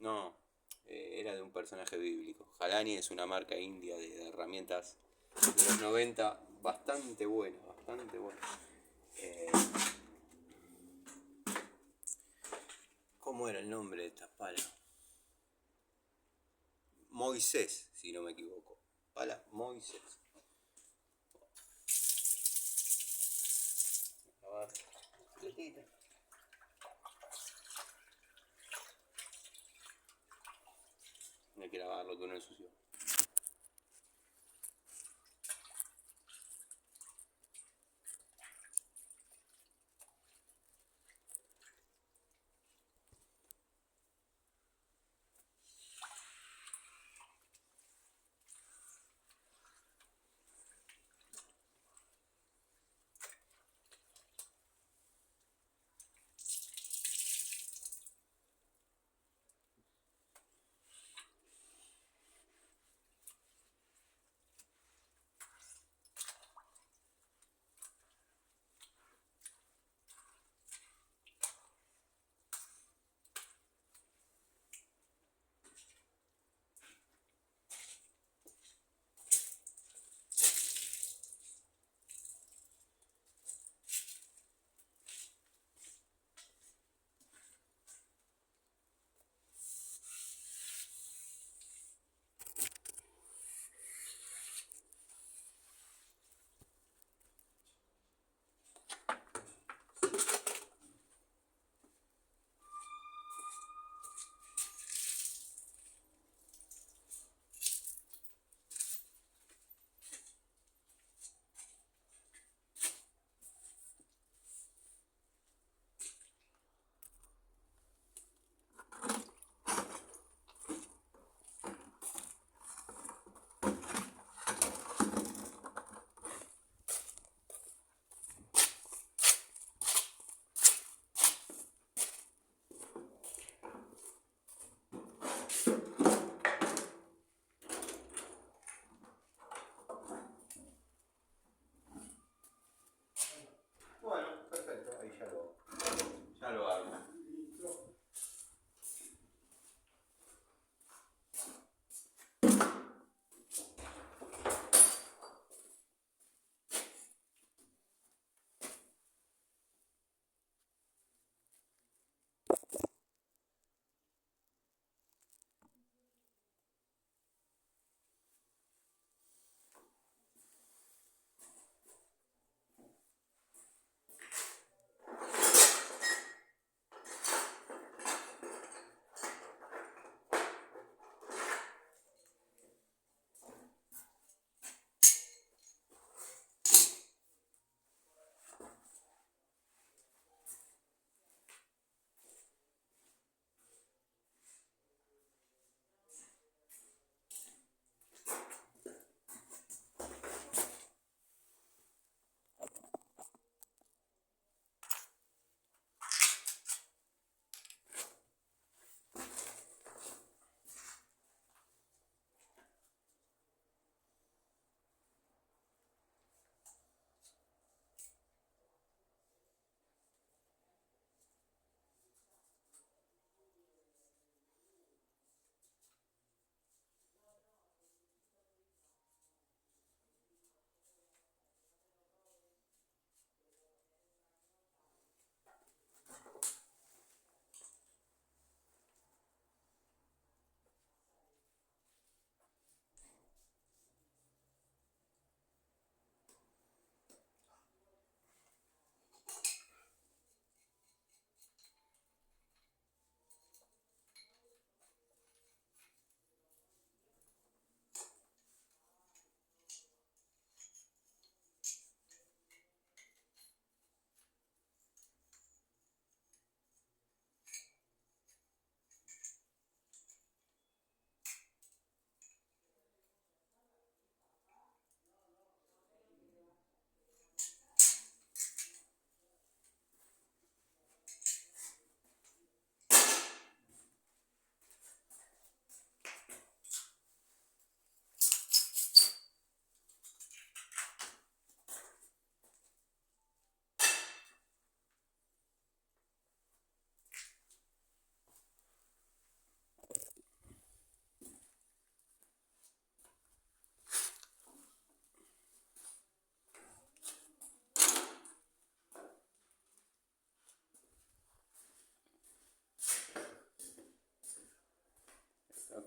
No, era de un personaje bíblico. Jalani es una marca india de herramientas de los 90, bastante buena, bastante buena. ¿Cómo era el nombre de esta pala? Moisés, si no me equivoco. Pala Moisés. A ver. Hay que lavarlo, que no ensució.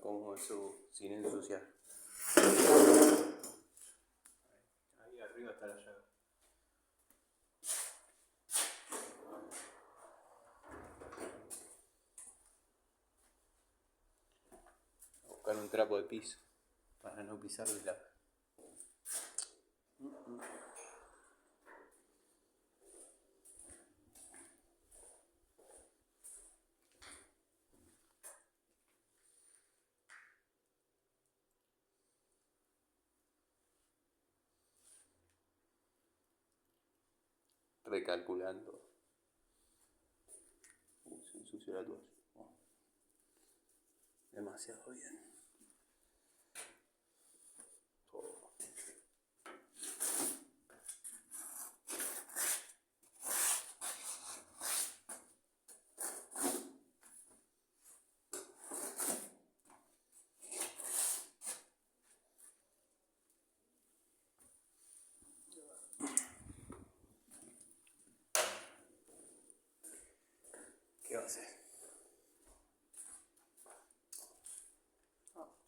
Como eso sin ensuciar. Ahí arriba está la llave. Voy a buscar un trapo de piso para no pisar de la... Recalculando. Se ensució la toalla. Oh. Demasiado bien. Oh. ¿Qué va a hacer?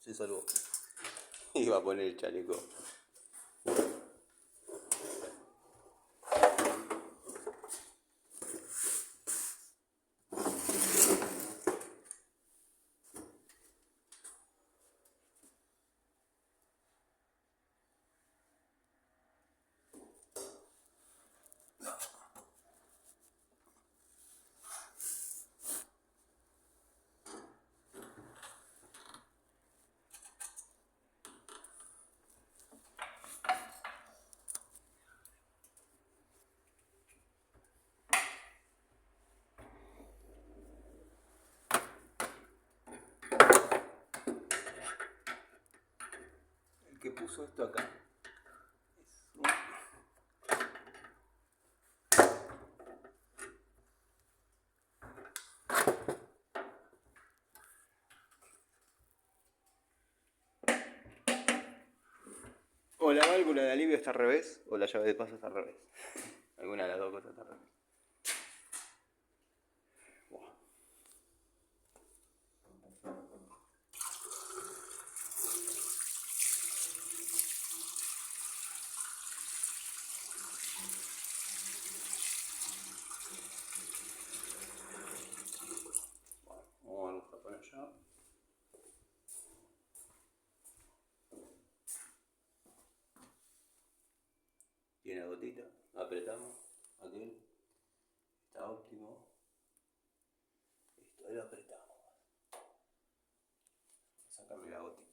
Se salvó. Iba a poner el chaleco. El que puso esto acá es un... O la válvula de alivio está al revés, o la llave de paso está al revés. Alguna de las dos cosas está al revés. Wow. Bueno, vamos a poner allá. Tiene gotita, apretamos, aquí está óptimo, listo, ahí lo apretamos, sacarle la gotita.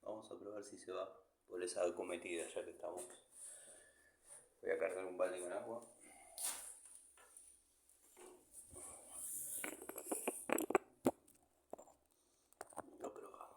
Vamos a probar si se va por esa acometida ya que estamos. Voy a cargar un balde con agua. Lo probamos.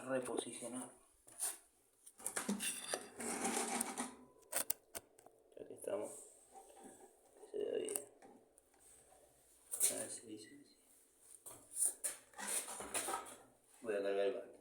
reposicionar. Aquí estamos. Se ve bien. A ver si dice así. Voy a cargar el bate.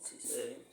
Si se ve.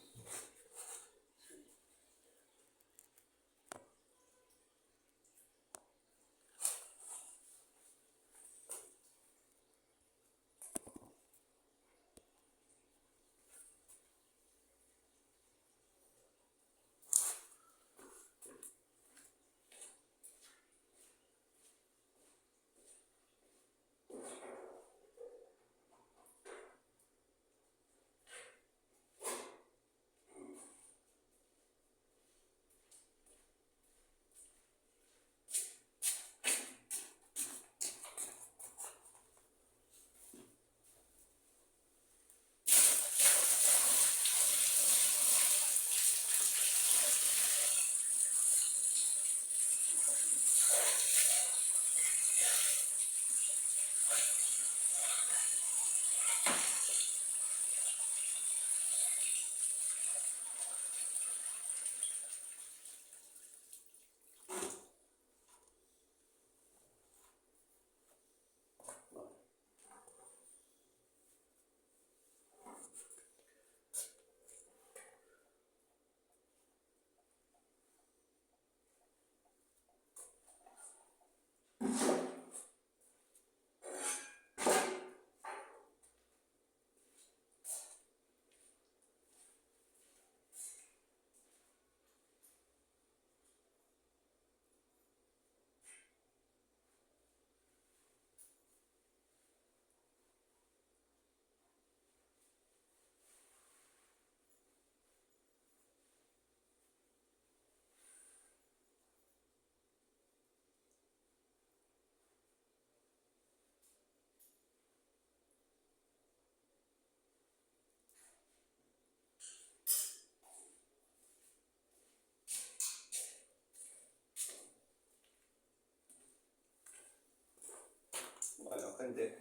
Bueno, gente,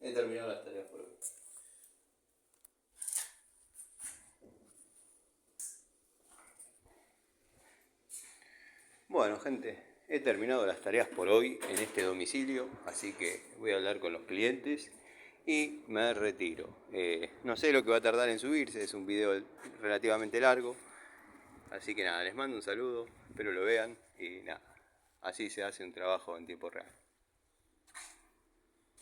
he terminado las tareas por hoy. Bueno, gente, he terminado las tareas por hoy en este domicilio, así que voy a hablar con los clientes y me retiro. No sé lo que va a tardar en subirse, es un video relativamente largo, así que nada, les mando un saludo, espero lo vean y nada, así se hace un trabajo en tiempo real.